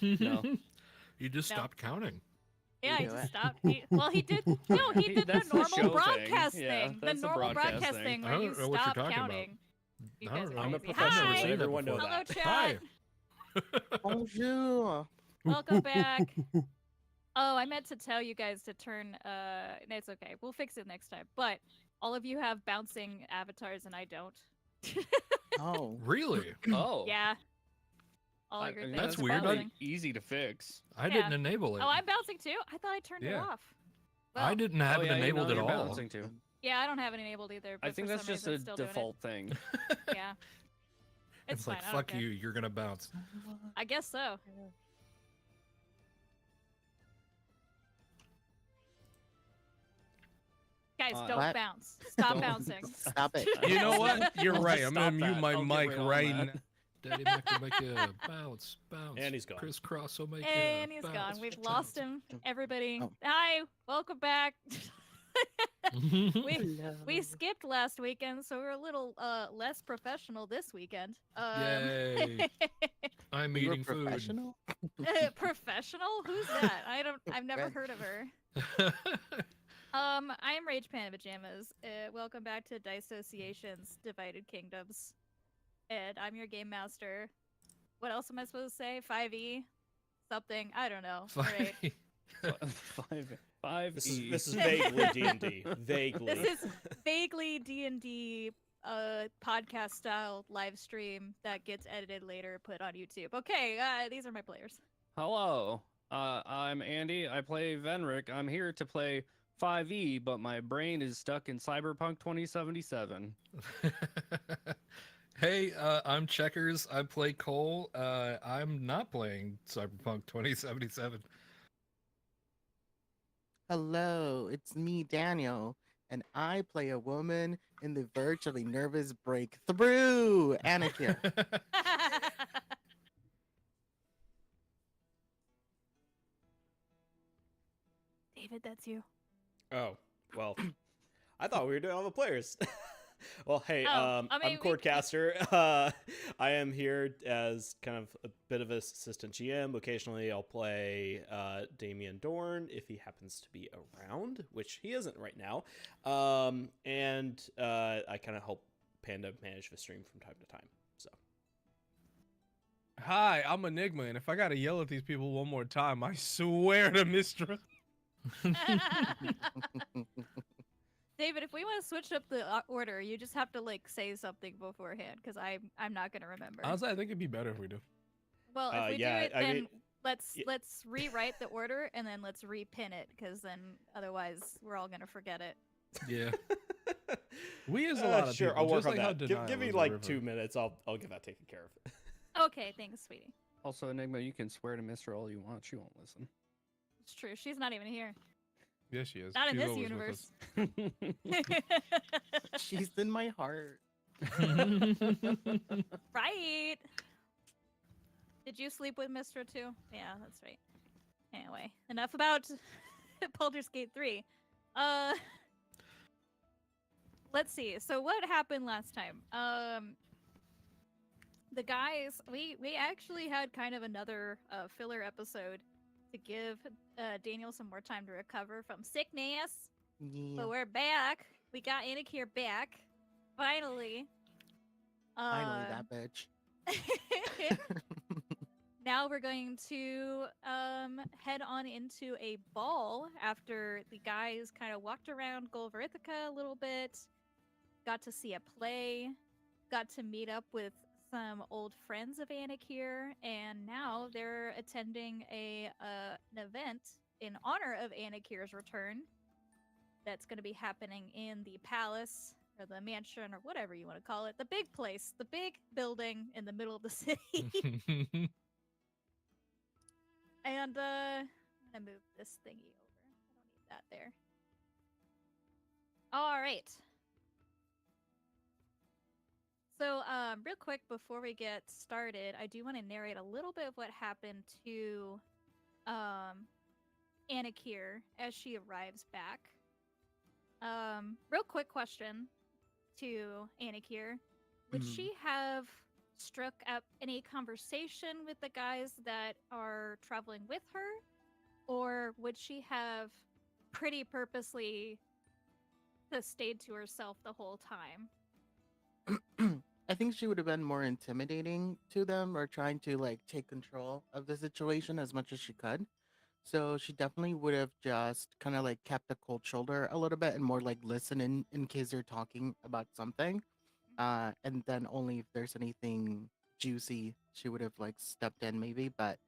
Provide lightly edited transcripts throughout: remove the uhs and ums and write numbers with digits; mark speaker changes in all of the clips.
Speaker 1: No.
Speaker 2: You just stopped counting.
Speaker 3: Yeah,
Speaker 4: You
Speaker 3: he
Speaker 4: do
Speaker 3: just
Speaker 4: it.
Speaker 3: stopped. He did. No, he did the
Speaker 1: That's the
Speaker 3: normal
Speaker 1: show
Speaker 3: broadcast
Speaker 1: thing. Yeah,
Speaker 3: thing. The
Speaker 1: that's the
Speaker 3: normal
Speaker 1: broadcast
Speaker 3: broadcast
Speaker 1: thing.
Speaker 3: thing
Speaker 2: I
Speaker 3: where
Speaker 2: don't
Speaker 3: you
Speaker 2: know what you're
Speaker 3: stop
Speaker 2: talking about.
Speaker 3: counting. You
Speaker 2: I
Speaker 3: guys
Speaker 2: don't
Speaker 3: are
Speaker 2: know.
Speaker 5: I'm a
Speaker 3: crazy.
Speaker 5: professional,
Speaker 3: Hi.
Speaker 5: so
Speaker 2: seen that
Speaker 5: everyone knows
Speaker 2: before.
Speaker 3: Hello,
Speaker 5: that.
Speaker 3: chat.
Speaker 2: Hi.
Speaker 4: Bonjour.
Speaker 3: Welcome back. Oh, I meant to tell you guys to turn. It's okay. We'll fix it next time. But all of you have bouncing avatars, and I don't.
Speaker 4: Oh.
Speaker 2: Really?
Speaker 1: Oh.
Speaker 3: Yeah. All your things
Speaker 2: that's
Speaker 3: are
Speaker 2: weird.
Speaker 3: bouncing.
Speaker 1: Easy to fix.
Speaker 2: I
Speaker 3: Yeah.
Speaker 2: didn't enable it.
Speaker 3: Oh, I'm bouncing too. I thought I turned it
Speaker 1: Yeah.
Speaker 3: off.
Speaker 2: I
Speaker 3: Well,
Speaker 2: didn't have
Speaker 1: oh,
Speaker 2: it
Speaker 1: yeah,
Speaker 2: enabled
Speaker 1: you're
Speaker 2: at all.
Speaker 1: bouncing too.
Speaker 3: Yeah, I don't have it enabled either. But
Speaker 1: I think
Speaker 3: for
Speaker 1: that's
Speaker 3: some
Speaker 1: just
Speaker 3: reason
Speaker 1: a
Speaker 3: it's still doing
Speaker 1: default thing.
Speaker 3: it. Yeah. It's
Speaker 2: It's
Speaker 3: fine.
Speaker 2: like,
Speaker 3: I don't
Speaker 2: fuck
Speaker 3: care.
Speaker 2: you, you're gonna bounce.
Speaker 3: I guess so. Guys, don't
Speaker 4: What?
Speaker 3: bounce. Stop
Speaker 1: Don't.
Speaker 3: bouncing.
Speaker 4: Stop it.
Speaker 5: You know what? You're
Speaker 1: I'll
Speaker 5: right.
Speaker 1: just
Speaker 5: I'm gonna
Speaker 1: stop
Speaker 5: mute
Speaker 1: that.
Speaker 5: my
Speaker 1: I'll get
Speaker 5: mic
Speaker 1: right on
Speaker 5: right
Speaker 1: that.
Speaker 5: now.
Speaker 2: Daddy Mac will make you bounce, bounce.
Speaker 5: And he's gone.
Speaker 2: Crisscross will make you
Speaker 3: And he's
Speaker 2: bounce,
Speaker 3: gone. We've
Speaker 2: bounce.
Speaker 3: lost him. Everybody.
Speaker 4: Oh.
Speaker 3: Hi, welcome back. we
Speaker 4: Hello.
Speaker 3: we skipped last weekend, so we're a little less professional this weekend.
Speaker 2: Yay. I'm
Speaker 4: You were
Speaker 2: eating food.
Speaker 4: professional?
Speaker 3: Professional? Who's that? I've never heard of her. I am Rage Panda Pajamas. Welcome back to Dice-Sociation's Divided Kingdoms. And I'm your game master. What else am I supposed to say? 5e? Something. I don't know. Alright.
Speaker 1: Five.
Speaker 5: This is vaguely D&D. Vaguely.
Speaker 3: This is vaguely D&D podcast style live stream that gets edited later, put on YouTube. Okay, these are my players.
Speaker 1: Hello. I'm Andy. I play Venric. I'm here to play 5e, but my brain is stuck in Cyberpunk 2077.
Speaker 2: Hey, I'm Checkers. I play Cole. I'm not playing Cyberpunk 2077.
Speaker 4: Hello, it's me, Daniel, and I play a woman in the verge of a nervous breakthrough. Anna here.
Speaker 3: David, that's you.
Speaker 5: Oh, well. I thought we were doing all the players. Well, hey,
Speaker 3: I mean,
Speaker 5: I'm Cordcaster. I am here as kind of a bit of an assistant GM. Occasionally, I'll play Damien Dorn if he happens to be around, which he isn't right now. And I kind of help Panda manage the stream from time to time. So,
Speaker 6: Hi, I'm Enigma, and if I gotta yell at these people one more time, I swear to Mistra.
Speaker 3: David, if we want to switch up the order, you just have to like say something beforehand, because I'm not gonna remember.
Speaker 6: Honestly, I think it'd be better if we do.
Speaker 3: Well, if we
Speaker 5: yeah,
Speaker 3: do it,
Speaker 5: I
Speaker 3: then
Speaker 5: mean-
Speaker 3: let's rewrite the order and then let's repin it, because then otherwise we're all gonna forget it.
Speaker 2: Yeah.
Speaker 6: We is a lot of
Speaker 5: sure,
Speaker 6: people.
Speaker 5: I'll work
Speaker 6: just
Speaker 5: on
Speaker 6: like how
Speaker 5: that.
Speaker 6: Denial
Speaker 5: Give me
Speaker 6: is a
Speaker 5: like
Speaker 6: river.
Speaker 5: 2 minutes. I'll get that taken care of.
Speaker 3: Okay, thanks, sweetie.
Speaker 1: Also, Enigma, you can swear to Mr. all you want. She won't listen.
Speaker 3: It's true. She's not even here.
Speaker 6: Yes, she is.
Speaker 3: Not in
Speaker 6: She's
Speaker 3: this
Speaker 6: always with
Speaker 3: universe.
Speaker 6: us.
Speaker 4: She's in my heart.
Speaker 3: Right. Did you sleep with Mr. too? Yeah, that's right. Anyway, enough about Baldur's Gate 3. Let's see. So what happened last time? The guys, we actually had kind of another filler episode to give Daniel some more time to recover from sickness.
Speaker 4: Yeah.
Speaker 3: But we're back. We got Anik here back. Finally.
Speaker 4: Finally, that bitch.
Speaker 3: Now we're going to head on into a ball after the guys kind of walked around Golverithica a little bit, got to see a play, got to meet up with some old friends of Anik here, and now they're attending an event in honor of Anik here's return that's going to be happening in the palace or the mansion or whatever you want to call it, the big place, the big building in the middle of the city. And I'm gonna move this thingy over. I don't need that there. All right. So, real quick before we get started, I do want to narrate a little bit of what happened to Anik here as she arrives back. Real quick question to Anik here. Would she have struck up any conversation with the guys that are traveling with her? Or would she have pretty purposely just stayed to herself the whole time?
Speaker 4: I think she would have been more intimidating to them or trying to like take control of the situation as much as she could. So she definitely would have just kind of like kept a cold shoulder a little bit and more like listen in case they're talking about something. And then only if there's anything juicy, she would have like stepped in maybe, but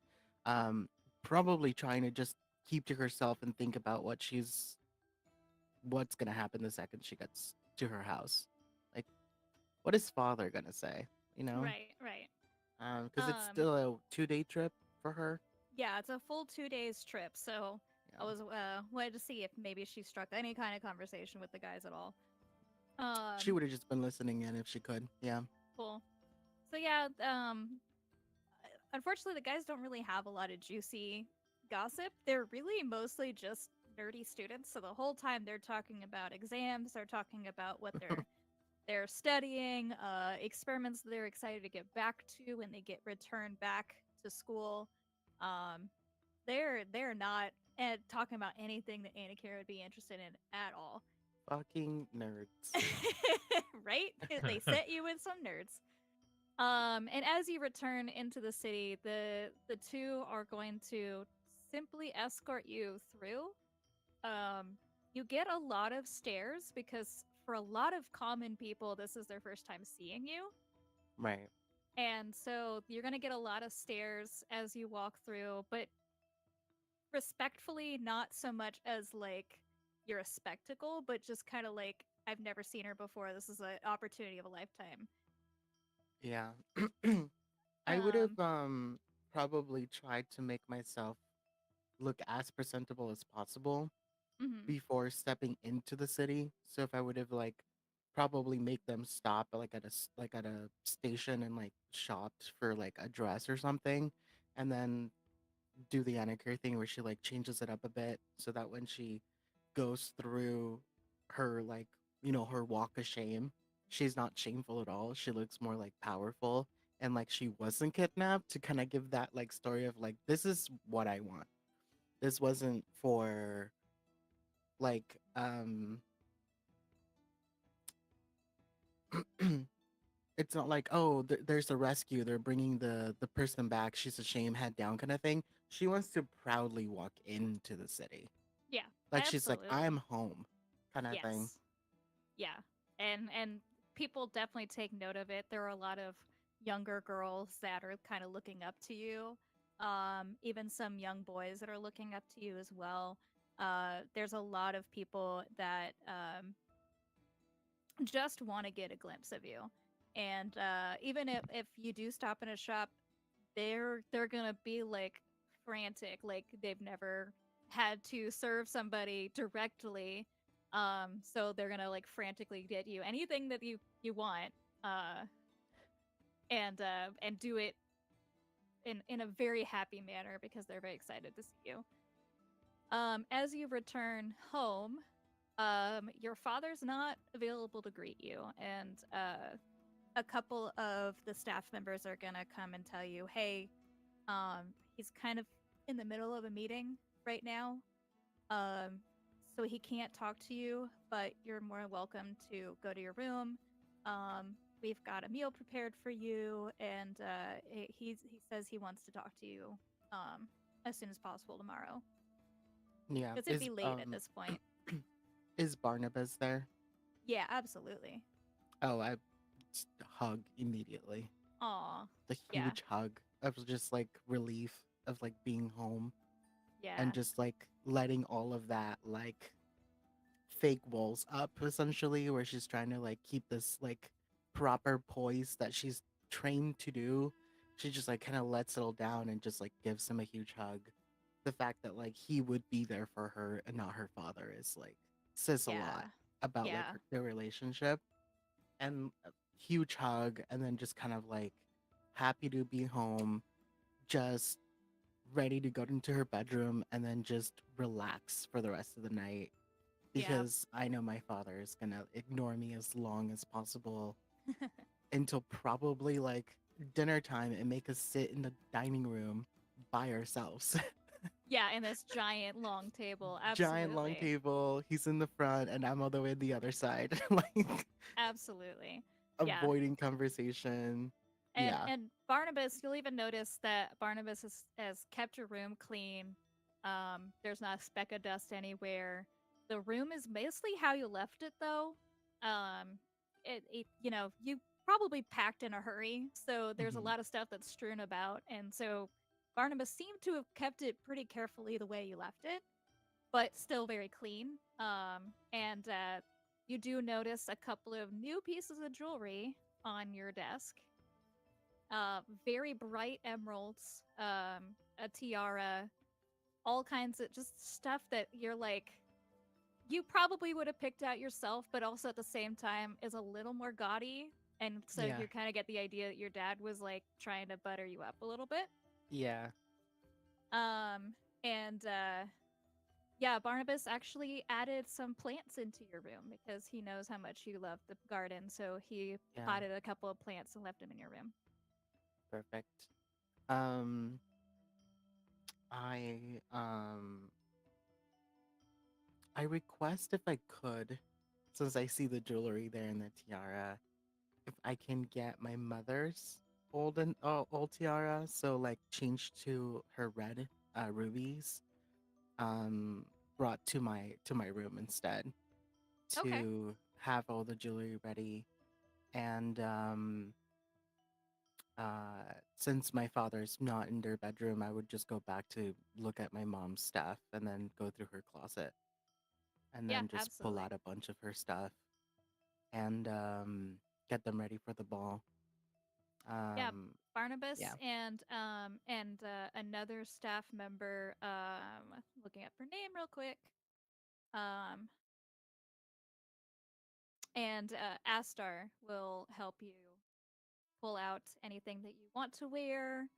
Speaker 4: um, probably trying to just keep to herself and think about what's gonna happen the second she gets to her house. Like, what is father gonna say? You know,
Speaker 3: Right, right.
Speaker 4: because it's still a 2 day trip for her.
Speaker 3: Yeah, it's a full 2 days trip, so I
Speaker 4: Yeah.
Speaker 3: was wanted to see if maybe she struck any kind of conversation with the guys at all.
Speaker 4: She
Speaker 3: Um,
Speaker 4: would have just been listening in if she could. Yeah.
Speaker 3: cool. So yeah, unfortunately, the guys don't really have a lot of juicy gossip. They're really mostly just nerdy students. So the whole time they're talking about exams, they're talking about what they're studying, experiments that they're excited to get back to when they get returned back to school. Um, they're not talking about anything that Anakira would be interested in at all.
Speaker 4: Fucking nerds.
Speaker 3: Right? They set you with some nerds. And as you return into the city, the two are going to simply escort you through. You get a lot of stares because for a lot of common people, this is their first time seeing you.
Speaker 4: Right.
Speaker 3: And so you're going to get a lot of stares as you walk through, but respectfully, not so much as like you're a spectacle, but just kind of like, I've never seen her before. This is an opportunity of a lifetime.
Speaker 4: Yeah. I would
Speaker 3: Um,
Speaker 4: have probably tried to make myself look as presentable as possible
Speaker 3: mhm.
Speaker 4: before stepping into the city. So if I would have like probably make them stop like like at a station and like shopped for like a dress or something, and then do the Annika thing where she like changes it up a bit so that when she goes through her like her walk of shame, she's not shameful at all. She looks more like powerful and like she wasn't kidnapped, to kind of give that like story of like, this is what I want. This wasn't for like it's not like, oh, there's a rescue, they're bringing the person back, she's a shame, head down kind of thing. She wants to proudly walk into the city,
Speaker 3: Yeah,
Speaker 4: like she's like,
Speaker 3: absolutely.
Speaker 4: I'm home kind of thing.
Speaker 3: Yes. Yeah. And people definitely take note of it. There are a lot of younger girls that are kind of looking up to you. Even some young boys that are looking up to you as well. There's a lot of people that just want to get a glimpse of you. And even if you do stop in a shop, they're gonna be like frantic, like they've never had to serve somebody directly. So they're gonna like frantically get you anything that you want, uh, and do it in a very happy manner because they're very excited to see you. As you return home, your father's not available to greet you, and a couple of the staff members are gonna come and tell you, hey, he's kind of in the middle of a meeting right now. Um, so he can't talk to you, but you're more welcome to go to your room. We've got a meal prepared for you, and he says he wants to talk to you as soon as possible tomorrow.
Speaker 4: Yeah.
Speaker 3: Because it'd be late at this point.
Speaker 4: Is Barnabas there?
Speaker 3: Yeah, absolutely.
Speaker 4: Oh, I just hug immediately.
Speaker 3: Aw,
Speaker 4: The
Speaker 3: yeah,
Speaker 4: huge hug of just like relief of like being home
Speaker 3: yeah,
Speaker 4: and just like letting all of that like fake walls up essentially, where she's trying to like keep this like proper poise that she's trained to do. She just like kind of lets it all down and just like gives him a huge hug. The fact that like he would be there for her and not her father is like, says a
Speaker 3: yeah,
Speaker 4: lot about like
Speaker 3: yeah,
Speaker 4: their relationship. And a huge hug, and then just kind of like happy to be home, just ready to go into her bedroom and then just relax for the rest of the night,
Speaker 3: yeah.
Speaker 4: because I know my father is gonna ignore me as long as possible until probably like dinner time and make us sit in the dining room by ourselves.
Speaker 3: Yeah, in this giant long table.
Speaker 4: Giant long
Speaker 3: Absolutely.
Speaker 4: table. He's in the front, and I'm all the way on the other side, like
Speaker 3: Absolutely. Yeah.
Speaker 4: avoiding conversation. Yeah.
Speaker 3: And Barnabas, you'll even notice that Barnabas has kept your room clean. There's not a speck of dust anywhere. The room is mostly how you left it, though. You probably packed in a hurry, so there's a
Speaker 4: Mhm.
Speaker 3: lot of stuff that's strewn about, and so Barnabas seemed to have kept it pretty carefully the way you left it, but still very clean. And you do notice a couple of new pieces of jewelry on your desk. Very bright emeralds, a tiara, all kinds of just stuff that you're like, you probably would have picked out yourself, but also at the same time is a little more gaudy. And so
Speaker 4: Yeah.
Speaker 3: you kind of get the idea that your dad was like trying to butter you up a little bit.
Speaker 4: Yeah.
Speaker 3: And yeah, Barnabas actually added some plants into your room because he knows how much you love the garden. So he
Speaker 4: Yeah.
Speaker 3: potted a couple of plants and left them in your room.
Speaker 4: Perfect. Um, I um, I request if I could, since I see the jewelry there in the tiara, if I can get my mother's old tiara, so like change to her red rubies, um, brought to my room instead
Speaker 3: Okay.
Speaker 4: to have all the jewelry ready, and since my father's not in their bedroom, I would just go back to look at my mom's stuff and then go through her closet and
Speaker 3: Yeah,
Speaker 4: then just pull
Speaker 3: absolutely.
Speaker 4: out a bunch of her stuff and get them ready for the ball.
Speaker 3: Yeah,
Speaker 4: Um,
Speaker 3: Barnabas
Speaker 4: yeah.
Speaker 3: and another staff member. Looking up her name real quick. Um, and Astar will help you pull out anything that you want to wear,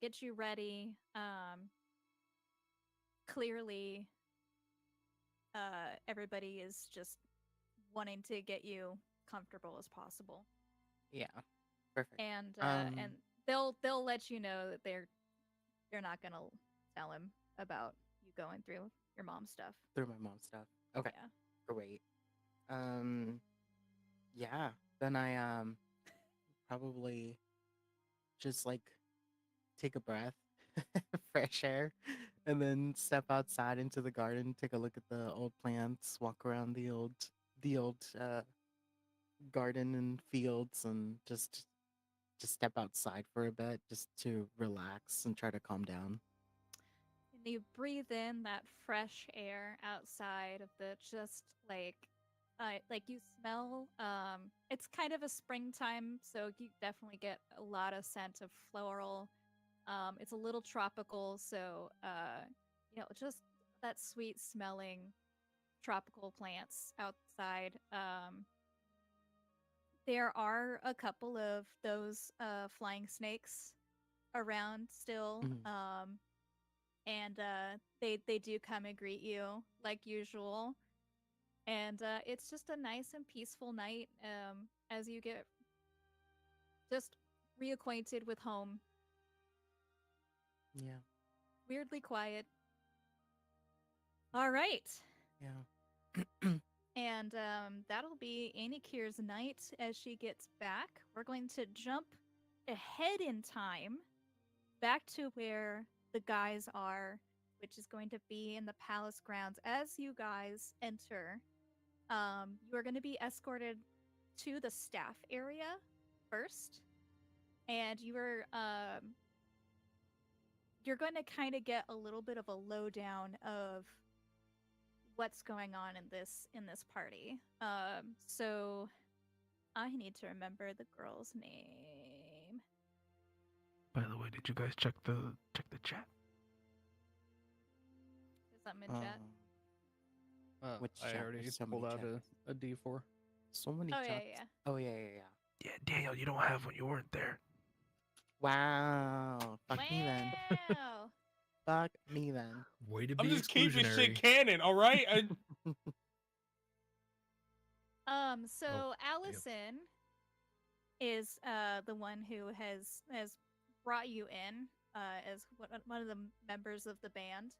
Speaker 3: get you ready. Clearly, everybody is just wanting to get you comfortable as possible,
Speaker 4: Yeah. Perfect.
Speaker 3: and they'll let you know that you're not gonna tell him about you going through your mom's stuff.
Speaker 4: Through my mom's stuff. Okay.
Speaker 3: Yeah.
Speaker 4: Great. Um, yeah. Then I probably just like take a breath, fresh air, and then step outside into the garden, take a look at the old plants, walk around the old garden and fields, and just step outside for a bit, just to relax and try to calm down.
Speaker 3: And you breathe in that fresh air outside of the just like you smell it's kind of a springtime, so you definitely get a lot of scent of floral. It's a little tropical, so just that sweet smelling tropical plants outside. There are a couple of those flying snakes around still.
Speaker 4: Mhm.
Speaker 3: And they do come and greet you like usual. And it's just a nice and peaceful night as you get just reacquainted with home.
Speaker 4: Yeah.
Speaker 3: Weirdly quiet. All right.
Speaker 4: Yeah.
Speaker 3: And that'll be Annie Kier's night as she gets back. We're going to jump ahead in time back to where the guys are, which is going to be in the palace grounds. As you guys enter, you are going to be escorted to the staff area first, and you're going to kind of get a little bit of a lowdown of what's going on in this party. So I need to remember the girl's name.
Speaker 6: By the way, did you guys check the chat?
Speaker 3: Is that in chat?
Speaker 4: Which
Speaker 1: I
Speaker 4: chat?
Speaker 1: already
Speaker 4: There's so
Speaker 1: pulled
Speaker 4: many
Speaker 1: out
Speaker 4: chats.
Speaker 1: a D4.
Speaker 4: So many
Speaker 3: Oh yeah,
Speaker 4: chats.
Speaker 3: yeah.
Speaker 4: Oh yeah, yeah, yeah.
Speaker 6: Yeah, Daniel, you don't have one. You weren't there.
Speaker 4: Wow. Fuck me then.
Speaker 3: Wow.
Speaker 4: Fuck me then.
Speaker 2: Way to
Speaker 6: I'm
Speaker 2: be
Speaker 6: just keeping
Speaker 2: exclusionary.
Speaker 6: shit canon, all right?
Speaker 3: So
Speaker 2: Oh,
Speaker 3: Allison, is the one who has brought you in as one of the members of the band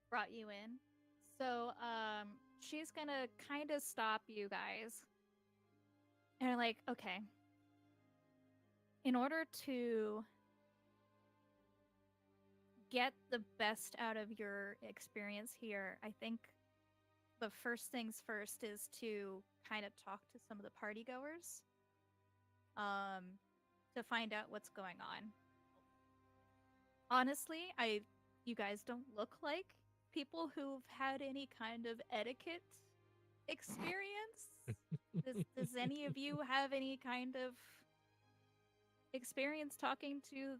Speaker 3: brought you in. So she's gonna kind of stop you guys, and like, okay, in order to get the best out of your experience here, I think the first things first is to kind of talk to some of the party goers to find out what's going on. Honestly, you guys don't look like people who've had any kind of etiquette experience. Does any of you have any kind of experience talking to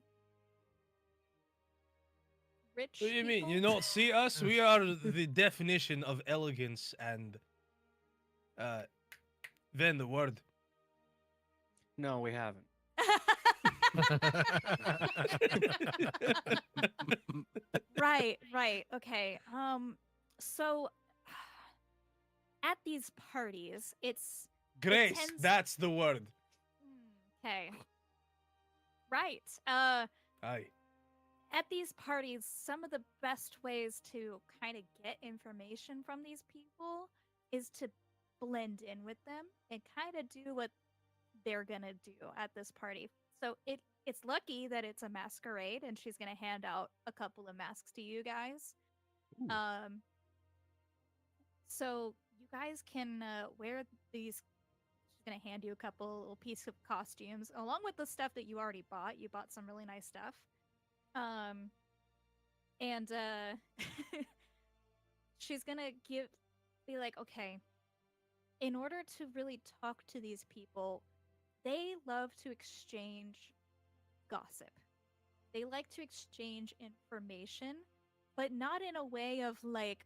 Speaker 3: rich
Speaker 6: What do you mean?
Speaker 3: people?
Speaker 6: You don't see us? We are the definition of elegance and then the word.
Speaker 1: No, we haven't.
Speaker 3: Right. Okay. So at these parties, it's
Speaker 6: Grace,
Speaker 3: tends-
Speaker 6: that's the word.
Speaker 3: okay. Right.
Speaker 6: Aye.
Speaker 3: At these parties, some of the best ways to kind of get information from these people is to blend in with them and kind of do what they're gonna do at this party. So it's lucky that it's a masquerade, and she's gonna hand out a couple of masks to you guys.
Speaker 2: Ooh.
Speaker 3: So you guys can wear these. She's gonna hand you a couple little pieces of costumes along with the stuff that you already bought. You bought some really nice stuff. And she's gonna be like, okay, in order to really talk to these people, they love to exchange gossip. They like to exchange information, but not in a way of like,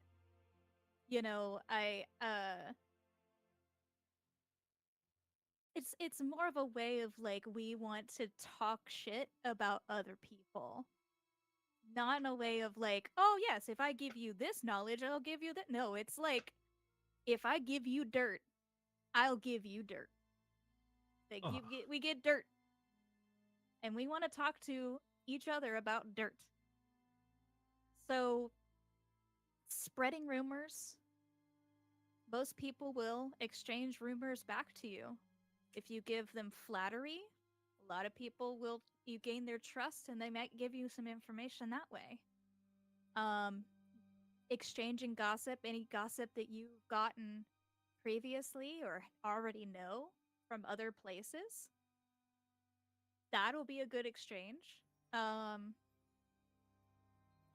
Speaker 3: it's more of a way of like, we want to talk shit about other people. Not in a way of like, oh yes, if I give you this knowledge, I'll give you that. No, it's like, if I give you dirt, I'll give you dirt. Like we get dirt, and we want to talk to each other about dirt. So, spreading rumors. Most people will exchange rumors back to you. If you give them flattery, a lot of people will, you gain their trust, and they might give you some information that way. Exchanging gossip, any gossip that you've gotten previously or already know from other places, that'll be a good exchange.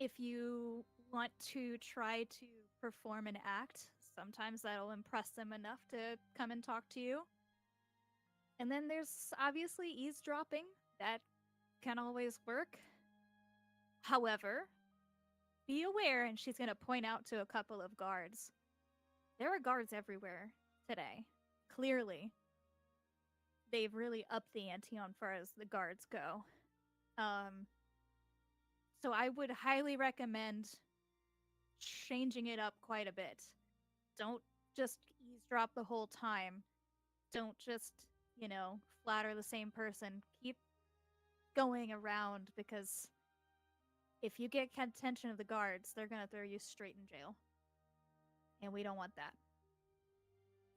Speaker 3: If you want to try to perform an act, sometimes that'll impress them enough to come and talk to you. And then there's obviously eavesdropping. That can always work. However, be aware, and she's going to point out to a couple of guards. There are guards everywhere today. Clearly. They've really upped the ante on far as the guards go. So I would highly recommend changing it up quite a bit. Don't just eavesdrop the whole time. Don't just, flatter the same person. Keep going around, because if you get attention of the guards, they're going to throw you straight in jail. And we don't want that.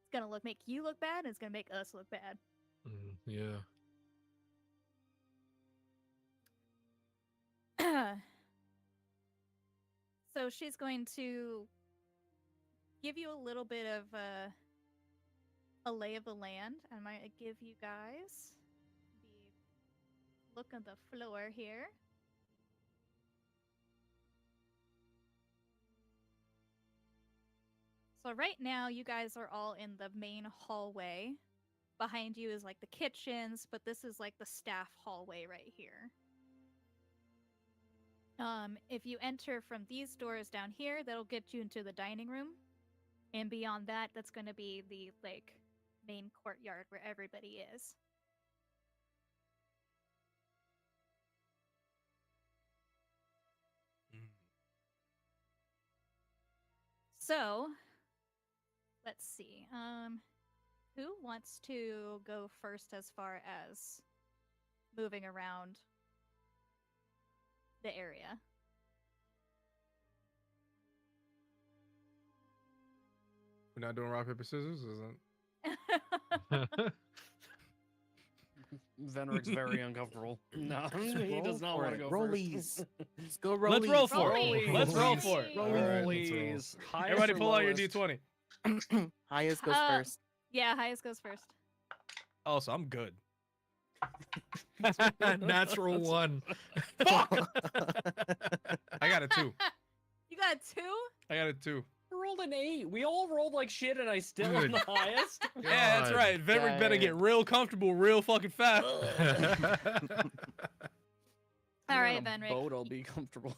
Speaker 3: It's going to make you look bad, and it's going to make us look bad.
Speaker 2: Yeah.
Speaker 3: So she's going to give you a little bit of a lay of the land. I might give you guys the look of the floor here. So right now, you guys are all in the main hallway. Behind you is like the kitchens, but this is like the staff hallway right here. If you enter from these doors down here, that'll get you into the dining room. And beyond that, that's going to be the main courtyard where everybody is. So, let's see. who wants to go first as far as moving around the area?
Speaker 6: We're not doing rock, paper, scissors, isn't
Speaker 1: Venric's very uncomfortable. No, he
Speaker 4: roll
Speaker 1: does not
Speaker 4: for
Speaker 1: want to
Speaker 4: it.
Speaker 1: go
Speaker 4: Rollies.
Speaker 1: first.
Speaker 4: Let's go rollies.
Speaker 6: Let's roll for it.
Speaker 1: Rollies.
Speaker 6: Let's roll for it.
Speaker 1: All
Speaker 2: All right,
Speaker 1: right,
Speaker 2: let's roll.
Speaker 1: Rollies. Highest
Speaker 6: Everybody
Speaker 1: or
Speaker 6: pull out your
Speaker 1: lowest?
Speaker 6: D20.
Speaker 4: Highest goes first.
Speaker 3: Yeah, highest goes first.
Speaker 6: Oh, so I'm good.
Speaker 2: Natural 1.
Speaker 6: Fuck! I got a 2.
Speaker 3: You got 2?
Speaker 6: I got a 2.
Speaker 1: I rolled an 8. We all rolled like shit, and I still am
Speaker 2: Dude.
Speaker 1: the highest.
Speaker 6: Yeah, that's
Speaker 2: God.
Speaker 6: right. Venric better get real comfortable real fucking fast.
Speaker 3: All right,
Speaker 1: On a
Speaker 3: Venric.
Speaker 1: boat, I'll be comfortable.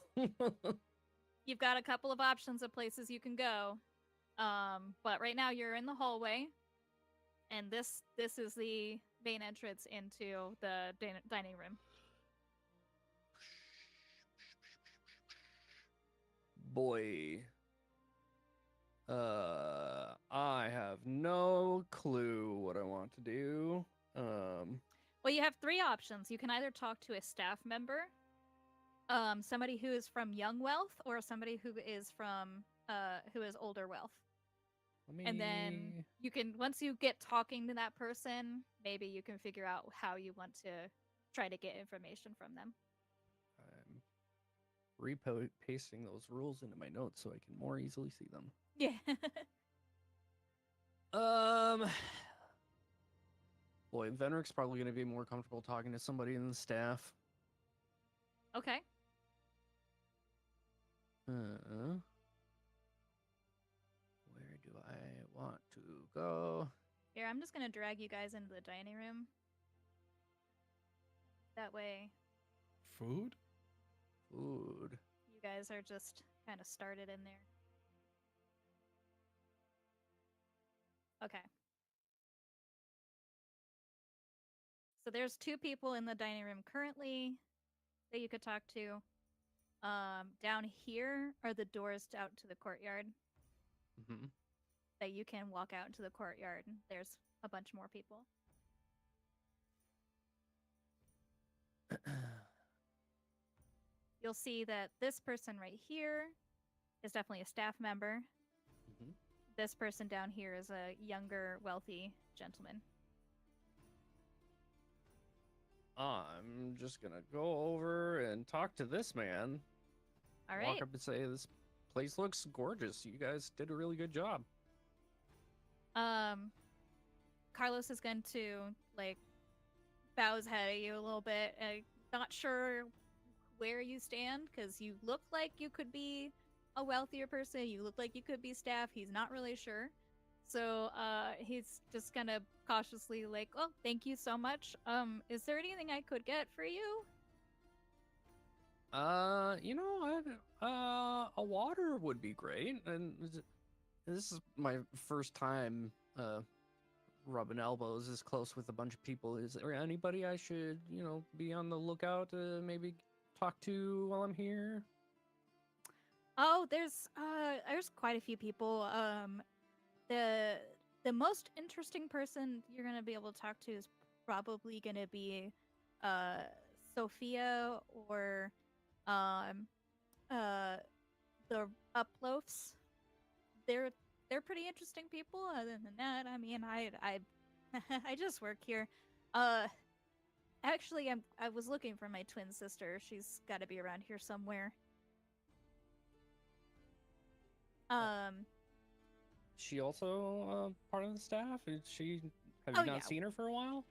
Speaker 3: You've got a couple of options of places you can go. But right now you're in the hallway, and this is the main entrance into the dining room.
Speaker 1: Boy. I have no clue what I want to do.
Speaker 3: Well, you have 3 options. You can either talk to a staff member, somebody who is from young wealth, or somebody who is from who is older wealth. And then you can, once you get talking to that person, maybe you can figure out how you want to try to get information from them.
Speaker 1: I'm repasting those rules into my notes so I can more easily see them.
Speaker 3: Yeah.
Speaker 1: Boy, Venric's probably going to be more comfortable talking to somebody in the staff.
Speaker 3: Okay.
Speaker 1: Where do I want to go?
Speaker 3: Here, I'm just gonna drag you guys into the dining room. That way,
Speaker 6: Food?
Speaker 1: Food.
Speaker 3: you guys are just kind of started in there. Okay. So there's 2 people in the dining room currently that you could talk to. Down here are the doors out to the courtyard
Speaker 1: Mm-hmm.
Speaker 3: that you can walk out into the courtyard. There's a bunch more people. You'll see that this person right here is definitely a staff member.
Speaker 1: Mm-hmm.
Speaker 3: This person down here is a younger, wealthy gentleman.
Speaker 1: I'm just gonna go over and talk to this man.
Speaker 3: All right.
Speaker 1: Walk up and say, "This place looks gorgeous. You guys did a really good job."
Speaker 3: Carlos is going to like bow his head at you a little bit. Not sure where you stand because you look like you could be a wealthier person. You look like you could be staff. He's not really sure. So he's just gonna cautiously like, "Oh, thank you so much. Is there anything I could get for you?"
Speaker 1: You know, a water would be great. And this is my first time rubbing elbows this close with a bunch of people. Is there anybody I should, be on the lookout to maybe talk to while I'm here?
Speaker 3: Oh, there's quite a few people. The most interesting person you're gonna be able to talk to is probably gonna be Sophia or the Uploafs. They're pretty interesting people. Other than that, I mean, I I just work here. Actually, I was looking for my twin sister. She's got to be around here somewhere.
Speaker 1: She also part of the staff? Have you
Speaker 3: Oh,
Speaker 1: not
Speaker 3: yeah.
Speaker 1: seen her for a while?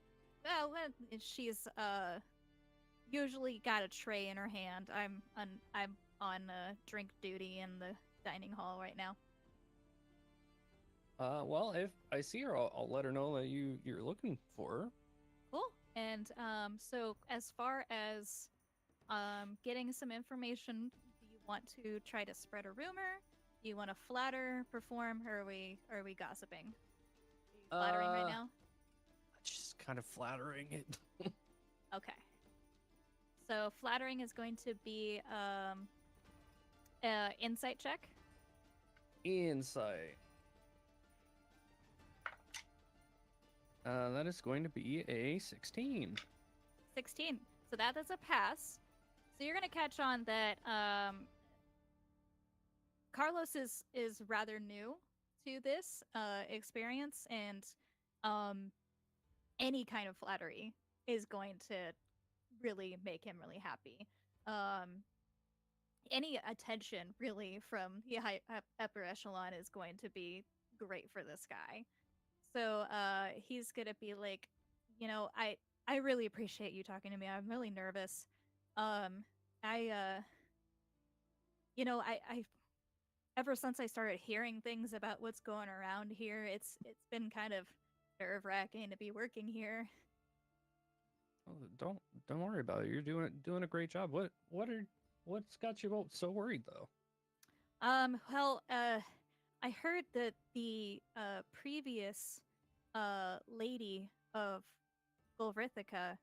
Speaker 3: Well, she's usually got a tray in her hand. I'm on drink duty in the dining hall right now.
Speaker 1: Well, if I see her, I'll let her know that you're looking for her.
Speaker 3: Cool. And so as far as getting some information, do you want to try to spread a rumor? Do you want to flatter, perform, or are we gossiping? Are you flattering right now?
Speaker 1: Just kind of flattering it.
Speaker 3: Okay. So flattering is going to be insight check.
Speaker 1: Insight. That is going to be a 16.
Speaker 3: 16. So that is a pass. So you're gonna catch on that Carlos is rather new to this experience, and any kind of flattery is going to really make him really happy. Any attention really from the upper echelon is going to be great for this guy. So he's gonna be like, I really appreciate you talking to me. I'm really nervous. I I ever since I started hearing things about what's going around here, it's been kind of nerve-wracking to be working here.
Speaker 1: Oh, don't worry about it. You're doing a great job. What's got you so worried though?
Speaker 3: Well, I heard that the previous lady of Golvrithica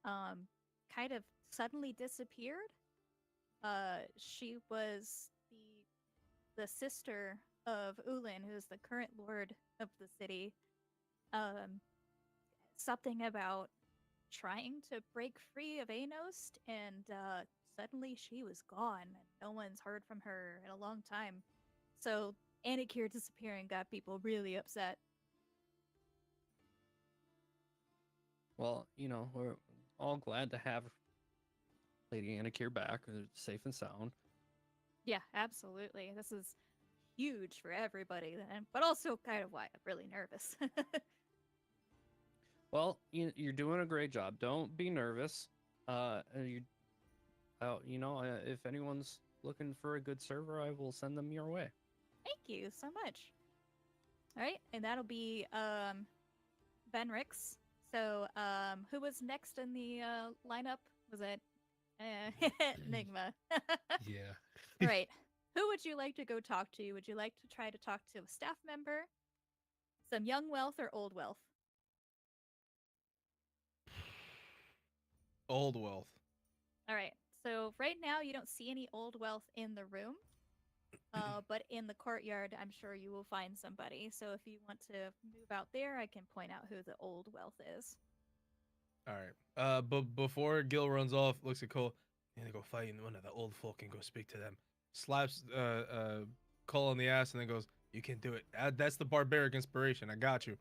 Speaker 3: kind of suddenly disappeared. She was the sister of Ulin, who's the current lord of the city. Something about trying to break free of Anost, and suddenly she was gone, and no one's heard from her in a long time. So Anikir disappearing got people really upset.
Speaker 1: Well, we're all glad to have Lady Anakir back, safe and sound.
Speaker 3: Yeah, absolutely. This is huge for everybody, then, but also kind of why I'm really nervous.
Speaker 1: Well, you're doing a great job. Don't be nervous. If anyone's looking for a good server, I will send them your way.
Speaker 3: Thank you so much. All right, and that'll be Benrix. So, who was next in the lineup? Was it Enigma?
Speaker 2: Yeah.
Speaker 3: All right. Who would you like to go talk to? Would you like to try to talk to a staff member, some young wealth, or old wealth?
Speaker 6: Old wealth.
Speaker 3: All right. So right now you don't see any old wealth in the room, but in the courtyard, I'm sure you will find somebody. So if you want to move out there, I can point out who the old wealth is.
Speaker 6: All right. But before Gil runs off, looks at Cole. I'm gonna go fight one of the old folk and go speak to them. Slaps Cole on the ass and then goes, "You can do it. That's the barbaric inspiration. I got you."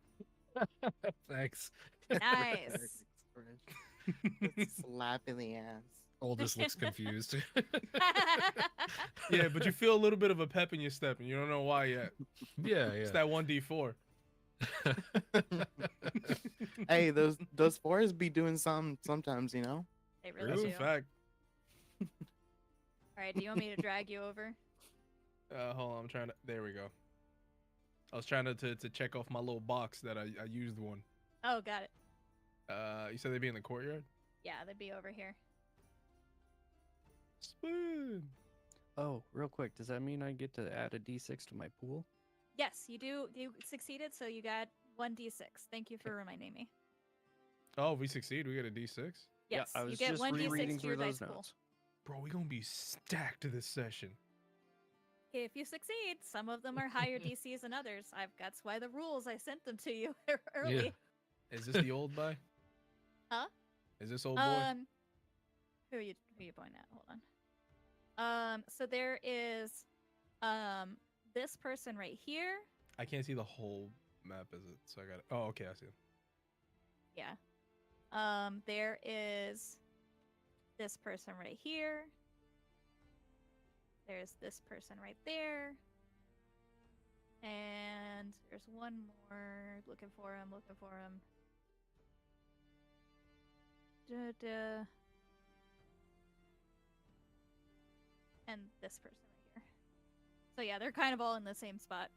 Speaker 2: Thanks.
Speaker 3: Nice.
Speaker 4: Slap in the ass.
Speaker 2: Oldest looks confused.
Speaker 6: Yeah, but you feel a little bit of a pep in your step, and you don't know why yet.
Speaker 2: Yeah,
Speaker 6: It's that 1d4.
Speaker 4: Hey, those fours be doing something sometimes, you know.
Speaker 3: They really
Speaker 6: That's
Speaker 3: do.
Speaker 6: a fact.
Speaker 3: All right. Do you want me to drag you over?
Speaker 6: Hold on, I'm trying to. There we go. I was trying to check off my little box that I used one.
Speaker 3: Oh, got it.
Speaker 6: You said they'd be in the courtyard?
Speaker 3: Yeah, they'd be over here.
Speaker 6: Spoon.
Speaker 1: Oh, real quick, does that mean I get to add a d6 to my pool?
Speaker 3: Yes, you do. You succeeded, so you got 1d6. Thank you for reminding me.
Speaker 6: Oh, if we succeed, we get a d6.
Speaker 3: Yes,
Speaker 1: I
Speaker 3: you
Speaker 1: was
Speaker 3: get
Speaker 1: just
Speaker 3: 1d6
Speaker 1: rereading
Speaker 3: to your
Speaker 1: through
Speaker 3: dice
Speaker 1: those
Speaker 3: pool.
Speaker 1: notes.
Speaker 6: Bro, we gonna be stacked this session.
Speaker 3: If you succeed, some of them are higher DCs than others. That's why the rules I sent them to you early.
Speaker 6: Is this the old guy?
Speaker 3: Huh?
Speaker 6: Is this old boy?
Speaker 3: Who are you pointing at? Hold on. So there is this person right here.
Speaker 6: I can't see the whole map, is it? So I got it. Oh, okay, I see him.
Speaker 3: Yeah. There is this person right here. There's this person right there. And there's one more. Looking for him. Da-da. And this person right here. So yeah, they're kind of all in the same spot.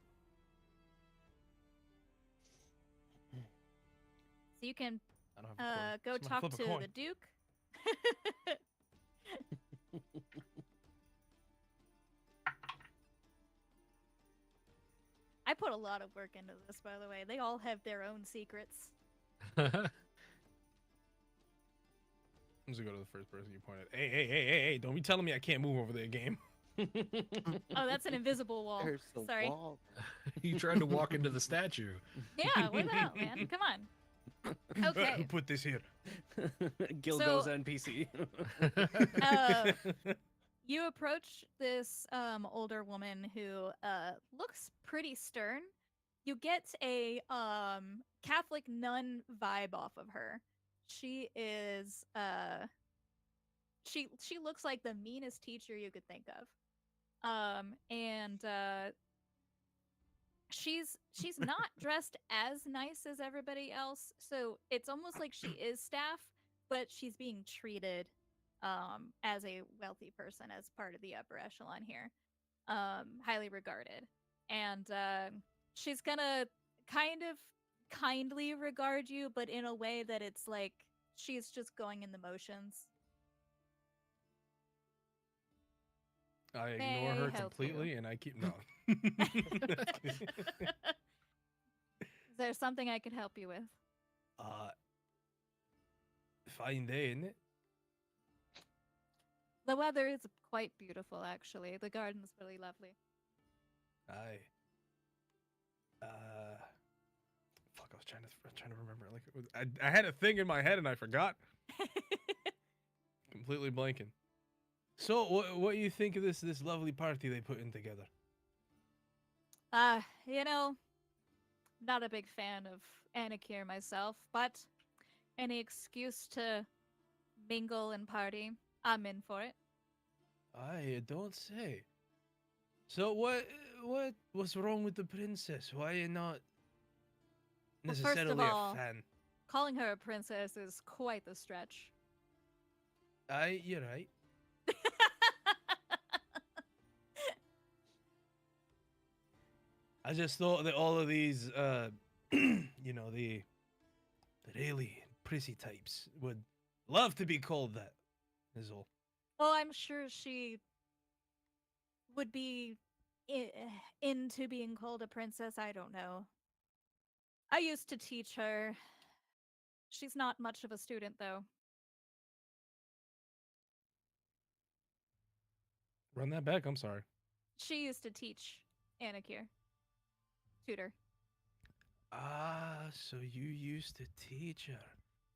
Speaker 3: So you can
Speaker 6: I don't have a quarter.
Speaker 3: go
Speaker 6: Somebody
Speaker 3: talk
Speaker 6: flip a
Speaker 3: to
Speaker 6: coin.
Speaker 3: the Duke. I put a lot of work into this, by the way. They all have their own secrets.
Speaker 6: I'm just gonna go to the first person you pointed. Hey! Don't be telling me I can't move over there, game.
Speaker 3: Oh, that's an invisible wall.
Speaker 4: There's the
Speaker 3: Sorry.
Speaker 4: wall.
Speaker 2: You tried to walk into the statue.
Speaker 3: Yeah, what the hell, man? Come on. Okay.
Speaker 6: Put this here.
Speaker 1: Gil
Speaker 3: So-
Speaker 1: goes NPC.
Speaker 3: You approach this older woman who looks pretty stern. You get a Catholic nun vibe off of her. She is she looks like the meanest teacher you could think of. And she's not dressed as nice as everybody else, so it's almost like she is staff, but she's being treated as a wealthy person, as part of the upper echelon here, highly regarded. And she's gonna kind of kindly regard you, but in a way that it's like she's just going in the motions.
Speaker 6: I
Speaker 3: May
Speaker 6: ignore
Speaker 3: I
Speaker 6: her
Speaker 3: help
Speaker 6: completely,
Speaker 3: you?
Speaker 6: and I keep no.
Speaker 3: Is there something I could help you with?
Speaker 6: Fine day, isn't it?
Speaker 3: The weather is quite beautiful, actually. The garden's really lovely.
Speaker 6: Aye. Fuck! I was trying to remember. Like, I had a thing in my head and I forgot. Completely blanking. So, what do you think of this lovely party they put in together?
Speaker 3: You know, not a big fan of Anakir myself, but any excuse to mingle and party, I'm in for it.
Speaker 6: I don't say. So what's wrong with the princess? Why are you not
Speaker 3: Well, first of
Speaker 6: necessarily
Speaker 3: all-
Speaker 6: a fan?
Speaker 3: Calling her a princess is quite the stretch.
Speaker 6: You're right. I just thought that all of these, you know, the really prissy types would love to be called that. Is all.
Speaker 3: Well, I'm sure she would be into being called a princess. I don't know. I used to teach her. She's not much of a student, though.
Speaker 6: Run that back. I'm sorry.
Speaker 3: She used to teach Anakir. Tutor.
Speaker 6: Ah, so you used to teach her.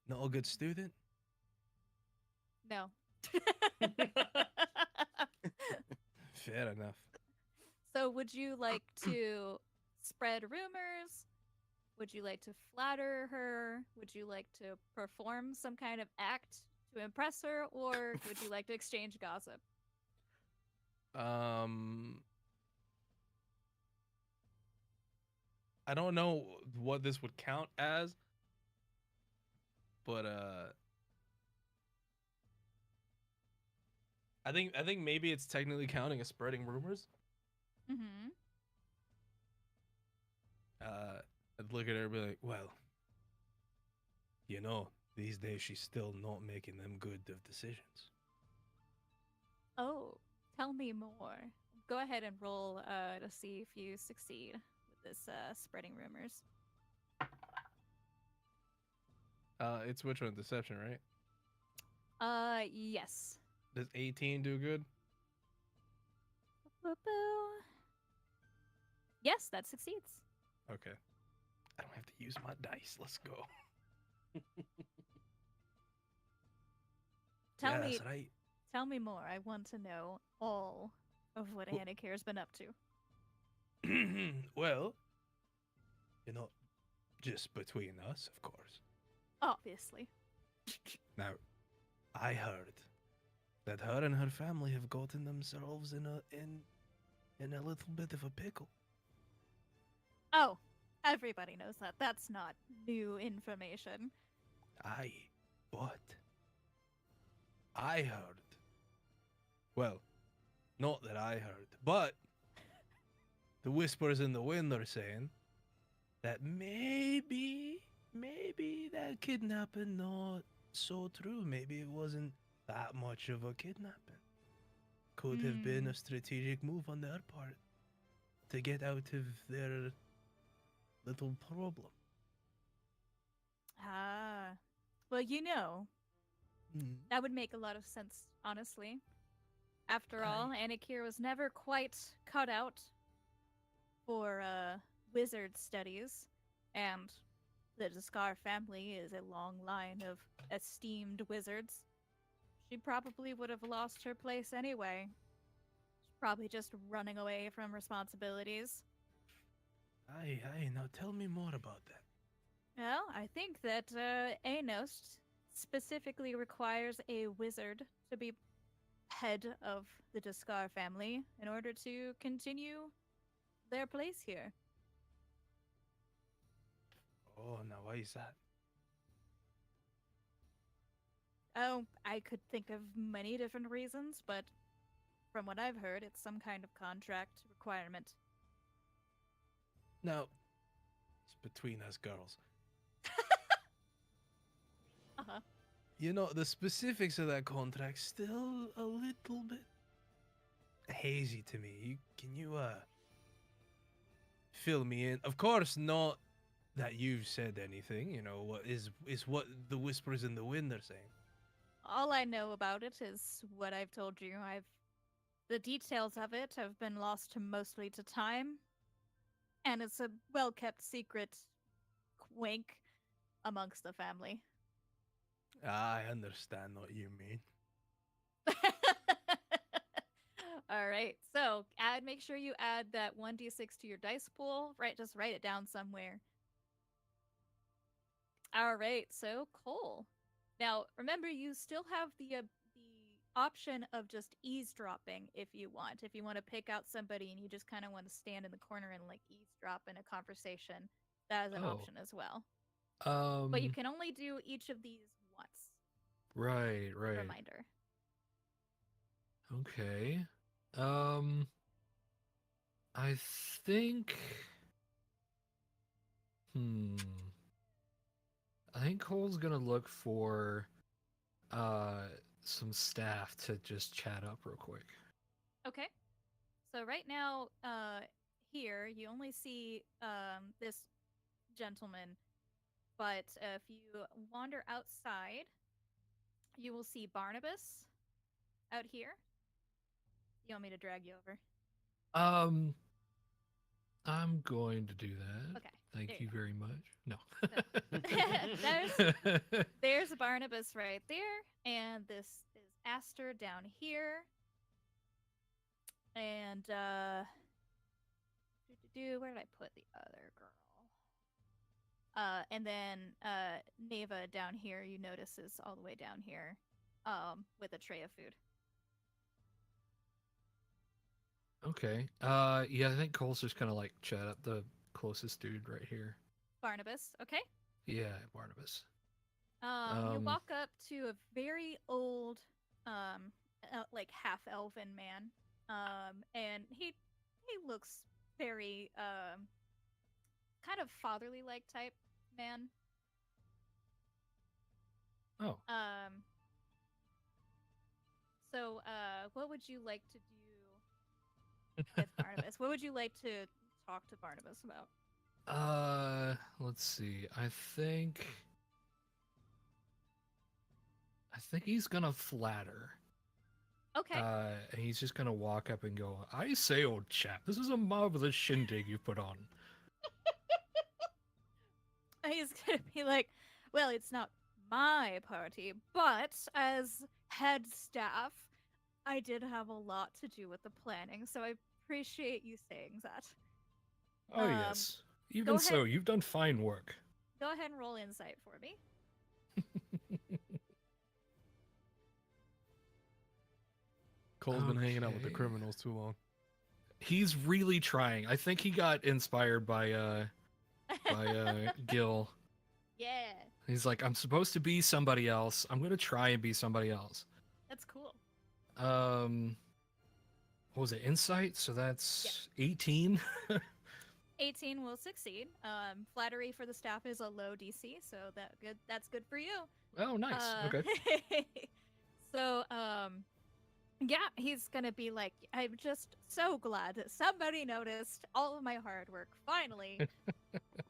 Speaker 6: Not a good student?
Speaker 3: No.
Speaker 6: Fair enough.
Speaker 3: So, would you like to spread rumors? Would you like to flatter her? Would you like to perform some kind of act to impress her? Or would you like to exchange gossip?
Speaker 6: I don't know what this would count as, but I think maybe it's technically counting as spreading rumors.
Speaker 3: Mm-hmm.
Speaker 6: I'd look at her and be like, well, you know, these days she's still not making them good of decisions.
Speaker 3: Oh, tell me more. Go ahead and roll to see if you succeed with this spreading rumors.
Speaker 6: It's which one? Deception, right?
Speaker 3: Yes.
Speaker 6: Does 18 do good?
Speaker 3: Boo-boo. Yes, that succeeds.
Speaker 6: Okay. I don't have to use my dice. Let's go.
Speaker 3: Tell
Speaker 6: yeah,
Speaker 3: me,
Speaker 6: that's right.
Speaker 3: tell me more. I want to know all of what
Speaker 6: Well-
Speaker 3: Anakir's been up to.
Speaker 6: Well, you know, just between us, of course.
Speaker 3: Obviously.
Speaker 6: Now, I heard that her and her family have gotten themselves in a little bit of a pickle.
Speaker 3: Oh, everybody knows that. That's not new information.
Speaker 6: Aye, but I heard. Well, not that I heard, but the whispers in the wind are saying that maybe that kidnapping not so true. Maybe it wasn't that much of a kidnapping. Could have been a strategic move on their part to get out of their little problem.
Speaker 3: Ah. Well, you know, that would make a lot of sense, honestly. After all, Anakir was never quite cut out for wizard studies, and the Discar family is a long line of esteemed wizards, she probably would have lost her place anyway. She's probably just running away from responsibilities.
Speaker 6: Aye, now tell me more about that.
Speaker 3: Well, I think that Anost specifically requires a wizard to be head of the Discar family in order to continue their place here.
Speaker 6: Oh, now why is that?
Speaker 3: Oh, I could think of many different reasons, but from what I've heard, it's some kind of contract requirement.
Speaker 6: Now, it's between us girls.
Speaker 3: Uh-huh.
Speaker 6: You know, the specifics of that contract still a little bit hazy to me. Can you fill me in? Of course, not that you've said anything. You know what is what the whispers in the wind are saying.
Speaker 3: All I know about it is what I've told you. The details of it have been lost mostly to time, and it's a well-kept secret wink amongst the family.
Speaker 6: I understand what you mean.
Speaker 3: All right. So, make sure you add that 1d6 to your dice pool. Right, just write it down somewhere. All right. So, Cole. Now, remember you still have the option of just eavesdropping if you want. If you want to pick out somebody and you just kind of want to stand in the corner and like eavesdrop in a conversation, that is an
Speaker 2: Oh.
Speaker 3: option as well. But you can only do each of these once.
Speaker 2: Right.
Speaker 3: Reminder.
Speaker 2: Okay. I think. I think Cole's gonna look for some staff to just chat up real quick.
Speaker 3: Okay. So right now, here you only see this gentleman, but if you wander outside, you will see Barnabas out here. You want me to drag you over?
Speaker 2: I'm going to do that.
Speaker 3: Okay.
Speaker 2: Thank
Speaker 3: there
Speaker 2: you
Speaker 3: you go.
Speaker 2: very much. No.
Speaker 3: There's Barnabas right there, and this is Aster down here. And where did I put the other girl? And then Neva down here, you notice is all the way down here, with a tray of food.
Speaker 2: Okay. Yeah, I think Cole's just gonna like chat up the closest dude right here.
Speaker 3: Barnabas, okay?
Speaker 2: Yeah, Barnabas.
Speaker 3: You walk up to a very old, like half elven man, and he looks very kind of fatherly like type man.
Speaker 2: Oh.
Speaker 3: So what would you like to do with Barnabas? What would you like to talk to Barnabas about?
Speaker 2: Let's see. I think he's gonna flatter.
Speaker 3: Okay.
Speaker 2: And he's just gonna walk up and go, "I say, old chap, this is a marvelous shindig you put on."
Speaker 3: He's gonna be like, well, it's not my party, but as head staff, I did have a lot to do with the planning, so I appreciate you saying that.
Speaker 2: Oh yes.
Speaker 3: go
Speaker 2: Even so,
Speaker 3: ahead.
Speaker 2: you've done fine work.
Speaker 3: Go ahead and roll insight for me.
Speaker 6: Cole's been hanging out with the
Speaker 2: Okay.
Speaker 6: criminals too long.
Speaker 2: He's really trying. I think he got inspired by Gil.
Speaker 3: Yeah,
Speaker 2: He's like, I'm supposed to be somebody else. I'm gonna try and be somebody else.
Speaker 3: that's cool.
Speaker 2: What was it? Insight? So that's 18.
Speaker 3: 18 will succeed. Flattery for the staff is a low DC, so that's good for you.
Speaker 2: Oh, nice. Okay.
Speaker 3: So, yeah, he's gonna be like, I'm just so glad that somebody noticed all of my hard work, finally.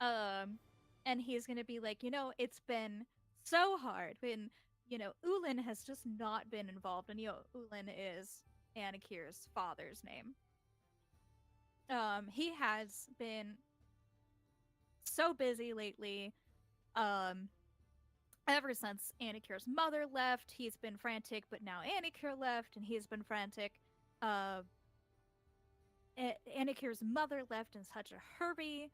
Speaker 3: And he's gonna be like, it's been so hard when, Ulin has just not been involved, and, Ulin is Anakir's father's name. He has been so busy lately Ever since Anikur's mother left, he's been frantic, but now Anikur left, and he's been frantic. Anikur's mother left in such a hurry,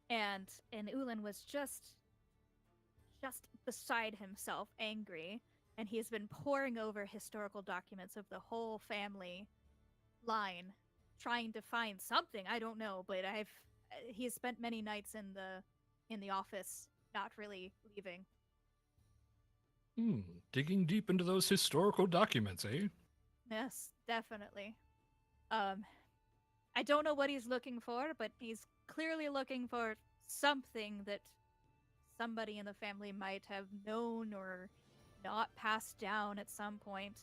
Speaker 3: and Ulan was just beside himself, angry, and he's been poring over historical documents of the whole family line, trying to find something. I don't know, but he's spent many nights in the office, not really leaving.
Speaker 2: Digging deep into those historical documents, eh?
Speaker 3: Yes, definitely. I don't know what he's looking for, but he's clearly looking for something that somebody in the family might have known or not passed down at some point.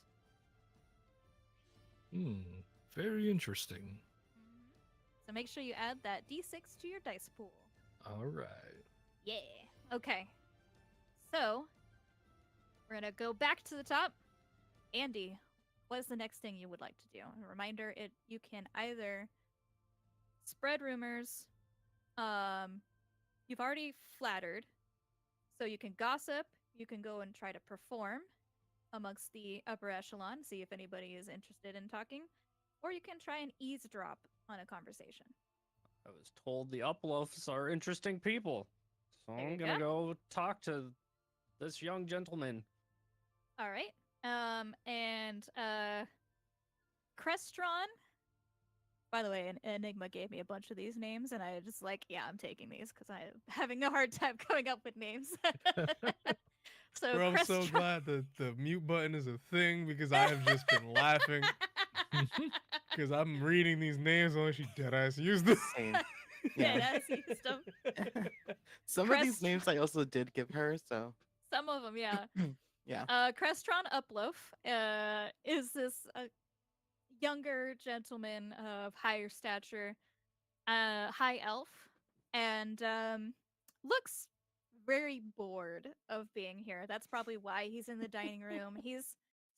Speaker 2: Very interesting.
Speaker 3: So make sure you add that D6 to your dice pool.
Speaker 2: All right.
Speaker 3: Yeah. Okay. So, we're going to go back to the top. Andy, what is the next thing you would like to do? A reminder, you can either spread rumors. You've already flattered. So you can gossip. You can go and try to perform amongst the upper echelon, see if anybody is interested in talking. Or you can try and eavesdrop on a conversation.
Speaker 1: I was told the Uploafs are interesting people. So
Speaker 3: There
Speaker 1: I'm
Speaker 3: you
Speaker 1: gonna go talk to this young gentleman.
Speaker 3: All right. And Crestron. By the way, Enigma gave me a bunch of these names, and I just yeah, I'm taking these because I'm having a hard time coming up with names. So
Speaker 6: Bro, I'm so
Speaker 3: Crestron-
Speaker 6: glad that the mute button is a thing because I have just been laughing because I'm reading these names unless she deadass used them.
Speaker 4: Same.
Speaker 3: Yeah,
Speaker 4: Yeah.
Speaker 3: that's used them.
Speaker 4: Some of these
Speaker 3: Crest-
Speaker 4: names I also did give her, so
Speaker 3: Some of them, yeah.
Speaker 4: yeah.
Speaker 3: Crestron Uploaf is this younger gentleman of higher stature, high elf, and looks very bored of being here. That's probably why he's in the dining room. He's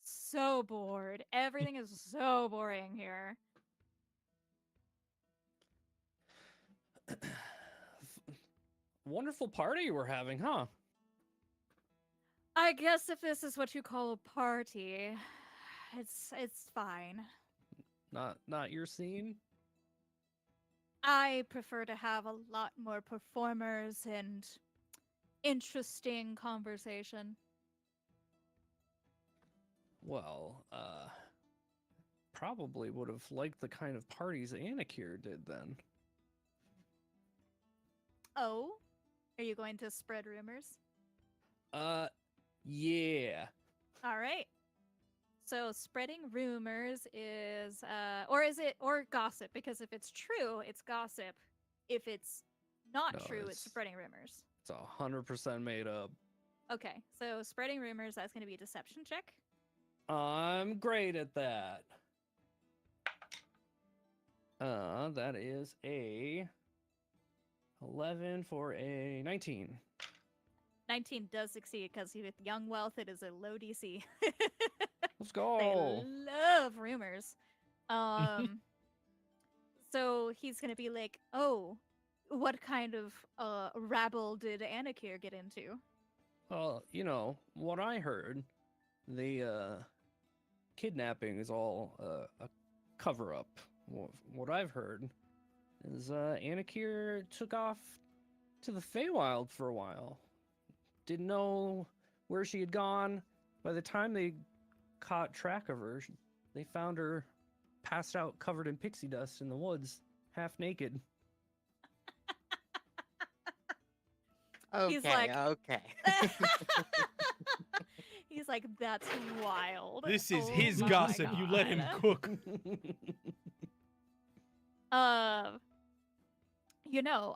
Speaker 3: so bored. Everything is so boring here.
Speaker 1: Wonderful party we're having, huh?
Speaker 3: I guess if this is what you call a party, it's fine.
Speaker 1: Not your scene?
Speaker 3: I prefer to have a lot more performers and interesting conversation.
Speaker 1: Well, probably would have liked the kind of parties Anikur did then.
Speaker 3: Oh, are you going to spread rumors?
Speaker 1: Yeah.
Speaker 3: All right. So spreading rumors is or gossip, because if it's true, it's gossip. If it's not
Speaker 1: No,
Speaker 3: true, it's
Speaker 1: it's-
Speaker 3: spreading rumors.
Speaker 1: It's 100% made up.
Speaker 3: Okay. So spreading rumors, that's going to be a deception check.
Speaker 1: I'm great at that. That is a 11 for a 19.
Speaker 3: 19 does succeed because with young wealth, it is a low DC.
Speaker 1: Let's
Speaker 3: They
Speaker 1: go.
Speaker 3: love rumors. So he's gonna be like, "Oh, what kind of rabble did Anikur get into?"
Speaker 1: Well, what I heard, the kidnapping is all a cover up. What I've heard is Anikur took off to the Feywild for a while. Didn't know where she had gone. By the time they caught track of her, they found her passed out, covered in pixie dust in the woods, half naked.
Speaker 4: Okay,
Speaker 3: He's like-
Speaker 4: okay.
Speaker 3: He's like, "That's wild."
Speaker 6: This is
Speaker 3: Oh
Speaker 6: his
Speaker 3: my
Speaker 6: gossip. You let him
Speaker 3: God.
Speaker 6: cook.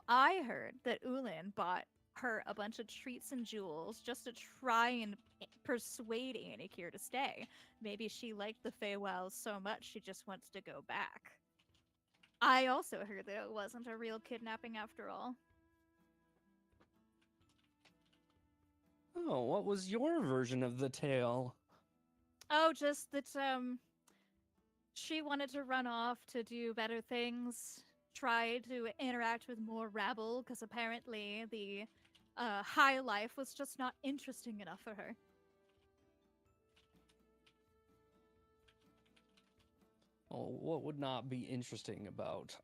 Speaker 3: I heard that Ulan bought her a bunch of treats and jewels just to try and persuade Anikur to stay. Maybe she liked the Feywilds so much she just wants to go back. I also heard that it wasn't a real kidnapping after all.
Speaker 1: Oh, what was your version of the tale?
Speaker 3: Oh, just that she wanted to run off to do better things, try to interact with more rabble, because apparently the high life was just not interesting enough for her.
Speaker 1: Oh, what would not be interesting about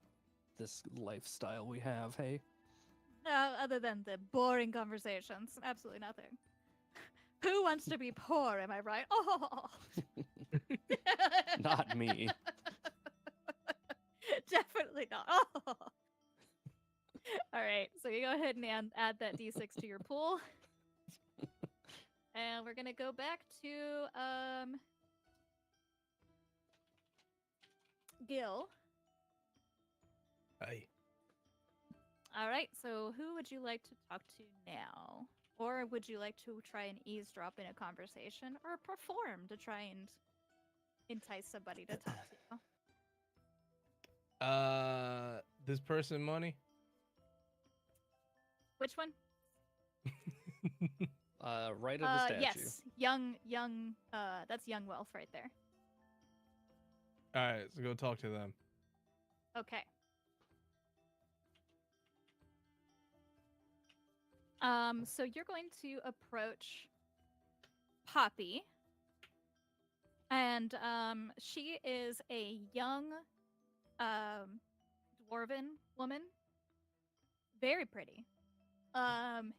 Speaker 1: this lifestyle we have, hey?
Speaker 3: Other than the boring conversations, absolutely nothing. Who wants to be poor? Am I right? Oh,
Speaker 1: Not me.
Speaker 3: Definitely not. Oh. All right, so you go ahead and add that d6 to your pool, and we're gonna go back to Gil.
Speaker 6: Aye.
Speaker 3: All right, so who would you like to talk to now? Or would you like to try and eavesdrop in a conversation or perform to try and entice somebody to talk to?
Speaker 6: This person money?
Speaker 3: Which one?
Speaker 1: Right of the statue.
Speaker 3: Yes, young, that's young wealth right there.
Speaker 6: All right, so go talk to them.
Speaker 3: Okay. So you're going to approach Poppy, and she is a young, dwarven woman, very pretty. And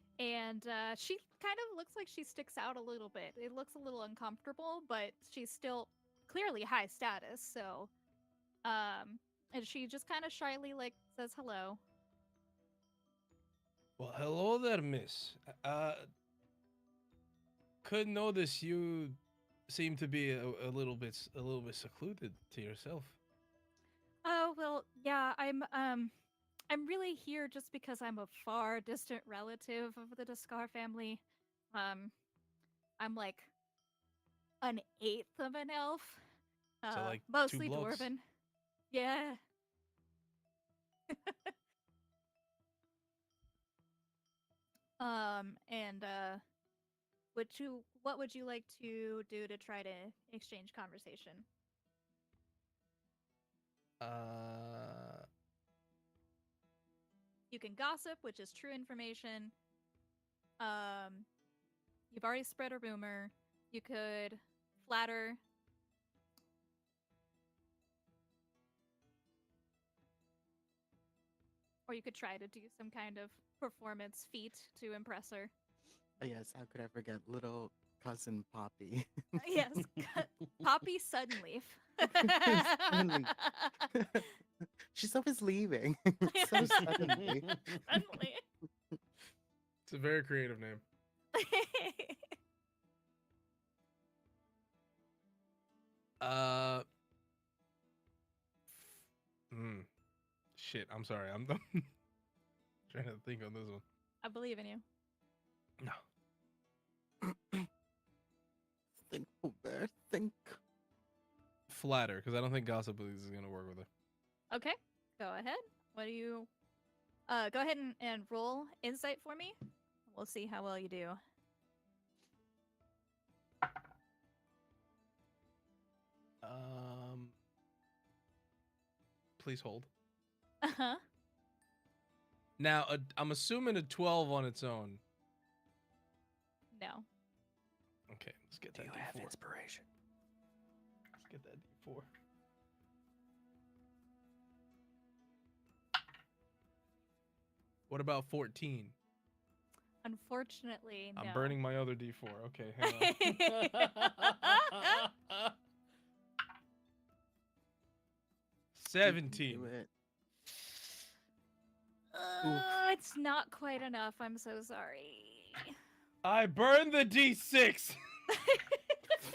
Speaker 3: she kind of looks like she sticks out a little bit. It looks a little uncomfortable, but she's still clearly high status. So, and she just kind of shyly says hello.
Speaker 6: Well, hello there, miss. Could notice you seem to be a little bit secluded to yourself.
Speaker 3: Oh, well, yeah, I'm really here just because I'm a far distant relative of the Descar family. I'm like an eighth of an elf.
Speaker 6: So, like, 2
Speaker 3: mostly
Speaker 6: blocks?
Speaker 3: dwarven. Yeah. And what would you like to do to try to exchange conversation? You can gossip, which is true information. You've already spread a rumor. You could flatter. Or you could try to do some kind of performance feat to impress her.
Speaker 4: Oh, yes, how could I forget little cousin Poppy?
Speaker 3: Yes, Poppy Suddenleaf.
Speaker 4: Suddenly. She's always leaving. So suddenly.
Speaker 3: Suddenly.
Speaker 6: It's a very creative name. Shit, I'm sorry. I'm trying to think on this one.
Speaker 3: I believe in you.
Speaker 6: No.
Speaker 4: Think, Bear, think.
Speaker 6: Flatter, because I don't think gossip is going to work with her.
Speaker 3: Okay, go ahead. What do you... go ahead and roll insight for me. We'll see how well you do.
Speaker 6: Please hold.
Speaker 3: Uh-huh.
Speaker 6: Now, I'm assuming a 12 on its own.
Speaker 3: No.
Speaker 6: Okay, let's get
Speaker 1: Do
Speaker 6: that
Speaker 1: you have
Speaker 6: D4.
Speaker 1: inspiration?
Speaker 6: Let's get that D4. What about 14?
Speaker 3: Unfortunately, no.
Speaker 6: I'm burning my other D4. Okay, hang on. 17.
Speaker 4: Do it.
Speaker 3: It's not quite enough. I'm so sorry.
Speaker 6: I burned the D6.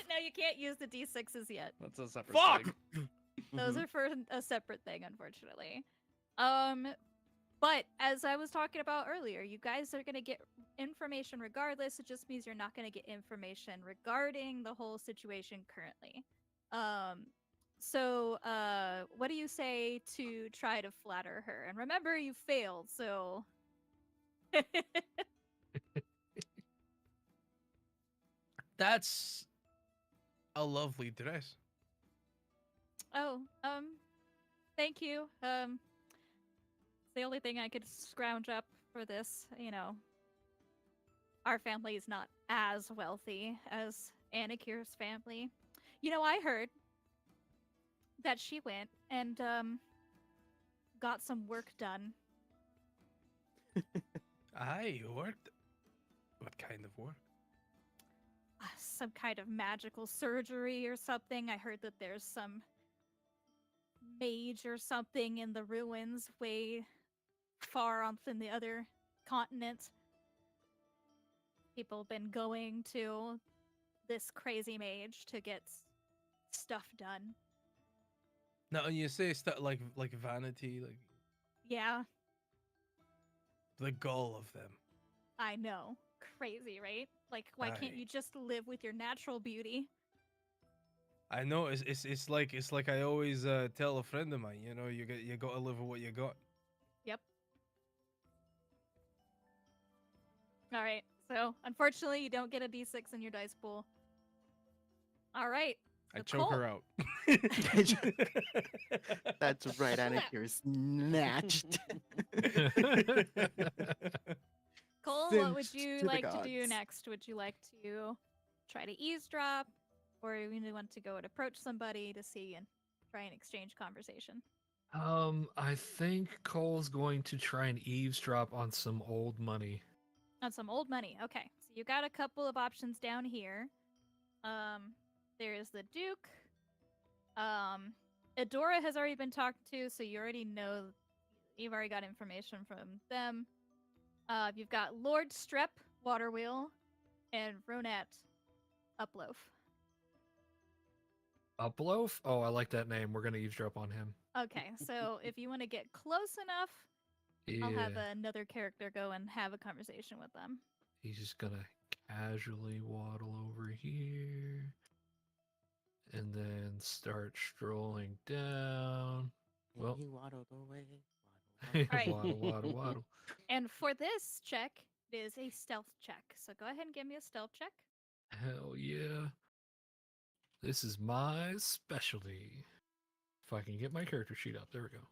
Speaker 3: No, you can't use the D6s yet.
Speaker 1: That's a separate
Speaker 6: Fuck!
Speaker 1: thing.
Speaker 3: Those
Speaker 4: Mhm.
Speaker 3: are for a separate thing, unfortunately. But as I was talking about earlier, you guys are gonna get information regardless. It just means you're not gonna get information regarding the whole situation currently. So what do you say to try to flatter her? And remember, you failed, so.
Speaker 6: That's a lovely dress.
Speaker 3: Oh, thank you. It's the only thing I could scrounge up for this, you know. our family is not as wealthy as Anakir's family. You know, I heard that she went and got some work done.
Speaker 6: I worked. What kind of work?
Speaker 3: Some kind of magical surgery or something. I heard that there's some mage or something in the ruins way far off in the other continent. People have been going to this crazy mage to get stuff done.
Speaker 6: Now, when you say stuff like vanity, like
Speaker 3: Yeah,
Speaker 6: the gall of them.
Speaker 3: I know. Crazy, right? Like, why can't
Speaker 6: Aye.
Speaker 3: you just live with your natural beauty?
Speaker 6: I know it's like I always tell a friend of mine. You know, you got to live with what you got.
Speaker 3: Yep. All right. So, unfortunately, you don't get a d6 in your dice pool. All right.
Speaker 6: I
Speaker 3: so
Speaker 6: choke her
Speaker 3: Cole.
Speaker 6: out.
Speaker 4: That's right, Anna. You're snatched.
Speaker 3: Cole, what would
Speaker 4: Cinched
Speaker 3: you
Speaker 4: to the
Speaker 3: like to do
Speaker 4: gods.
Speaker 3: next? Would you like to try to eavesdrop, or you want to go and approach somebody to see and try and exchange conversation?
Speaker 2: I think Cole's going to try and eavesdrop on some old money.
Speaker 3: On some old money. Okay, so you got a couple of options down here. There's the Duke. Adora has already been talked to, so you already know. You've already got information from them. You've got Lord Strep, Waterwheel, and Ronat, Uploaf.
Speaker 2: Uploaf? Oh, I like that name. We're gonna eavesdrop on him.
Speaker 3: Okay, so if you want to get close enough,
Speaker 2: Yeah.
Speaker 3: I'll have another character go and have a conversation with them.
Speaker 2: He's just gonna casually waddle over here. And then start strolling down.
Speaker 4: And
Speaker 2: Well.
Speaker 4: he waddled away.
Speaker 3: Alright.
Speaker 2: Waddle, waddle, waddle.
Speaker 3: And for this check, it is a stealth check. So go ahead and give me a stealth check.
Speaker 2: Hell yeah. This is my specialty. If I can get my character sheet up. There we go.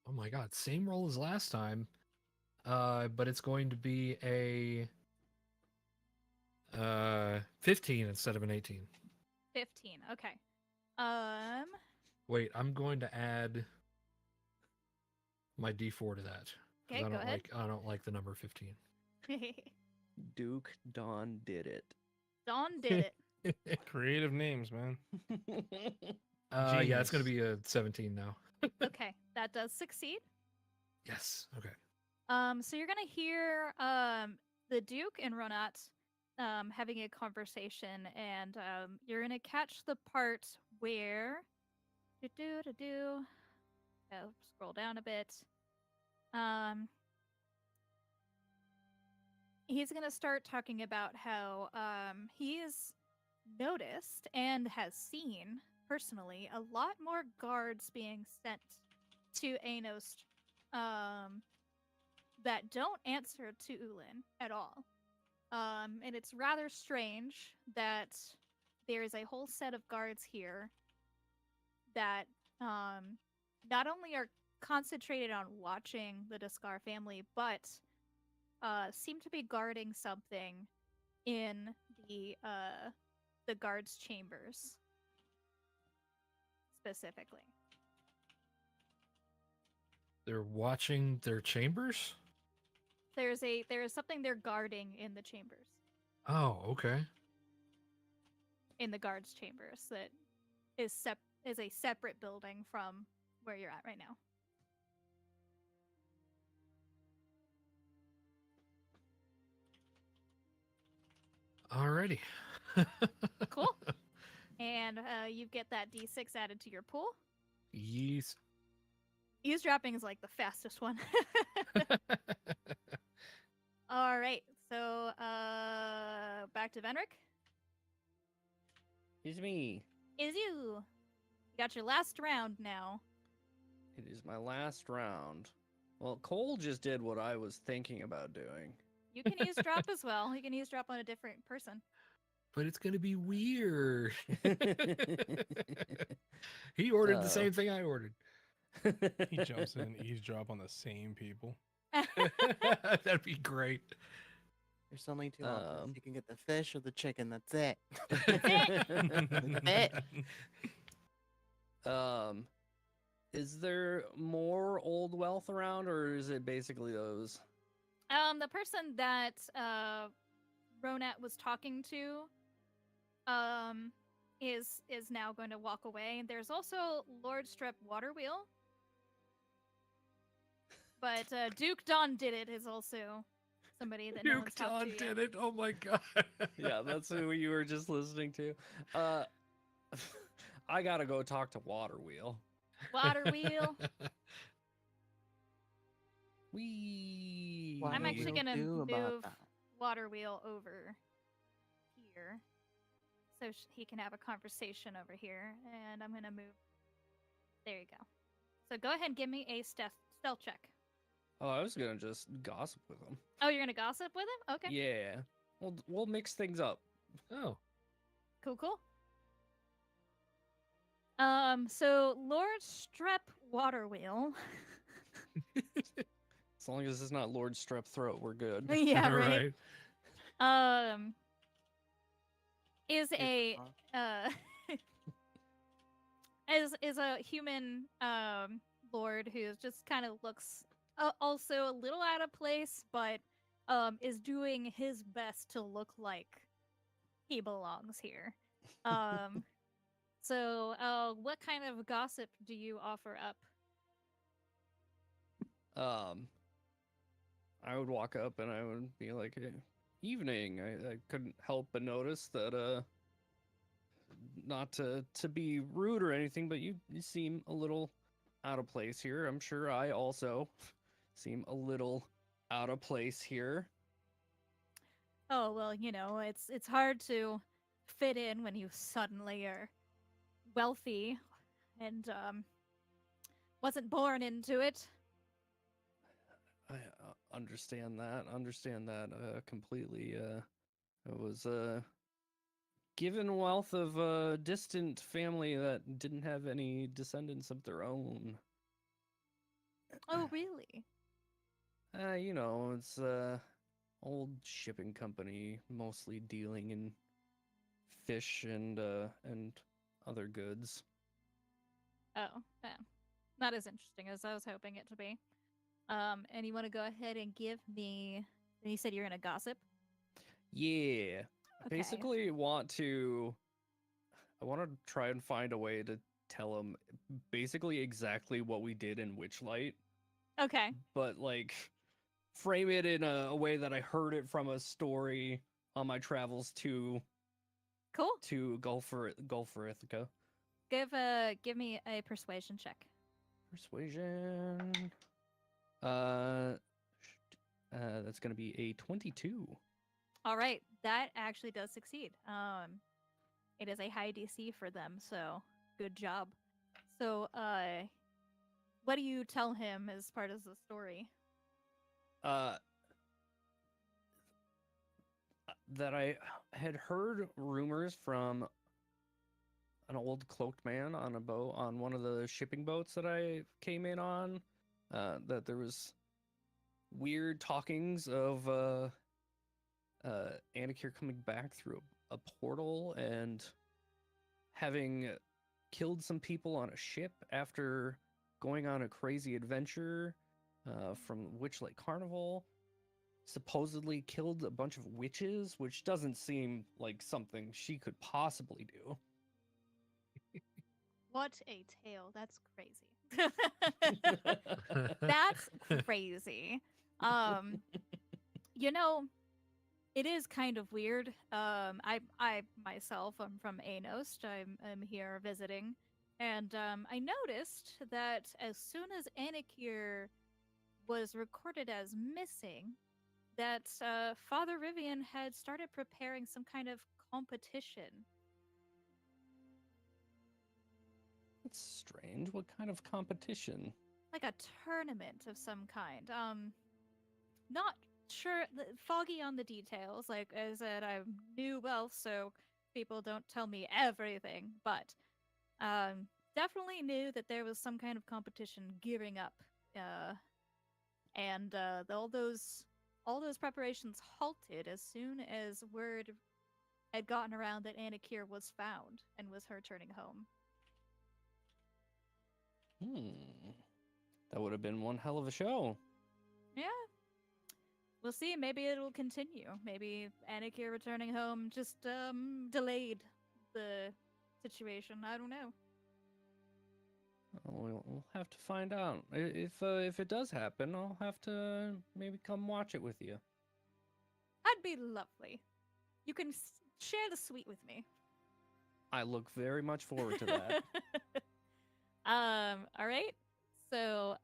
Speaker 2: Oh my god, same roll as last time. But it's going to be a 15 instead of an 18.
Speaker 3: 15. Okay.
Speaker 2: Wait, I'm going to add my D4 to that. 'Cause
Speaker 3: Okay, go ahead.
Speaker 2: I don't like the number 15.
Speaker 1: Duke Dawn did it.
Speaker 3: Dawn did it.
Speaker 6: Creative names, man.
Speaker 2: Yeah, it's going to
Speaker 6: Genius.
Speaker 2: be a 17 now.
Speaker 3: Okay, that does succeed.
Speaker 2: Yes. Okay.
Speaker 3: So you're gonna hear the Duke and Ronat having a conversation, and you're gonna catch the part where oh, scroll down a bit. He's gonna start talking about how he's noticed and has seen personally a lot more guards being sent to Anos that don't answer to Ulin at all. And it's rather strange that there is a whole set of guards here that not only are concentrated on watching the Daskar family, but seem to be guarding something in the guards' chambers specifically.
Speaker 2: They're watching their chambers?
Speaker 3: There is something they're guarding in the chambers,
Speaker 2: Oh, okay.
Speaker 3: in the guards' chambers that is a separate building from where you're at right now.
Speaker 2: Alrighty.
Speaker 3: Cool. And you get that D6 added to your pool.
Speaker 2: Yes.
Speaker 3: Eavesdropping is like the fastest one. All right. So back to Venric.
Speaker 1: It's me.
Speaker 3: Is you. You got your last round now.
Speaker 1: It is my last round. Well, Cole just did what I was thinking about doing.
Speaker 3: You can eavesdrop as well. You can eavesdrop on a different person.
Speaker 2: But it's gonna be weird. He ordered the same thing I ordered.
Speaker 6: He jumps in and eavesdrop on the same people.
Speaker 2: That'd be great.
Speaker 4: There's only two options.
Speaker 1: Um,
Speaker 4: You can get the fish or the chicken. That's it.
Speaker 3: it.
Speaker 1: um, is there more old wealth around, or is it basically those?
Speaker 3: The person that Ronat was talking to is now going to walk away. There's also Lord Strep Waterwheel. But Duke Don did it is also somebody that no one's
Speaker 2: Duke
Speaker 3: talked
Speaker 2: Don
Speaker 3: to yet.
Speaker 2: did it. Oh my god.
Speaker 1: Yeah, that's who you were just listening to. I gotta go talk to Waterwheel.
Speaker 3: Waterwheel.
Speaker 1: Wee.
Speaker 4: What
Speaker 3: I'm
Speaker 4: will
Speaker 3: actually
Speaker 4: we
Speaker 3: gonna
Speaker 4: do about
Speaker 3: move
Speaker 4: that?
Speaker 3: Waterwheel over here, so he can have a conversation over here. And I'm gonna move. There you go. So go ahead and give me a stealth check.
Speaker 1: Oh, I was gonna just gossip with him.
Speaker 3: Oh, you're gonna gossip with him? Okay.
Speaker 1: Yeah, we'll mix things up.
Speaker 2: Oh.
Speaker 3: Cool. So Lord Strep Waterwheel.
Speaker 1: As long as it's not Lord Strep Throat, we're good.
Speaker 3: Yeah, right. Is
Speaker 4: Here's the
Speaker 3: a
Speaker 4: cost.
Speaker 3: is a human lord who just kind of looks also a little out of place, but is doing his best to look like he belongs here. So what kind of gossip do you offer up?
Speaker 1: I would walk up and I would be like, hey, evening. I couldn't help but notice that not to be rude or anything, but you seem a little out of place here. I'm sure I also seem a little out of place here.
Speaker 3: Oh well, it's hard to fit in when you suddenly are wealthy and wasn't born into it.
Speaker 1: I understand that completely. I was given wealth of a distant family that didn't have any descendants of their own.
Speaker 3: Oh really?
Speaker 1: It's old shipping company, mostly dealing in fish and other goods.
Speaker 3: Oh, yeah. Not as interesting as I was hoping it to be. And you want to go ahead and give me. And you said you're gonna gossip.
Speaker 1: Yeah. I
Speaker 3: Okay.
Speaker 1: basically want to try and find a way to tell him basically exactly what we did in Witchlight,
Speaker 3: Okay.
Speaker 1: but like frame it in a way that I heard it from a story on my travels to
Speaker 3: Cool.
Speaker 1: Gulf for Ithaca.
Speaker 3: Give me a persuasion check.
Speaker 1: Persuasion. That's gonna be a 22.
Speaker 3: All right, that actually does succeed. It is a high DC for them, so good job. So, what do you tell him as part of the story?
Speaker 1: That I had heard rumors from an old cloaked man on a boat on one of the shipping boats that I came in on, that there was weird talkings of Anakir coming back through a portal and having killed some people on a ship after going on a crazy adventure from Witchlight Carnival. Supposedly killed a bunch of witches, which doesn't seem like something she could possibly do.
Speaker 3: What a tale! That's crazy. That's crazy. It is kind of weird. I myself am from Anost. I'm here visiting, and I noticed that as soon as Anakir was recorded as missing, that Father Rivian had started preparing some kind of competition.
Speaker 1: That's strange. What kind of competition?
Speaker 3: Like a tournament of some kind. Not sure, foggy on the details. Like I said, I'm new wealth, so people don't tell me everything. But definitely knew that there was some kind of competition gearing up and all those preparations halted as soon as word had gotten around that Anakir was found and was returning home.
Speaker 1: That would have been one hell of a show.
Speaker 3: Yeah. We'll see. Maybe it'll continue. Maybe Anakir returning home just delayed the situation. I don't know.
Speaker 1: We'll have to find out. If it does happen, I'll have to maybe come watch it with you.
Speaker 3: That'd be lovely. You can share the suite with me.
Speaker 1: I look very much forward to that.
Speaker 3: All right. So,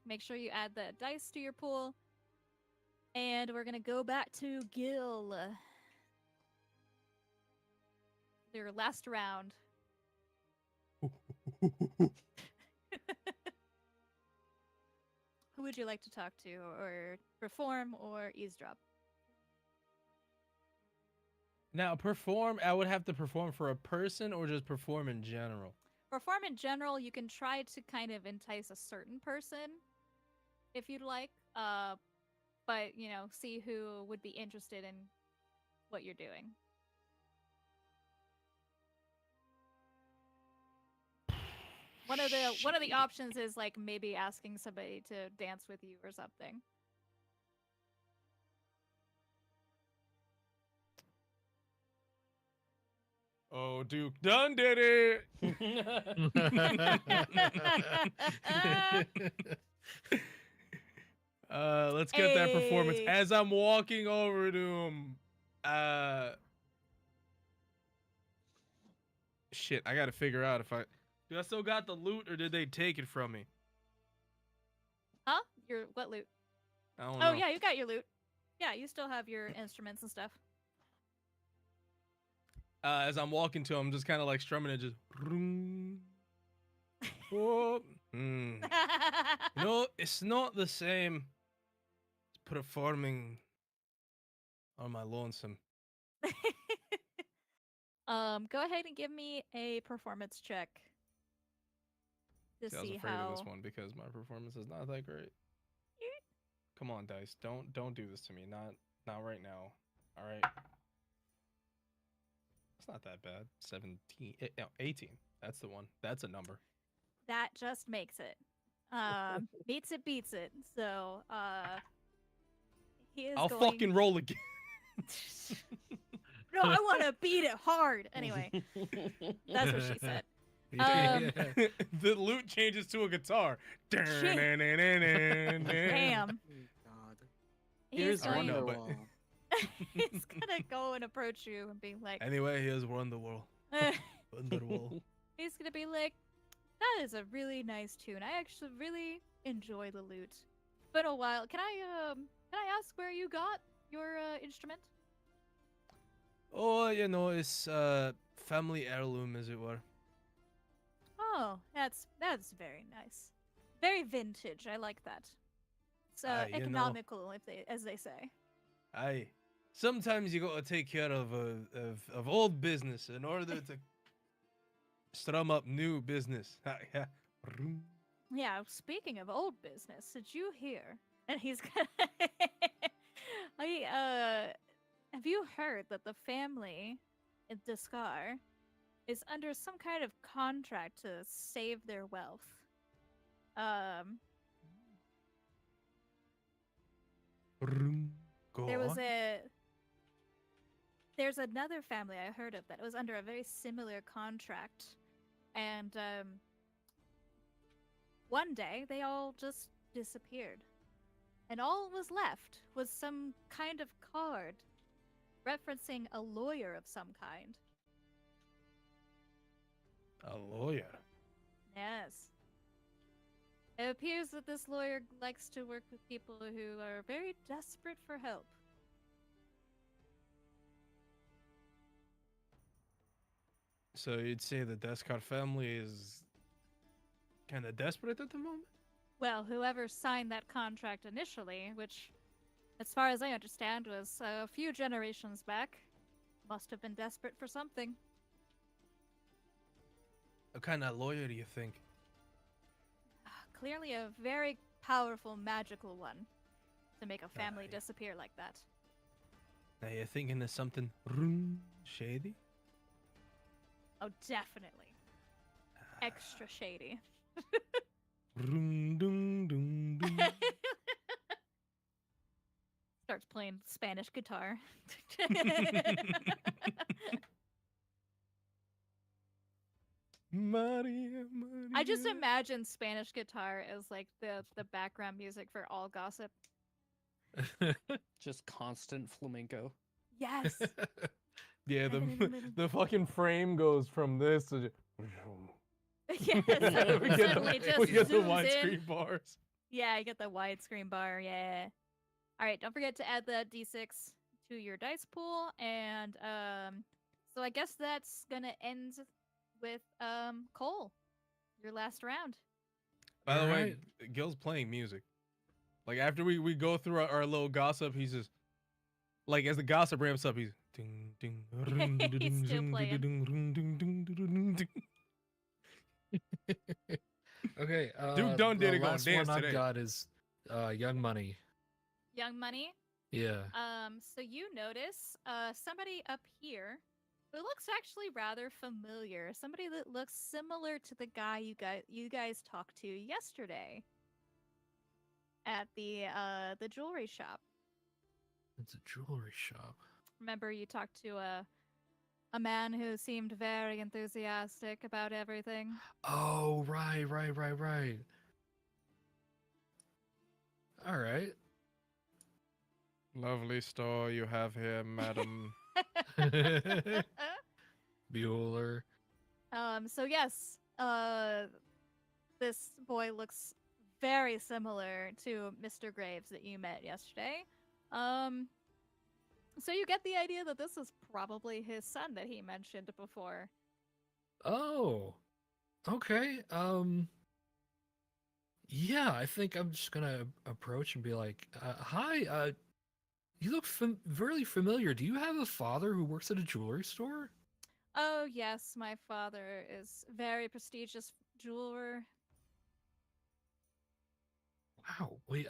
Speaker 3: make sure you add the dice to your pool. And we're going to go back to Gil. Their last round. Who would you like to talk to, or perform, or eavesdrop?
Speaker 6: Now, perform, I would have to perform for a person or just perform in general?
Speaker 3: Perform in general, you can try to kind of entice a certain person, if you'd like. But, see who would be interested in what you're doing. One of the options is like maybe asking somebody to dance with you or something.
Speaker 6: Oh, Duke done did it! Let's get that performance.
Speaker 3: Hey.
Speaker 6: As I'm walking over to him, shit, I gotta figure out do I still got the loot or did they take it from me?
Speaker 3: Huh? Your what loot?
Speaker 6: I don't know.
Speaker 3: Oh yeah, you got your loot. Yeah, you still have your instruments and stuff.
Speaker 6: As I'm walking to him, just kind of like strumming it, just. Whoa. No, it's not the same as performing on my lonesome.
Speaker 3: Go ahead and give me a performance check to
Speaker 6: See, I was
Speaker 3: see
Speaker 6: afraid
Speaker 3: how.
Speaker 6: of this one because my performance is not that great. Come on, dice. Don't do this to me. Not right now. All right. It's not that bad. 18. That's the one. That's a number.
Speaker 3: That just makes it. Beats it, beats it. So, he is
Speaker 6: I'll
Speaker 3: going...
Speaker 6: fucking roll again.
Speaker 3: No, I want to beat it hard. Anyway, that's what she said.
Speaker 6: The loot changes to a guitar.
Speaker 3: Damn.
Speaker 4: God.
Speaker 3: He's
Speaker 4: Here's
Speaker 3: going...
Speaker 6: know, but-
Speaker 4: Wonderwall.
Speaker 3: He's gonna go and approach you and be like...
Speaker 6: Anyway, here's Wonderwall. Wonderwall.
Speaker 3: He's gonna be like, that is a really nice tune. I actually really enjoy the lute. It's been a while. Can I ask where you got your instrument?
Speaker 6: Oh, it's family heirloom, as it were.
Speaker 3: Oh, that's very nice. Very vintage. I like that. It's economical, as they say.
Speaker 6: Aye. Sometimes you gotta take care of old business in order to strum up new business. Yeah.
Speaker 3: Yeah, speaking of old business, did you hear? And he's gonna have you heard that the family in Discar is under some kind of contract to save their wealth?
Speaker 6: Go
Speaker 3: There was
Speaker 6: on.
Speaker 3: there's another family I heard of that was under a very similar contract, and one day they all just disappeared, and all was left was some kind of card referencing a lawyer of some kind.
Speaker 6: A lawyer.
Speaker 3: Yes. It appears that this lawyer likes to work with people who are very desperate for help.
Speaker 6: So you'd say the Descar family is kind of desperate at the moment?
Speaker 3: Well, whoever signed that contract initially, which, as far as I understand, was a few generations back, must have been desperate for something.
Speaker 6: What kind of lawyer do you think?
Speaker 3: clearly a very powerful magical one to make a family
Speaker 6: Aye.
Speaker 3: disappear like that.
Speaker 6: Now you're thinking of something shady?
Speaker 3: Oh, definitely. Extra shady.
Speaker 6: Dun, dun, dun, dun.
Speaker 3: Starts playing Spanish guitar.
Speaker 6: Maria,
Speaker 3: I just
Speaker 6: Maria.
Speaker 3: imagine Spanish guitar as like the background music for all gossip.
Speaker 1: Just constant flamenco.
Speaker 3: Yes.
Speaker 6: Yeah,
Speaker 3: And in the middle.
Speaker 6: the fucking frame goes from this to
Speaker 3: Yes.
Speaker 6: we
Speaker 3: Suddenly just
Speaker 6: we get the
Speaker 3: zooms in.
Speaker 6: widescreen bars.
Speaker 3: Yeah, you get the widescreen bar. Yeah. All right. Don't forget to add the d6 to your dice pool, and so I guess that's gonna end with Cole, your last round.
Speaker 6: By the way,
Speaker 2: Alright.
Speaker 6: Gil's playing music. Like after we go through our little gossip, he's just like as the gossip ramps up, he's ding ding.
Speaker 3: He's still playing.
Speaker 2: Okay.
Speaker 6: Duke Dunn did
Speaker 2: the
Speaker 6: it going
Speaker 2: last
Speaker 6: dance
Speaker 2: one
Speaker 6: today.
Speaker 2: I've got is Young Money.
Speaker 3: Young Money.
Speaker 2: Yeah.
Speaker 3: So you notice somebody up here who looks actually rather familiar. Somebody that looks similar to the guy you guys talked to yesterday at the jewelry shop.
Speaker 2: It's a jewelry shop.
Speaker 3: Remember you talked to a man who seemed very enthusiastic about everything.
Speaker 2: Oh, right. All right.
Speaker 6: Lovely store you have here, madam.
Speaker 2: Bueller.
Speaker 3: So yes, this boy looks very similar to Mr. Graves that you met yesterday. So you get the idea that this is probably his son that he mentioned before.
Speaker 2: Oh. Okay. Yeah, I think I'm just gonna approach and be like, "Hi. You look very familiar. Do you have a father who works at a jewelry store?"
Speaker 3: Oh yes, my father is very prestigious jeweler.
Speaker 2: Wow. We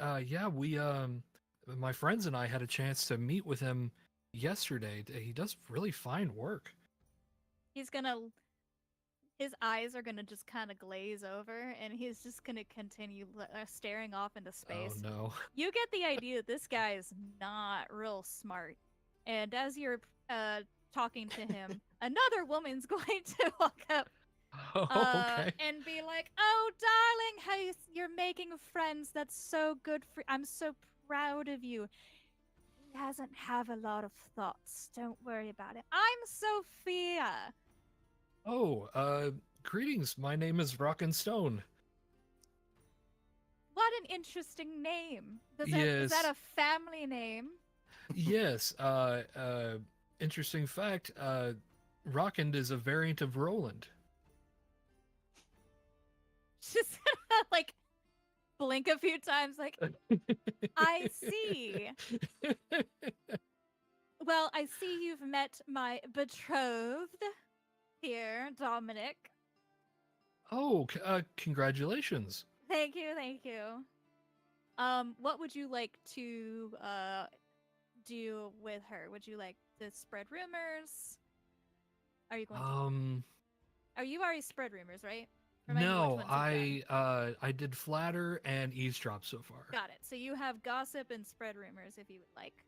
Speaker 2: my friends and I had a chance to meet with him yesterday. He does really fine work.
Speaker 3: His eyes are gonna just kind of glaze over, and he's just gonna continue staring off into space.
Speaker 2: Oh no.
Speaker 3: You get the idea that this guy is not real smart. And as you're talking to him, another woman's going to walk up
Speaker 2: Oh, okay.
Speaker 3: and be like, "Oh, darling, you're making friends. That's so good for. I'm so proud of you. He doesn't have a lot of thoughts. Don't worry about it. I'm Sophia."
Speaker 2: Oh, greetings. My name is Rock and Stone.
Speaker 3: What an interesting name. Is that
Speaker 2: Yes.
Speaker 3: a family name?
Speaker 2: Yes. Interesting fact. Rockand is a variant of Roland.
Speaker 3: Just like blink a few times, like, I see. Well, I see you've met my betrothed here, Dominic.
Speaker 2: Oh, congratulations.
Speaker 3: Thank you, thank you. What would you like to do with her? Would you like to spread rumors? Are you going to? Oh, you've already spread rumors, right? Remind me which
Speaker 2: No,
Speaker 3: ones you've done.
Speaker 2: I did flatter and eavesdrop so far.
Speaker 3: Got it. So you have gossip and spread rumors if you would like,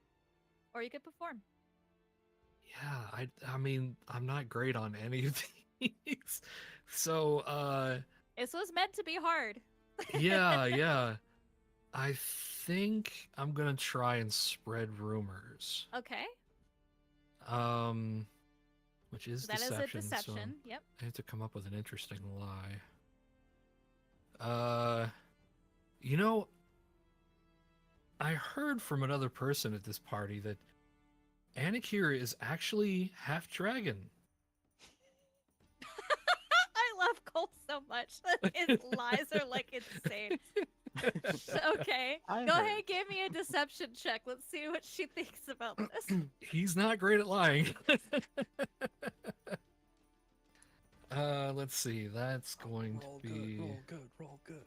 Speaker 3: or you could perform.
Speaker 2: Yeah, I mean, I'm not great on any of these. So,
Speaker 3: This was meant to be hard.
Speaker 2: yeah. I think I'm gonna try and spread rumors.
Speaker 3: Okay.
Speaker 2: Which is
Speaker 3: So that is
Speaker 2: deception.
Speaker 3: a
Speaker 2: So
Speaker 3: deception. Yep.
Speaker 2: I have to come up with an interesting lie. You know, I heard from another person at this party that Anakira is actually half dragon.
Speaker 3: I love Cole so much. His lies are like insane. Okay.
Speaker 4: I
Speaker 3: Go
Speaker 4: heard.
Speaker 3: ahead, give me a deception check. Let's see what she thinks about this.
Speaker 2: He's not great at lying. Let's see. That's going
Speaker 1: Roll
Speaker 2: to
Speaker 1: good,
Speaker 2: be
Speaker 1: roll good, roll good.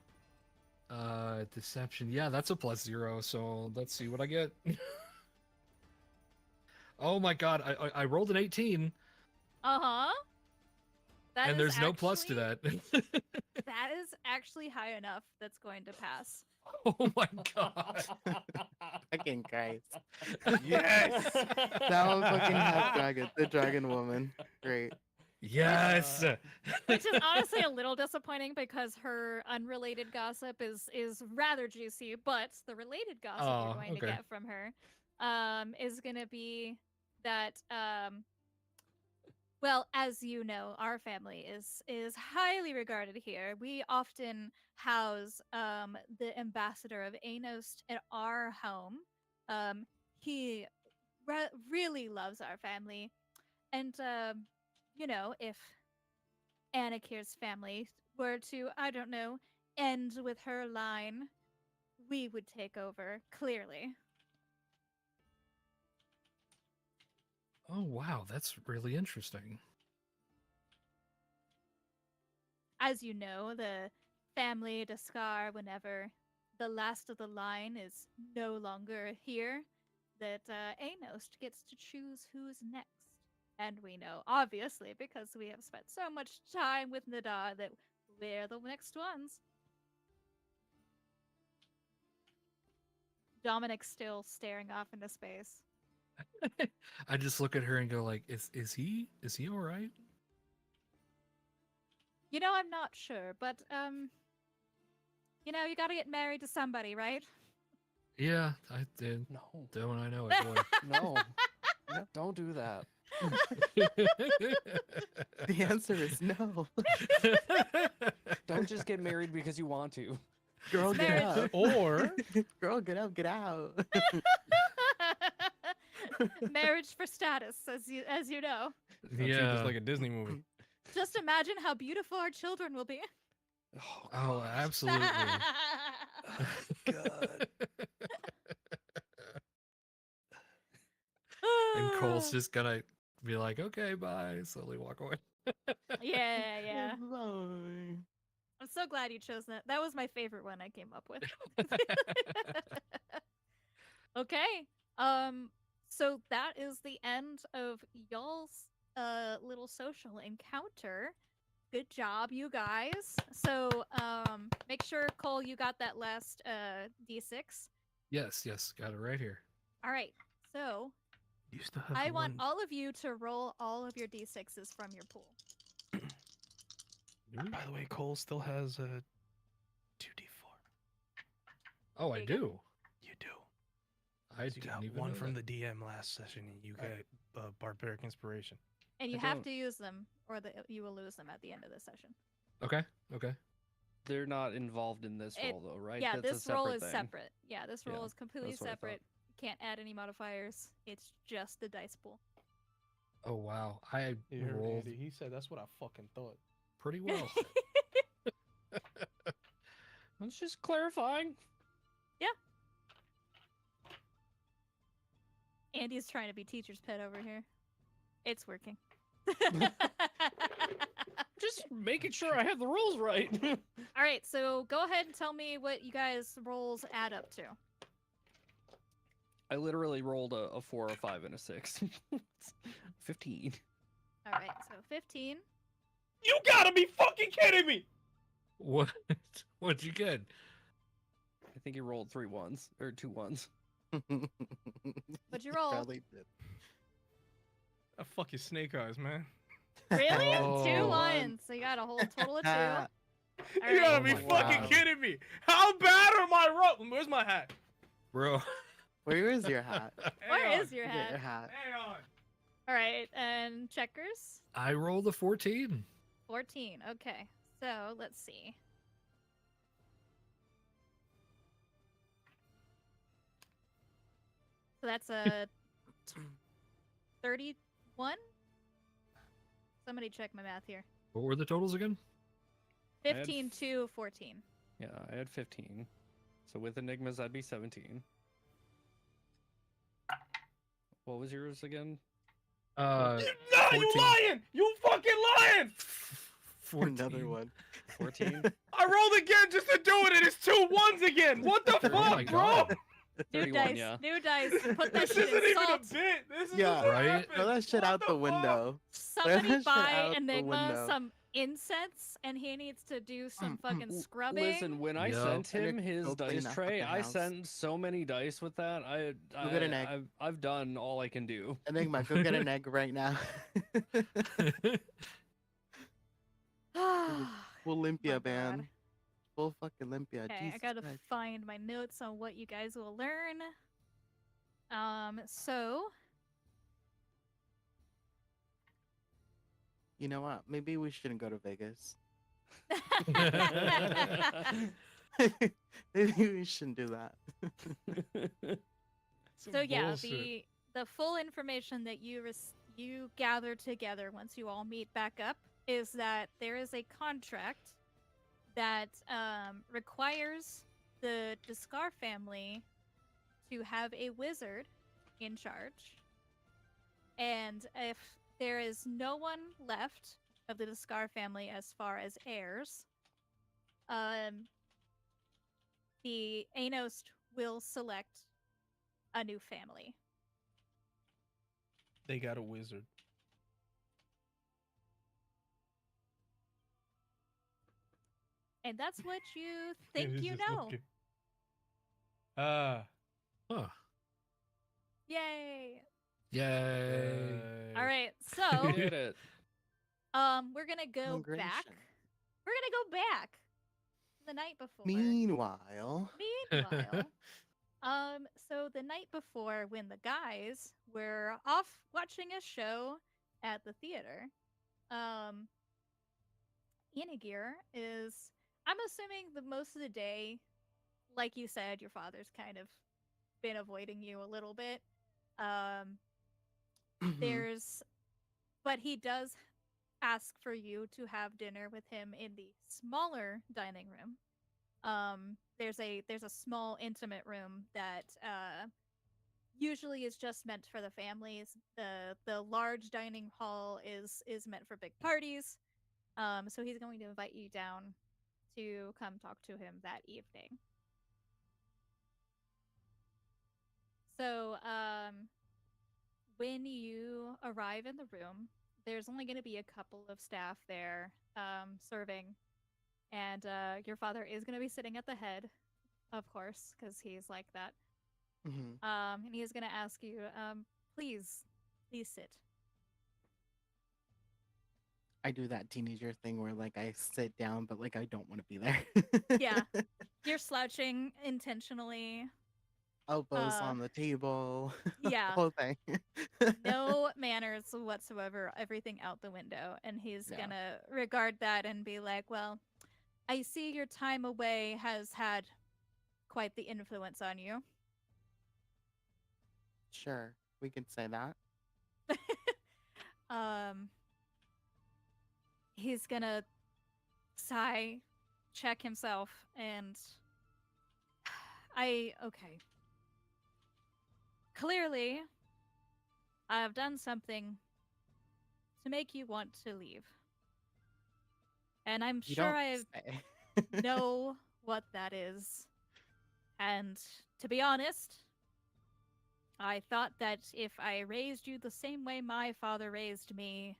Speaker 2: Deception. Yeah, that's a +0. So let's see what I get. Oh my god, I rolled an 18,
Speaker 3: Uh-huh. That
Speaker 2: and
Speaker 3: is
Speaker 2: there's no plus to
Speaker 3: actually-
Speaker 2: that.
Speaker 3: That is actually high enough that's going to pass.
Speaker 2: Oh my god.
Speaker 4: Fucking Christ.
Speaker 6: Yes!
Speaker 4: That one fucking half dragon. The dragon woman. Great.
Speaker 2: Yes.
Speaker 3: Which is honestly a little disappointing because her unrelated gossip is rather juicy, but the related gossip
Speaker 2: Oh,
Speaker 3: you're going to
Speaker 2: okay.
Speaker 3: get from her is going to be that well, as you know, our family is highly regarded here. We often house the ambassador of Anost at our home. He really loves our family, and you know, if Anakir's family were to, I don't know, end with her line, we would take over, clearly.
Speaker 2: Oh wow, that's really interesting.
Speaker 3: As you know, the family Daskar, whenever the last of the line is no longer here, that Anost gets to choose who's next. And we know, obviously, because we have spent so much time with Nadar, that we're the next ones. Dominic's still staring off into space.
Speaker 2: I just look at her and go like, is he all right?
Speaker 3: You know, I'm not sure, but you know, you gotta get married to somebody, right?
Speaker 2: Yeah, I did.
Speaker 1: No,
Speaker 2: Don't I know it, boy.
Speaker 1: no, no, don't do that.
Speaker 4: The answer is no.
Speaker 1: Don't just get married because you want to.
Speaker 4: Girl, get
Speaker 3: Marriage.
Speaker 4: up.
Speaker 6: Or
Speaker 4: Girl, get up, get out.
Speaker 3: Marriage for status, as you know.
Speaker 6: treat
Speaker 2: Yeah.
Speaker 6: this like a Disney movie.
Speaker 3: Just imagine how beautiful our children will be.
Speaker 1: Oh,
Speaker 2: Oh,
Speaker 1: gosh.
Speaker 2: absolutely.
Speaker 1: God.
Speaker 2: And Cole's just gonna be like, okay, bye, slowly walk away.
Speaker 3: Yeah.
Speaker 4: Bye.
Speaker 3: I'm so glad you chose that. That was my favorite one I came up with. Okay. So that is the end of y'all's little social encounter. Good job, you guys. So make sure, Cole, you got that last D6.
Speaker 2: Yes, got it right here.
Speaker 3: All right. So
Speaker 6: You still have
Speaker 3: I
Speaker 6: the
Speaker 3: want
Speaker 6: one-
Speaker 3: all of you to roll all of your D6s from your pool.
Speaker 6: By the way, Cole still has a 2d4.
Speaker 2: Oh, I
Speaker 3: There you go.
Speaker 2: do.
Speaker 6: You do.
Speaker 2: I
Speaker 6: You
Speaker 2: didn't
Speaker 6: got
Speaker 2: even
Speaker 6: one
Speaker 2: know
Speaker 6: from
Speaker 2: that.
Speaker 6: the DM last session, and you got barbaric inspiration.
Speaker 3: And you
Speaker 1: I
Speaker 3: have
Speaker 1: don't-
Speaker 3: to use them, or you will lose them at the end of the session.
Speaker 2: Okay.
Speaker 1: They're not involved in this
Speaker 3: It-
Speaker 1: roll, though, right?
Speaker 3: Yeah,
Speaker 1: That's a
Speaker 3: this roll
Speaker 1: separate
Speaker 3: is
Speaker 1: thing.
Speaker 3: separate. Yeah, this roll
Speaker 1: Yeah,
Speaker 3: is completely
Speaker 1: that's what I thought.
Speaker 3: separate. Can't add any modifiers. It's just the dice pool.
Speaker 2: Oh wow, I
Speaker 6: You heard
Speaker 2: rolled
Speaker 6: Andy, he said that's what I fucking thought.
Speaker 2: pretty well.
Speaker 1: It's just clarifying.
Speaker 3: Andy's trying to be teacher's pet over here. It's working.
Speaker 1: Just making sure I have the rules right.
Speaker 3: All right, so go ahead and tell me what you guys' rolls add up to.
Speaker 1: I literally rolled a 4, a 5, and a 6. 15.
Speaker 3: All right, so 15.
Speaker 6: You gotta be fucking kidding me!
Speaker 2: What? What'd you get?
Speaker 1: I think he rolled 3 1s or 2 1s.
Speaker 3: What'd you roll?
Speaker 4: Probably did.
Speaker 6: Ah, fuck your snake eyes, man.
Speaker 3: Really?
Speaker 2: Oh.
Speaker 3: 2 ones. So you got a whole total of 2. All
Speaker 6: You gotta
Speaker 3: right.
Speaker 6: be
Speaker 2: my
Speaker 6: fucking
Speaker 2: God.
Speaker 6: kidding me! How bad are my rolls? Where's my hat?
Speaker 2: Bro.
Speaker 4: Where is your hat?
Speaker 3: Where
Speaker 6: Hang
Speaker 3: is your
Speaker 4: Get
Speaker 3: hat?
Speaker 4: your hat.
Speaker 6: Hang on.
Speaker 3: All right, and checkers?
Speaker 2: I rolled a 14.
Speaker 3: 14. Okay, so let's see. So that's a 31? Somebody check my math here.
Speaker 2: What were the totals again?
Speaker 1: I had
Speaker 3: 15 to 14.
Speaker 1: Yeah, I had 15. So with enigmas, that'd be 17. What was yours again?
Speaker 2: Uh,
Speaker 6: No, you
Speaker 2: 14.
Speaker 6: lying! You fucking lying!
Speaker 2: 14.
Speaker 4: Another one.
Speaker 1: 14.
Speaker 6: I rolled again just to do it, and it's 2 1s again. What the
Speaker 1: Oh
Speaker 6: fuck,
Speaker 2: my
Speaker 6: bro?
Speaker 2: God.
Speaker 3: New
Speaker 1: 31,
Speaker 3: dice,
Speaker 1: yeah.
Speaker 3: new dice. Put that
Speaker 6: This
Speaker 3: shit
Speaker 6: isn't
Speaker 3: in
Speaker 6: even a
Speaker 3: salt.
Speaker 6: bit. This is
Speaker 4: Yeah.
Speaker 6: what
Speaker 2: Right?
Speaker 6: happened.
Speaker 4: Throw that shit
Speaker 6: What
Speaker 4: out the
Speaker 6: fuck?
Speaker 4: window.
Speaker 3: Somebody
Speaker 4: shit
Speaker 3: buy
Speaker 4: out the
Speaker 3: Enigma
Speaker 4: window.
Speaker 3: some incense, and he needs to do some fucking
Speaker 1: L-
Speaker 3: scrubbing.
Speaker 1: Listen, when I
Speaker 2: Yup.
Speaker 1: sent
Speaker 4: And
Speaker 1: him
Speaker 4: it-
Speaker 1: his
Speaker 4: go clean
Speaker 1: dice
Speaker 4: that
Speaker 1: tray,
Speaker 4: fucking
Speaker 1: I
Speaker 4: house.
Speaker 1: sent so many dice with that.
Speaker 4: Go get an egg.
Speaker 1: I've done all I can do.
Speaker 4: Enigma, go get an egg right now. Full Olympia,
Speaker 3: My God.
Speaker 4: man. Full fucking Olympia.
Speaker 3: Okay, I
Speaker 4: Jesus
Speaker 3: gotta
Speaker 4: Christ.
Speaker 3: find my notes on what you guys will learn. So
Speaker 4: You know what? Maybe we shouldn't go to Vegas. Maybe we shouldn't do that.
Speaker 6: Some
Speaker 3: so yeah,
Speaker 6: bullshit.
Speaker 3: the full information that you gather together once you all meet back up is that there is a contract that requires the Discar family to have a wizard in charge, and if there is no one left of the Discar family as far as heirs, the Anost will select a new family.
Speaker 6: They got a wizard.
Speaker 3: And that's what you think
Speaker 6: This
Speaker 3: you
Speaker 6: is
Speaker 3: know.
Speaker 6: okay. Ah.
Speaker 2: Huh.
Speaker 3: Yay!
Speaker 2: Yay.
Speaker 3: All right,
Speaker 1: We
Speaker 3: so
Speaker 1: did it.
Speaker 3: we're gonna go back.
Speaker 4: Immigration.
Speaker 3: We're gonna go back the night before.
Speaker 4: Meanwhile,
Speaker 3: Meanwhile, so the night before, when the guys were off watching a show at the theater, Inagir is, I'm assuming the most of the day, like you said, your father's kind of been avoiding you a little bit. There's, but he does ask for you to have dinner with him in the smaller dining room. There's a small intimate room that usually is just meant for the families. The large dining hall is meant for big parties. So he's going to invite you down to come talk to him that evening. So when you arrive in the room, there's only going to be a couple of staff there serving, and your father is going to be sitting at the head, of course, because he's like that.
Speaker 4: mhm.
Speaker 3: And he is going to ask you, please sit.
Speaker 4: I do that teenager thing where like I sit down, but like I don't want to be there.
Speaker 3: Yeah. You're slouching intentionally.
Speaker 4: Elbows
Speaker 3: Uh,
Speaker 4: on the table.
Speaker 3: yeah.
Speaker 4: Whole thing.
Speaker 3: No manners whatsoever, everything out the window. And he's
Speaker 4: Yeah.
Speaker 3: gonna regard that and be like, well, I see your time away has had quite the influence on you.
Speaker 4: Sure, we can say that.
Speaker 3: He's gonna sigh, check himself, and okay. Clearly, I have done something to make you want to leave. And I'm
Speaker 4: You
Speaker 3: sure
Speaker 4: don't
Speaker 3: I
Speaker 4: say.
Speaker 3: know what that is. And to be honest, I thought that if I raised you the same way my father raised me,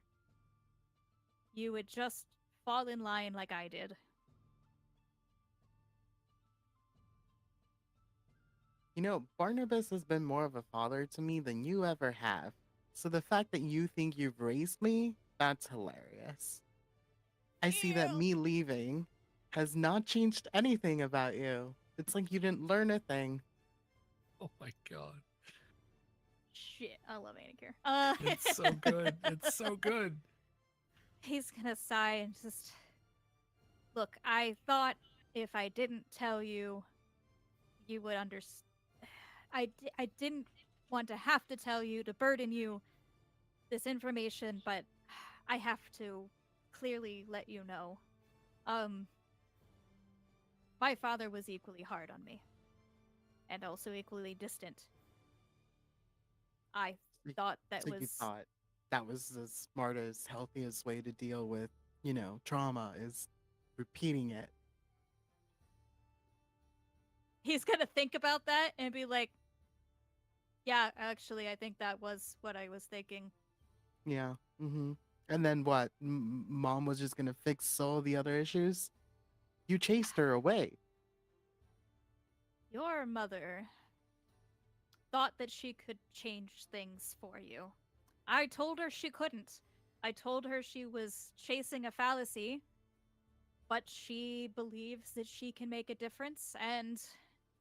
Speaker 3: you would just fall in line like I did.
Speaker 4: You know, Barnabas has been more of a father to me than you ever have. So the fact that you think you've raised me, that's hilarious. I see that
Speaker 3: Ew.
Speaker 4: me leaving has not changed anything about you. It's like you didn't learn a thing.
Speaker 2: Oh my God.
Speaker 3: Shit, I love Anakin.
Speaker 2: It's so good. It's so good.
Speaker 3: He's gonna sigh and just look. I thought if I didn't tell you, you would understand. I didn't want to have to tell you to burden you this information, but I have to clearly let you know. My father was equally hard on me, and also equally distant. I
Speaker 4: So-
Speaker 3: thought that
Speaker 4: So
Speaker 3: was
Speaker 4: you thought that was the smartest, healthiest way to deal with, trauma is repeating it.
Speaker 3: He's gonna think about that and be like, yeah, actually, I think that was what I was thinking.
Speaker 4: Yeah. Mm-hmm. And then what? Mom was just gonna fix all the other issues? You chased her away.
Speaker 3: Your mother thought that she could change things for you. I told her she couldn't. I told her she was chasing a fallacy, but she believes that she can make a difference, and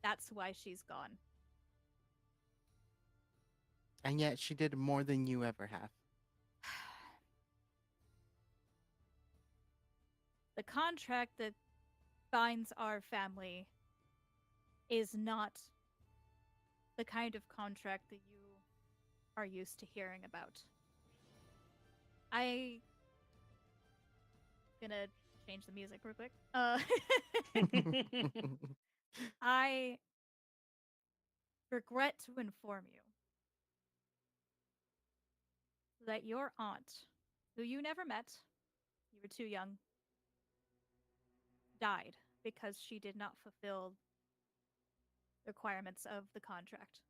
Speaker 3: that's why she's gone.
Speaker 4: And yet she did more than you ever have.
Speaker 3: The contract that binds our family is not the kind of contract that you are used to hearing about. I gonna change the music real quick. I regret to inform you that your aunt, who you never met, you were too young, died because she did not fulfill the requirements of the contract.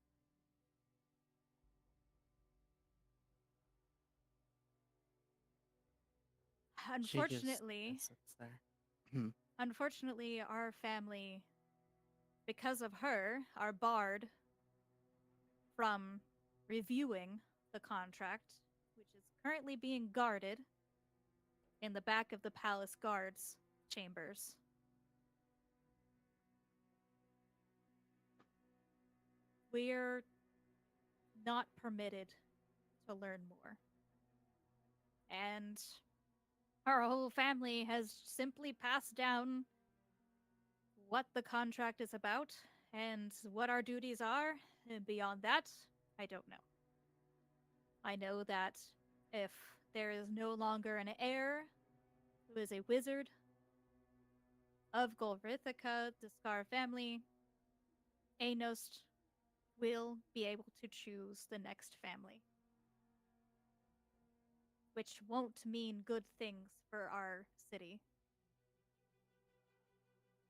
Speaker 4: She just
Speaker 3: Unfortunately,
Speaker 4: sits there. Hmm.
Speaker 3: unfortunately, our family, because of her, are barred from reviewing the contract, which is currently being guarded in the back of the palace guards chambers. We're not permitted to learn more. And our whole family has simply passed down what the contract is about and what our duties are. And beyond that, I don't know. I know that if there is no longer an heir who is a wizard of Golrithika, the Scar family, Anost will be able to choose the next family. Which won't mean good things for our city.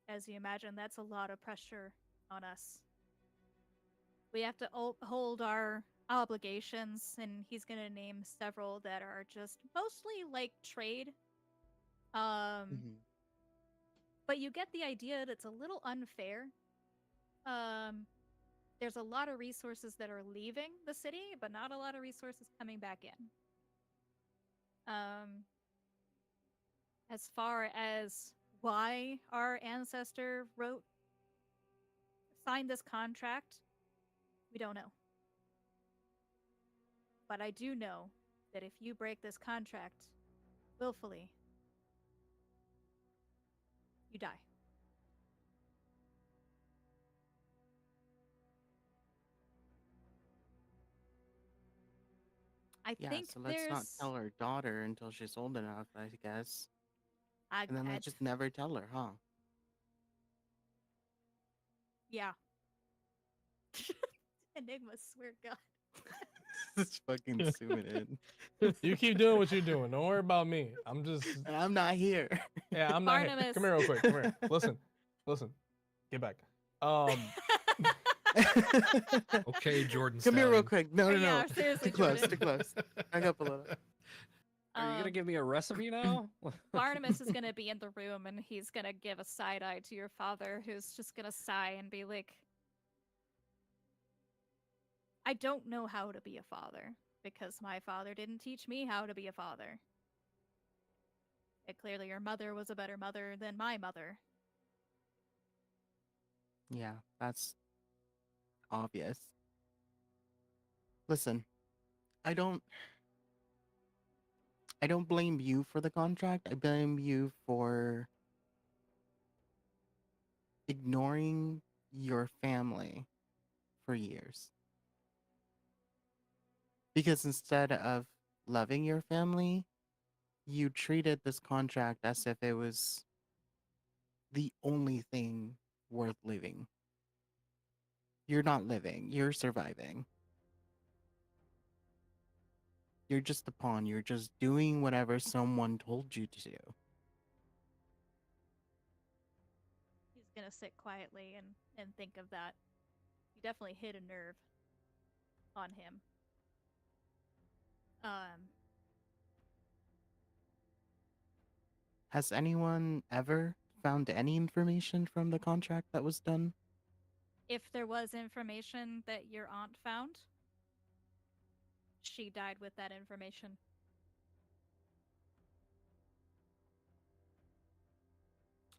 Speaker 3: As you imagine, that's a lot of pressure on us. We have to hold our obligations, and he's gonna name several that are just mostly like trade.
Speaker 4: Mhm.
Speaker 3: But you get the idea that it's a little unfair. There's a lot of resources that are leaving the city, but not a lot of resources coming back in. As far as why our ancestor signed this contract, we don't know. But I do know that if you break this contract willfully, you die. I
Speaker 4: Yeah,
Speaker 3: think
Speaker 4: so let's not
Speaker 3: there's
Speaker 4: tell her daughter until she's old enough, I guess.
Speaker 3: I,
Speaker 4: And then
Speaker 3: I
Speaker 4: let's just never tell her, huh?
Speaker 3: yeah. Enigma, swear to God.
Speaker 4: Just fucking zoom it in.
Speaker 6: You keep doing what you're doing. Don't worry about me. I'm just
Speaker 4: And I'm not here.
Speaker 6: yeah. I'm not here.
Speaker 3: Barnabas.
Speaker 6: Come here real quick. Come here. Listen. Get back.
Speaker 2: Okay, Jordan.
Speaker 4: Come here real
Speaker 2: Stallion.
Speaker 4: quick. No, no,
Speaker 3: Yeah,
Speaker 4: no.
Speaker 3: seriously,
Speaker 4: Too close,
Speaker 3: Jordan.
Speaker 4: too close. Back up a little.
Speaker 1: Are you gonna give me a recipe now?
Speaker 3: Barnabas is gonna be in the room and he's gonna give a side eye to your father, who's just gonna sigh and be like, I don't know how to be a father because my father didn't teach me how to be a father. And clearly, your mother was a better mother than my mother.
Speaker 4: Yeah, that's obvious. Listen, I don't I don't blame you for the contract. I blame you for ignoring your family for years. Because instead of loving your family, you treated this contract as if it was the only thing worth living. You're not living, you're surviving. You're just a pawn. You're just doing whatever someone told you to do.
Speaker 3: gonna sit quietly and think of that. You definitely hit a nerve on him.
Speaker 4: Has anyone ever found any information from the contract that was done?
Speaker 3: If there was information that your aunt found, she died with that information.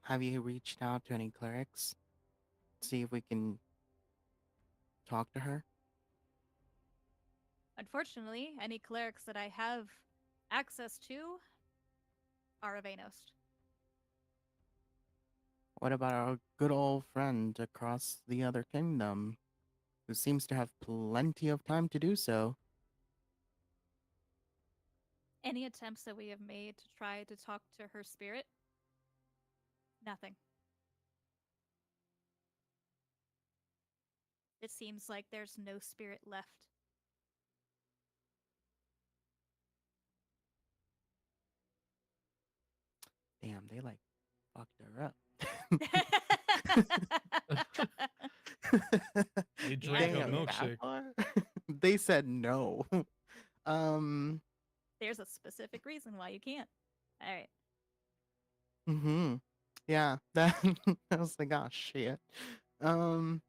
Speaker 4: Have you reached out to any clerics? See if we can talk to her?
Speaker 3: Unfortunately, any clerics that I have access to are of Anost.
Speaker 4: What about our good old friend across the other kingdom, who seems to have plenty of time to do so?
Speaker 3: Any attempts that we have made to try to talk to her spirit? Nothing. It seems like there's no spirit left.
Speaker 4: Damn, they like fucked her up.
Speaker 6: They drank a
Speaker 4: Damn,
Speaker 6: milkshake.
Speaker 4: they said no. Um.
Speaker 3: There's a specific reason why you can't. All right.
Speaker 4: Hmm. Yeah. That. I was like, oh shit. Um.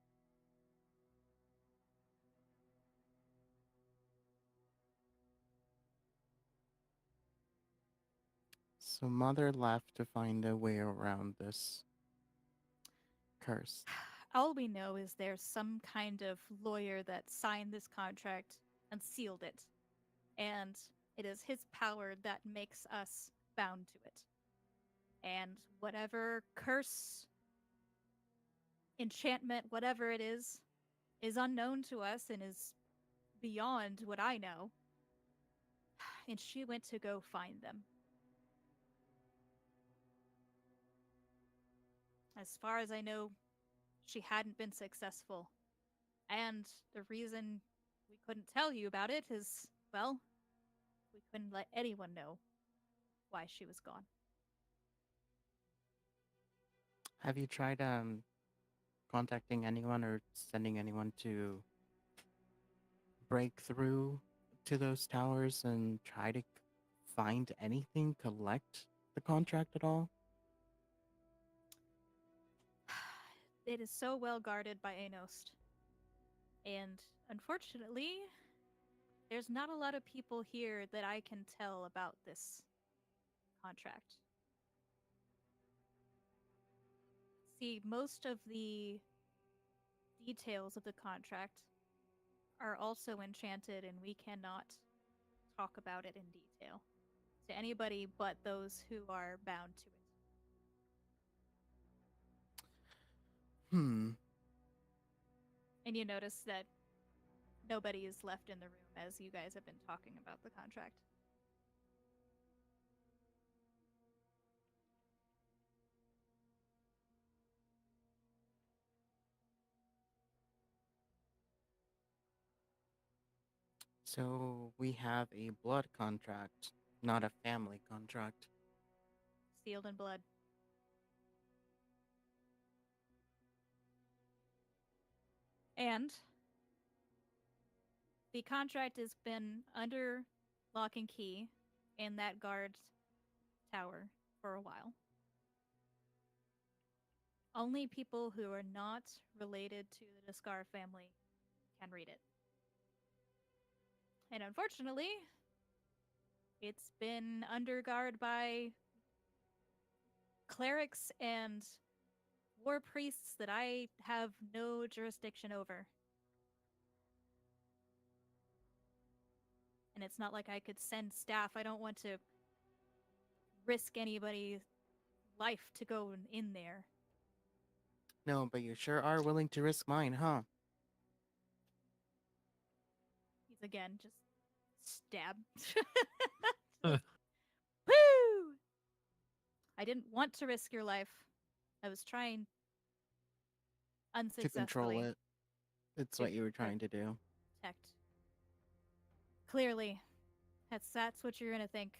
Speaker 4: So mother left to find a way around this curse.
Speaker 3: All we know is there's some kind of lawyer that signed this contract and sealed it. And it is his power that makes us bound to it. And whatever curse, enchantment, whatever it is unknown to us and is beyond what I know. And she went to go find them. As far as I know, she hadn't been successful. And the reason we couldn't tell you about it is, well, we couldn't let anyone know why she was gone.
Speaker 4: Have you tried contacting anyone or sending anyone to break through to those towers and try to find anything, collect the contract at all?
Speaker 3: It is so well guarded by Anost. And unfortunately, there's not a lot of people here that I can tell about this contract. See, most of the details of the contract are also enchanted, and we cannot talk about it in detail to anybody but those who are bound to it.
Speaker 4: Hmm.
Speaker 3: And you notice that nobody is left in the room as you guys have been talking about the contract.
Speaker 4: So we have a blood contract, not a family contract.
Speaker 3: Sealed in blood. And the contract has been under lock and key in that guard tower for a while. Only people who are not related to the Descar family can read it. And unfortunately, it's been under guard by clerics and war priests that I have no jurisdiction over. And it's not like I could send staff. I don't want to risk anybody's life to go in there.
Speaker 4: No, but you sure are willing to risk mine, huh?
Speaker 3: He's again just stab.
Speaker 2: Huh.
Speaker 3: Woo! I didn't want to risk your life. I was trying
Speaker 4: To
Speaker 3: unsuccessfully
Speaker 4: control it. It's
Speaker 3: To
Speaker 4: what you were trying to do.
Speaker 3: protect. Clearly, that's what you're gonna think.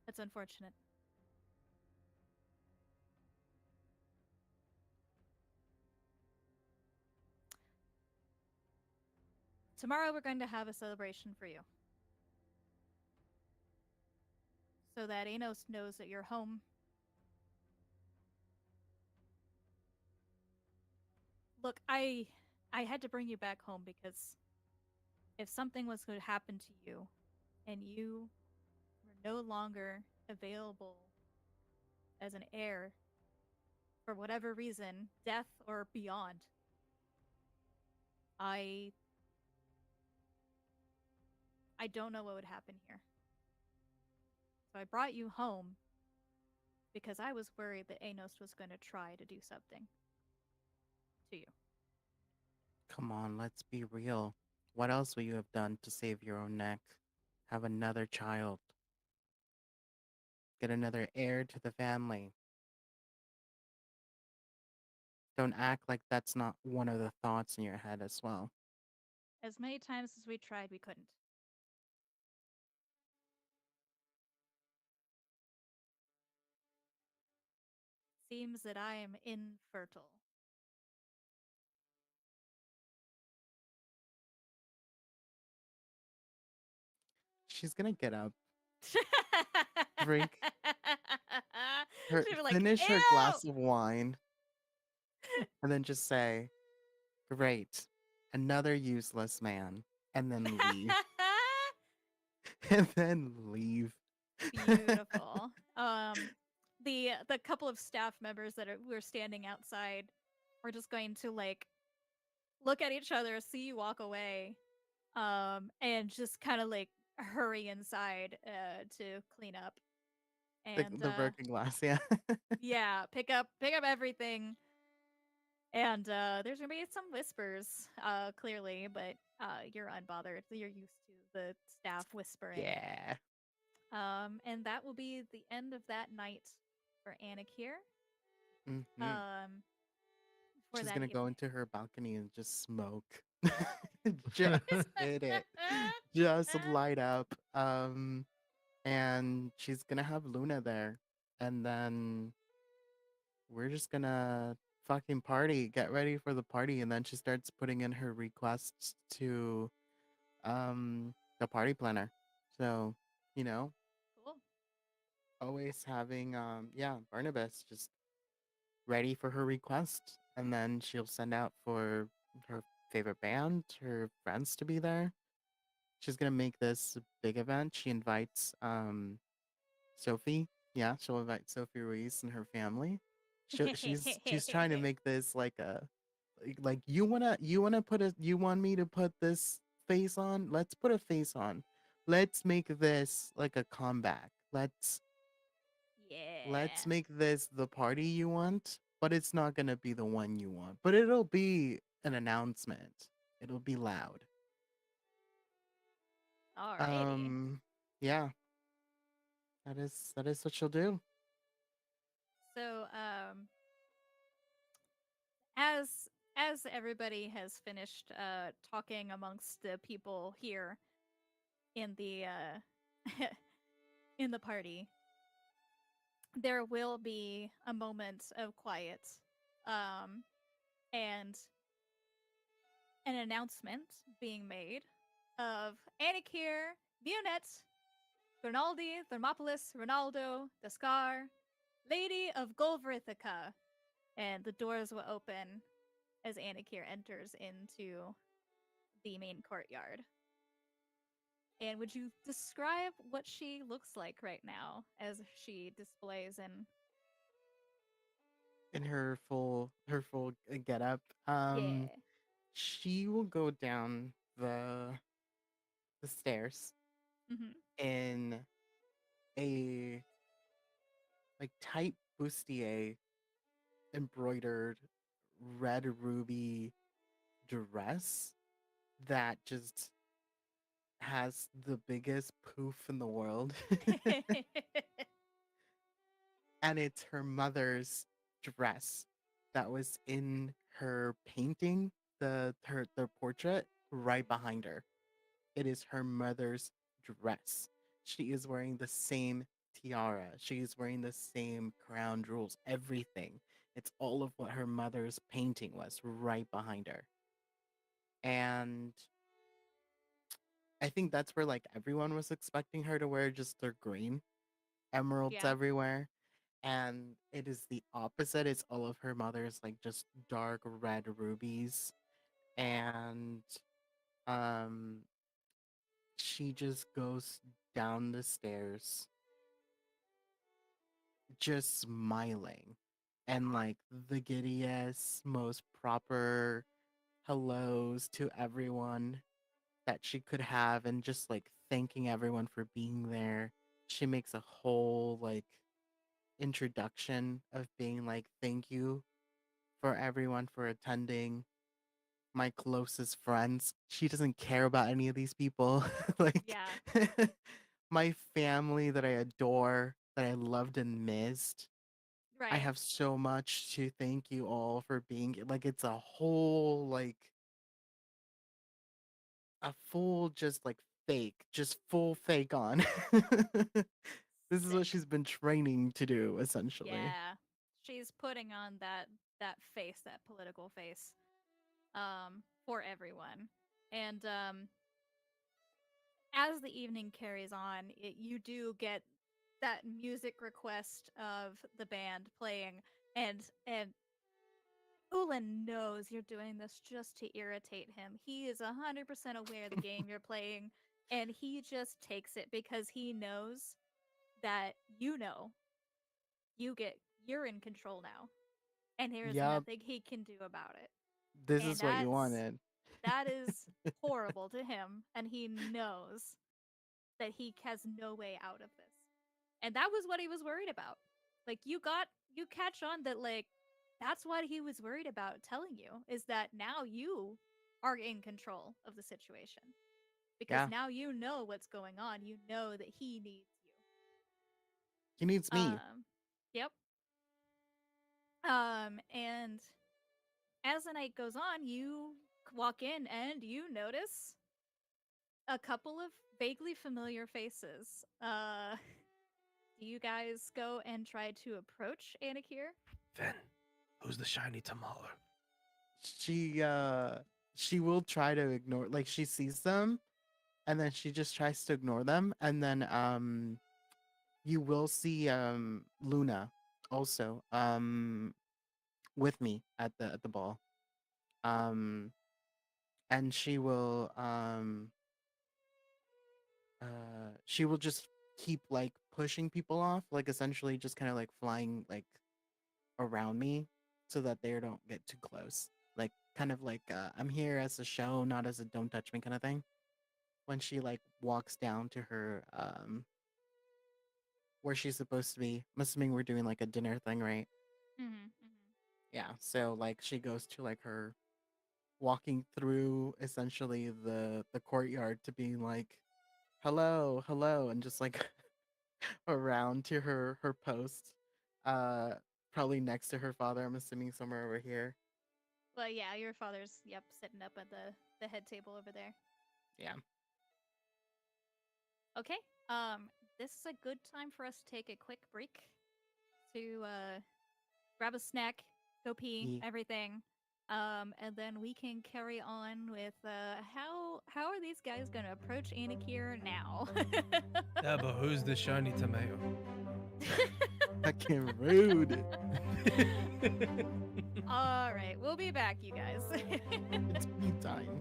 Speaker 3: That's unfortunate. tomorrow we're going to have a celebration for you, so that Anos knows that you're home. Look, I had to bring you back home because if something was going to happen to you and you were no longer available as an heir for whatever reason, death or beyond, I I don't know what would happen here. So I brought you home because I was worried that Anos was going to try to do something to you.
Speaker 4: Come on, let's be real. What else would you have done to save your own neck? Have another child. Get another heir to the family. Don't act like that's not one of the thoughts in your head as well.
Speaker 3: As many times as we tried, we couldn't. Seems that I am infertile.
Speaker 4: She's gonna get up, drink her,
Speaker 3: She'd be like,
Speaker 4: finish her
Speaker 3: ew!
Speaker 4: glass of wine, and then just say, "Great, another useless man," and then leave. And then leave.
Speaker 3: Beautiful. The couple of staff members that were standing outside were just going to like look at each other, see you walk away, and just kind of like hurry inside to clean up and
Speaker 4: The broken glass, yeah.
Speaker 3: yeah, pick up everything. And there's gonna be some whispers, clearly, but you're unbothered. You're used to the staff whispering.
Speaker 4: Yeah.
Speaker 3: And that will be the end of that night for Anik here.
Speaker 4: Mhm.
Speaker 3: For
Speaker 4: She's
Speaker 3: that
Speaker 4: gonna go
Speaker 3: evening.
Speaker 4: into her balcony and just smoke. Just hit it. Just light up. And she's gonna have Luna there. And then we're just gonna fucking party, get ready for the party, and then she starts putting in her requests to the party planner. So, you know,
Speaker 3: Cool.
Speaker 4: always having yeah, Barnabas just ready for her request, and then she'll send out for her favorite band, her friends to be there. She's gonna make this a big event. She invites Sophie. Yeah, she'll invite Sophie Ruiz and her family. She's trying to make this like a like you want me to put this face on? Let's put a face on. Let's make this like a comeback. Let's
Speaker 3: Yeah.
Speaker 4: make this the party you want, but it's not going to be the one you want. But it'll be an announcement. It'll be loud.
Speaker 3: Alrighty.
Speaker 4: Um yeah, that is what she'll do.
Speaker 3: So, as as everybody has finished talking amongst the people here in the in the party, there will be a moment of quiet, um, and an announcement being made of Anikir, Vionette, Grinaldi, Thermopolis, Ronaldo, Descar, Lady of Golverithica, and the doors will open as Anikir enters into the main courtyard. And would you describe what she looks like right now as she displays in
Speaker 4: In her full get up.
Speaker 3: yeah.
Speaker 4: She will go down the stairs
Speaker 3: Mm-hmm.
Speaker 4: in a like tight bustier embroidered red ruby dress that just has the biggest poof in the world. And it's her mother's dress that was in her painting, the portrait right behind her. It is her mother's dress. She is wearing the same tiara. She is wearing the same crown jewels, everything. It's all of what her mother's painting was right behind her. And I think that's where like everyone was expecting her to wear just their green emeralds
Speaker 3: Yeah.
Speaker 4: everywhere. And it is the opposite. It's all of her mother's like just dark red rubies. And um she just goes down the stairs just smiling and like the giddiest, most proper hellos to everyone that she could have, and just like thanking everyone for being there. She makes a whole like introduction of being like, thank you for everyone for attending. My closest friends. She doesn't care about any of these people. Like
Speaker 3: Yeah.
Speaker 4: my family that I adore, that I loved and missed. I
Speaker 3: Right.
Speaker 4: have so much to thank you all for being like, it's a whole like a full just like fake, just full fake on. This is what
Speaker 3: Sick.
Speaker 4: she's been training to do essentially.
Speaker 3: Yeah. She's putting on that face, that political face, for everyone. And as the evening carries on, you do get that music request of the band playing, and Ulan knows you're doing this just to irritate him. He is 100% aware of the game you're playing, and he just takes it because he knows that you're in control now, and there's
Speaker 4: Yup,
Speaker 3: nothing he can do about it.
Speaker 4: this
Speaker 3: And
Speaker 4: is what you wanted.
Speaker 3: that is horrible to him, and he knows that he has no way out of this. And that was what he was worried about. Like you catch on that, like, that's what he was worried about telling you, is that now you are in control of the situation. Because
Speaker 4: Yeah,
Speaker 3: now you know what's going on. You know that he needs
Speaker 4: he needs
Speaker 3: you.
Speaker 4: me.
Speaker 3: Yep. And as the night goes on, you walk in and you notice a couple of vaguely familiar faces. Do you guys go and try to approach Anakir?
Speaker 6: Then, who's the shiny Tamaler?
Speaker 4: She she will try to ignore, like she sees them and then she just tries to ignore them, and then you will see Luna also with me at the ball. Um and she will just keep like pushing people off, like essentially just kind of like flying like around me so that they don't get too close. Like kind of like I'm here as a show, not as a don't touch me kind of thing. When she like walks down to her where she's supposed to be. I'm assuming we're doing like a dinner thing, right?
Speaker 3: Mm-hmm.
Speaker 4: Yeah. So like she goes to like her walking through essentially the courtyard to be like hello, hello, and just like around to her post. Uh Probably next to her father, I'm assuming somewhere over here.
Speaker 3: Well, yeah, your father's sitting up at the head table over there.
Speaker 4: Yeah.
Speaker 3: Okay. This is a good time for us to take a quick break to grab a snack, go pee,
Speaker 4: Ye-
Speaker 3: everything. And then we can carry on with how are these guys gonna approach Anakir now?
Speaker 6: Yeah, but who's the shiny tomato?
Speaker 4: Fucking rude.
Speaker 3: All right, we'll be back, you guys.
Speaker 4: It's me time.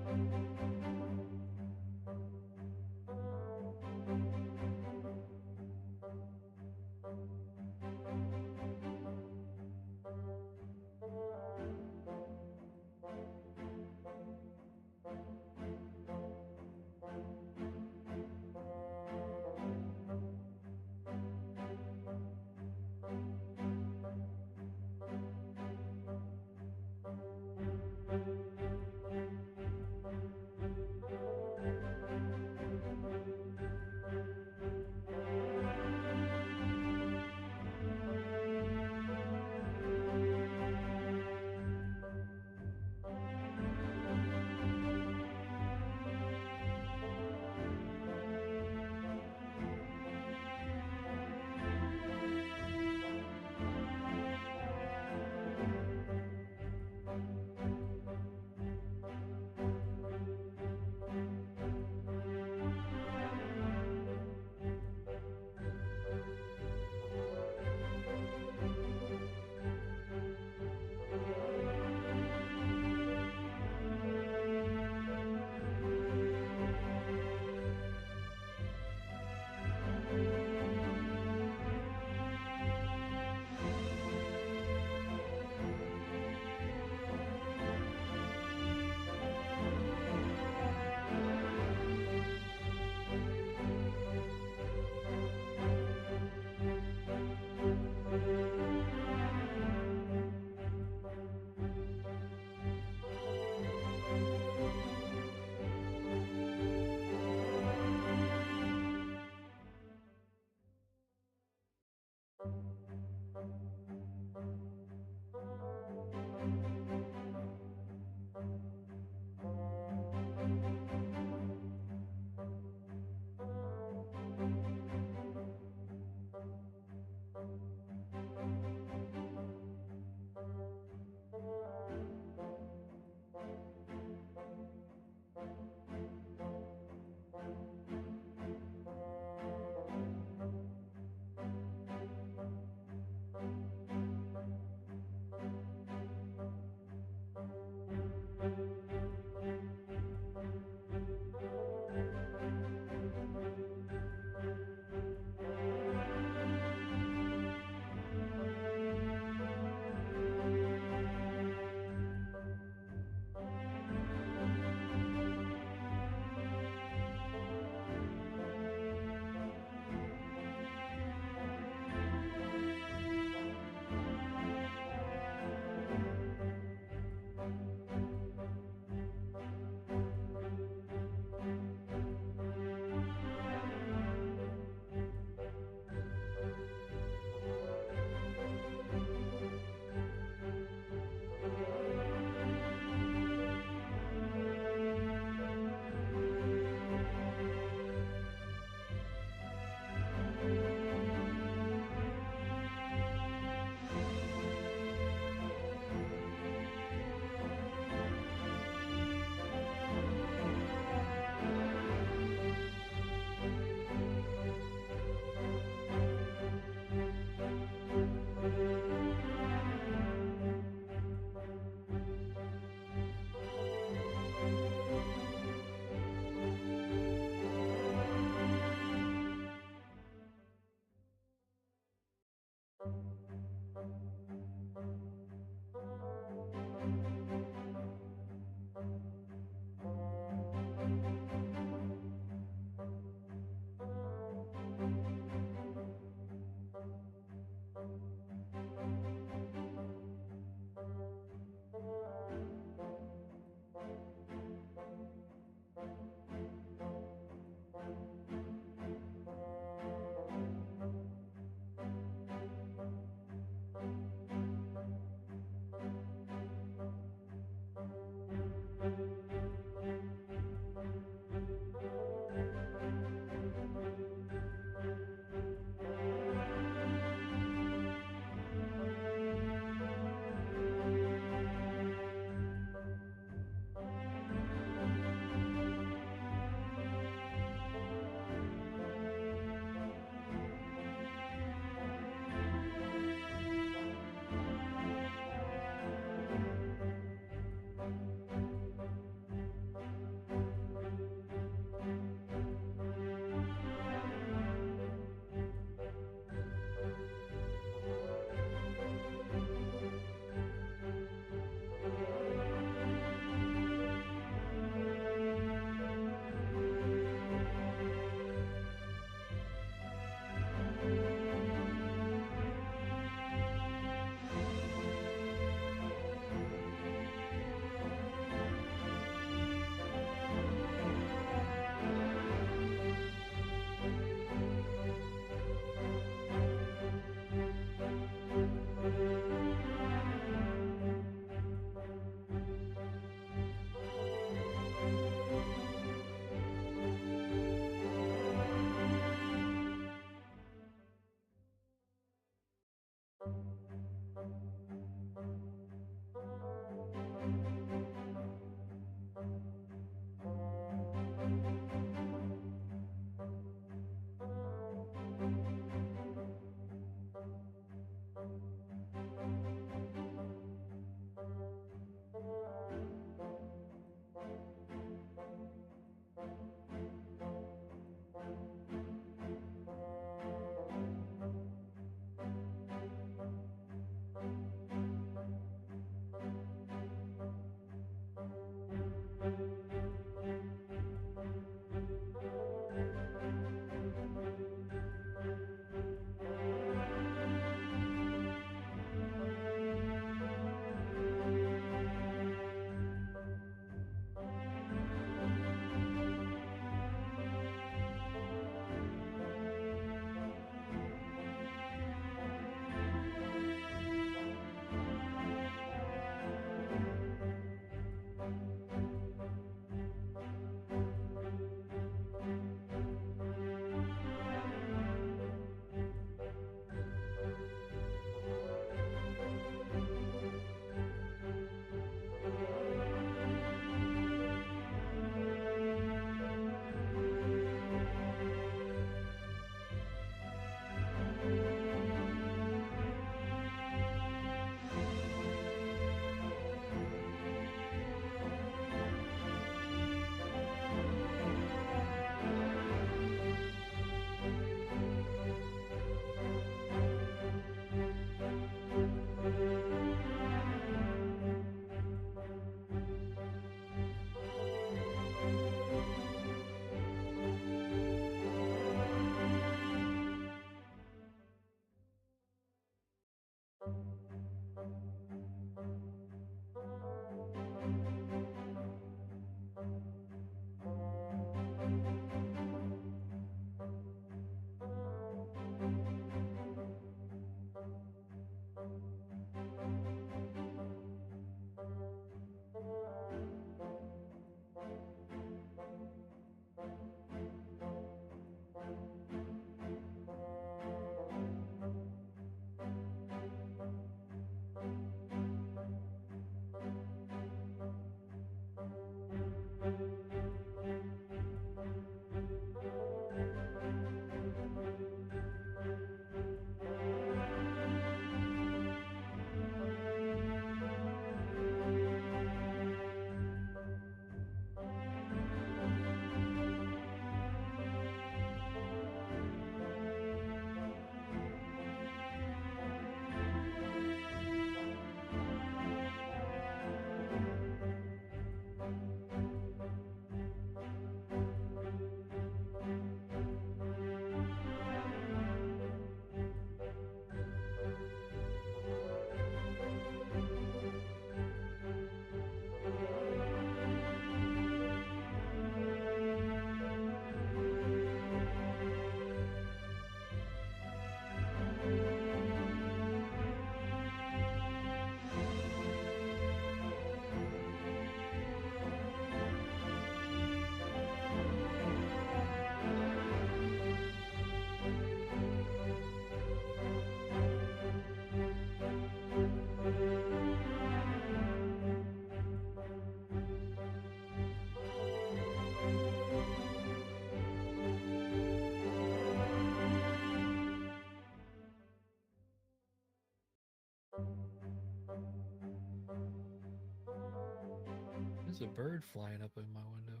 Speaker 2: a bird flying up in my window.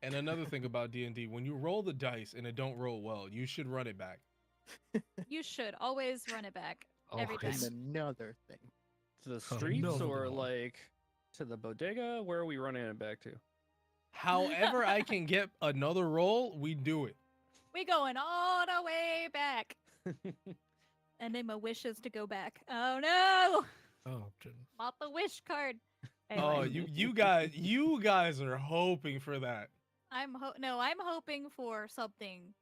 Speaker 6: And another thing about D&D, when you roll the dice and it don't roll well, you should run it back.
Speaker 3: You should always run it back every time.
Speaker 2: Always.
Speaker 4: And another thing.
Speaker 1: To the streets
Speaker 2: another
Speaker 1: or
Speaker 2: one.
Speaker 1: like to the bodega? Where are we running it back to?
Speaker 6: However I can get another roll, we do it.
Speaker 3: We going all the way back. And then my wish is to go back. Oh no!
Speaker 2: Oh,
Speaker 3: Not the wish card.
Speaker 6: Oh,
Speaker 3: Anyway,
Speaker 6: you guys are hoping for that.
Speaker 3: I'm hoping for something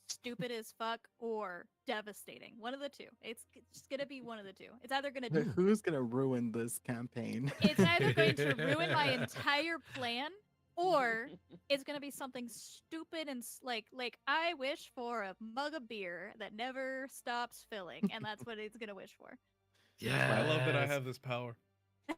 Speaker 3: stupid as fuck or devastating. One of the two. It's just gonna be one of the two. It's either gonna do.
Speaker 4: Who's gonna ruin this campaign?
Speaker 3: It's either going to ruin my entire plan, or it's gonna be something stupid and like I wish for a mug of beer that never stops filling, and that's what it's gonna wish for.
Speaker 2: yeah.
Speaker 6: I love that I have this power.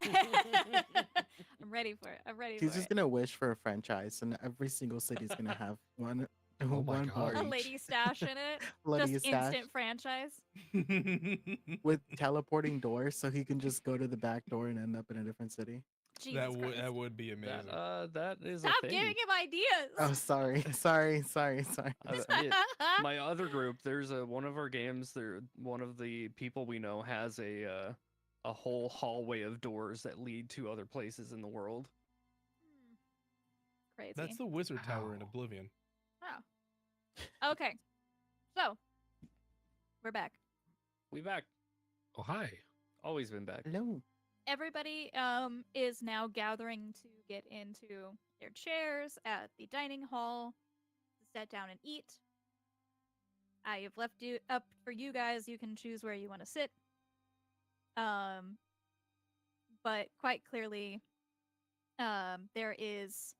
Speaker 3: I'm ready for it. I'm ready
Speaker 4: He's
Speaker 3: for
Speaker 4: just
Speaker 3: it.
Speaker 4: gonna wish for a franchise, and every single city's gonna have one.
Speaker 2: Oh my
Speaker 4: one
Speaker 2: God.
Speaker 4: bar
Speaker 3: A
Speaker 4: each.
Speaker 3: lady stash in it.
Speaker 4: Lady
Speaker 3: Just
Speaker 4: stash
Speaker 3: instant franchise.
Speaker 4: with teleporting doors, so he can just go to the back door and end up in a different city.
Speaker 3: Jesus
Speaker 6: that
Speaker 3: Christ.
Speaker 6: would be amazing.
Speaker 1: That is
Speaker 3: Stop
Speaker 1: a thing.
Speaker 3: giving him ideas.
Speaker 4: Oh, sorry.
Speaker 1: My other group, there's one of our games. One of the people we know has a whole hallway of doors that lead to other places in the world.
Speaker 3: Crazy.
Speaker 6: That's the wizard tower in
Speaker 2: Ow.
Speaker 6: Oblivion.
Speaker 3: Oh. Okay. So, we're back.
Speaker 1: We back.
Speaker 2: Oh, hi.
Speaker 1: Always been back.
Speaker 4: Hello.
Speaker 3: Everybody is now gathering to get into their chairs at the dining hall to sit down and eat. I have left you up for you guys. You can choose where you want to sit. But quite clearly, there is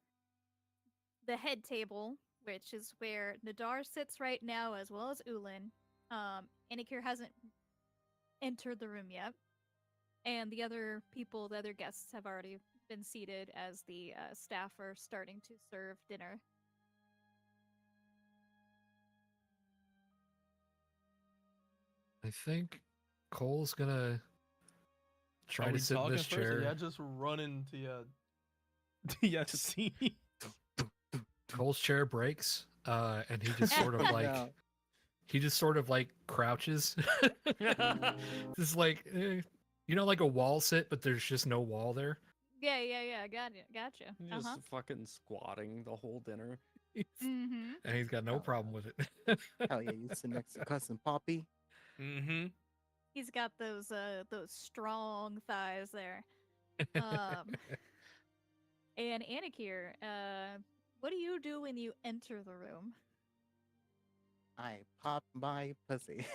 Speaker 3: the head table, which is where Nadar sits right now, as well as Ulin. Anikir hasn't entered the room yet. And the other people, the other guests, have already been seated as the staff are starting to serve dinner.
Speaker 2: I think Cole's gonna try
Speaker 6: Are
Speaker 2: to
Speaker 6: we
Speaker 2: sit in
Speaker 6: talking
Speaker 2: this
Speaker 6: first, or
Speaker 2: chair.
Speaker 6: yeah, just run into yeah, see.
Speaker 2: Cole's chair breaks, and he just sort of like
Speaker 4: No.
Speaker 2: he just sort of like crouches, just like like a wall sit, but there's just no wall there.
Speaker 3: Yeah. Gotcha.
Speaker 1: Just fucking squatting the whole dinner.
Speaker 3: Mm-hmm.
Speaker 2: And he's got no
Speaker 4: Oh.
Speaker 2: problem with it.
Speaker 4: Hell yeah, you sit next to cousin Poppy.
Speaker 6: Mm-hmm.
Speaker 3: He's got those strong thighs there. And Anikir, what do you do when you enter the room?
Speaker 4: I pop my pussy.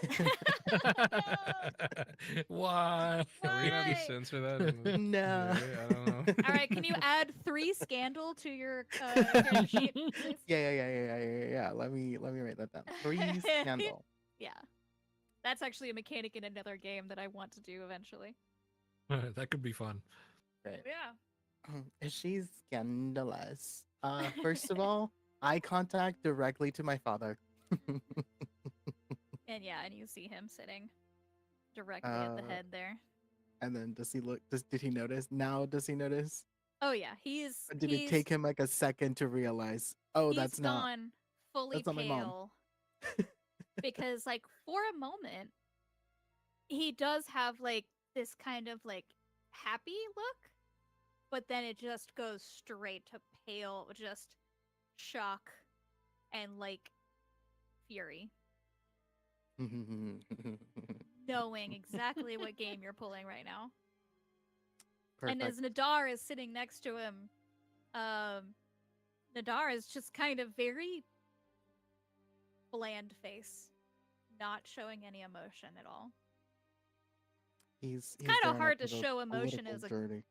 Speaker 2: Why?
Speaker 6: Are we gonna have
Speaker 3: Why?
Speaker 6: to censor that? in the-
Speaker 4: No.
Speaker 6: I don't know.
Speaker 3: All right, can you add 3 scandal to your sheet, please?
Speaker 4: Yeah. Let me write that down. 3 scandal.
Speaker 3: Yeah. That's actually a mechanic in another game that I want to do eventually.
Speaker 2: That could be fun.
Speaker 4: Right.
Speaker 3: Yeah.
Speaker 4: She's scandalous. First of all, eye contact directly to my father.
Speaker 3: And you see him sitting directly at the head there.
Speaker 4: And then does he look? Did he notice? Now does he notice?
Speaker 3: Oh yeah,
Speaker 4: Or did it take him like a second to realize? Oh,
Speaker 3: he's
Speaker 4: that's not.
Speaker 3: gone fully
Speaker 4: that's not my mom."
Speaker 3: pale. Because like for a moment he does have like this kind of like happy look, but then it just goes straight to pale, just shock and like fury, knowing exactly what game you're pulling right now.
Speaker 4: Perfect.
Speaker 3: And as Nadar is sitting next to him, Nadar is just kind of very bland face, not showing any emotion at all.
Speaker 4: He's
Speaker 3: kinda
Speaker 4: going
Speaker 3: hard
Speaker 4: up
Speaker 3: to
Speaker 4: the
Speaker 3: show emotion
Speaker 4: political
Speaker 3: as a-
Speaker 4: journey.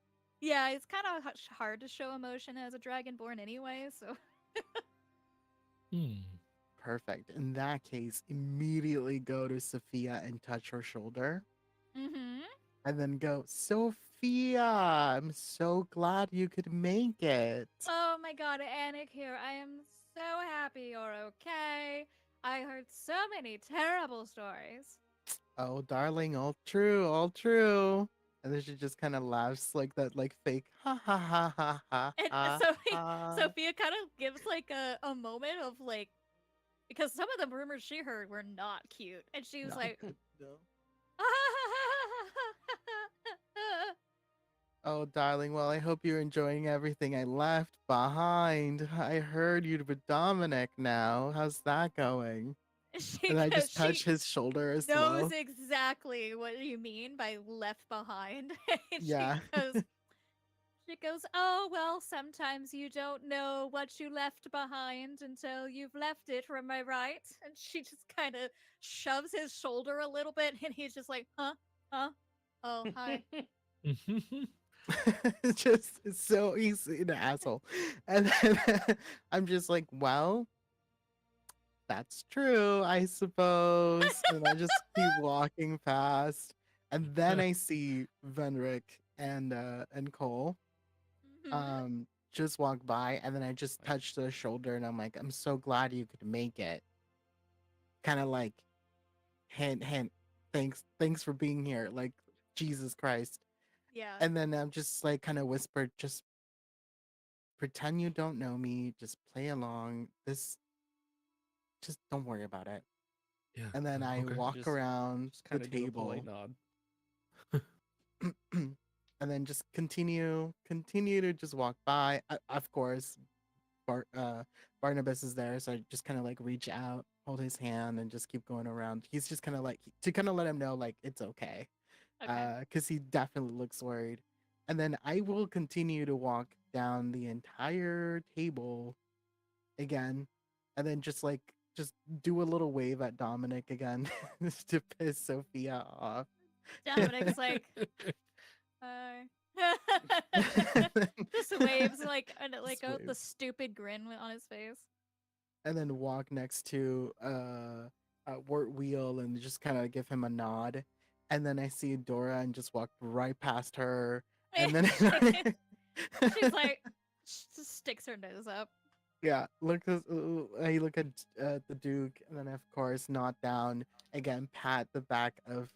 Speaker 3: Yeah, it's kind of hard to show emotion as a dragonborn anyway, so
Speaker 4: Perfect. In that case, immediately go to Sophia and touch her shoulder.
Speaker 3: mm-hmm.
Speaker 4: And then go, Sophia, I'm so glad you could make it.
Speaker 3: Oh my god, Anik here. I am so happy you're okay. I heard so many terrible stories.
Speaker 4: Oh, darling, all true, all true. And then she just kind of laughs like that, like fake ha ha ha ha ha
Speaker 3: And
Speaker 4: ha
Speaker 3: so
Speaker 4: ha.
Speaker 3: Sophia kind of gives like a moment of like, because some of the rumors she heard were not cute, and she was
Speaker 4: Not
Speaker 3: like,
Speaker 4: good, no. Oh, darling. Well, I hope you're enjoying everything I left behind. I heard you with Dominic now. How's that going? And I just touch
Speaker 3: she
Speaker 4: his shoulder as
Speaker 3: knows
Speaker 4: well.
Speaker 3: exactly what you mean by left behind. And
Speaker 4: Yeah.
Speaker 3: she goes, "Oh, well, sometimes you don't know what you left behind until you've left it, am I right?" And she just kind of shoves his shoulder a little bit, and he's just like, "Huh? Huh? Oh, hi."
Speaker 4: It's just it's so he's an asshole. And then I'm just like, well, that's true, I suppose. And I just keep walking past. And then I see Venric and Cole
Speaker 3: Mhm.
Speaker 4: just walk by, and then I just touch the shoulder and I'm like, I'm so glad you could make it. Kind of like hint hint. Thanks for being here. Like Jesus Christ.
Speaker 3: Yeah.
Speaker 4: And then I'm just like kind of whispered, just pretend you don't know me, just play along. This just don't worry about it.
Speaker 2: Yeah.
Speaker 4: And then I
Speaker 2: Okay.
Speaker 4: walk
Speaker 1: Just-
Speaker 4: around
Speaker 1: Just
Speaker 4: the
Speaker 1: kind of do a polite
Speaker 4: table
Speaker 1: nod.
Speaker 4: and then just continue to just walk by. Of course, Bar- uh, Barnabas is there, so I just kind of like reach out, hold his hand, and just keep going around. He's just kind of like to kind of let him know like it's okay,
Speaker 3: Okay.
Speaker 4: because he definitely looks worried. And then I will continue to walk down the entire table again, and then just do a little wave at Dominic again to piss Sophia off.
Speaker 3: Dominic's like, hi. Just waves like
Speaker 4: Just
Speaker 3: out the
Speaker 4: waves.
Speaker 3: stupid grin on his face.
Speaker 4: And then walk next to Wort Wheel and just kind of give him a nod. And then I see Dora and just walk right past her. And then
Speaker 3: She's like, she just sticks her nose up.
Speaker 4: yeah, I look at the Duke, and then of course nod down again, pat the back of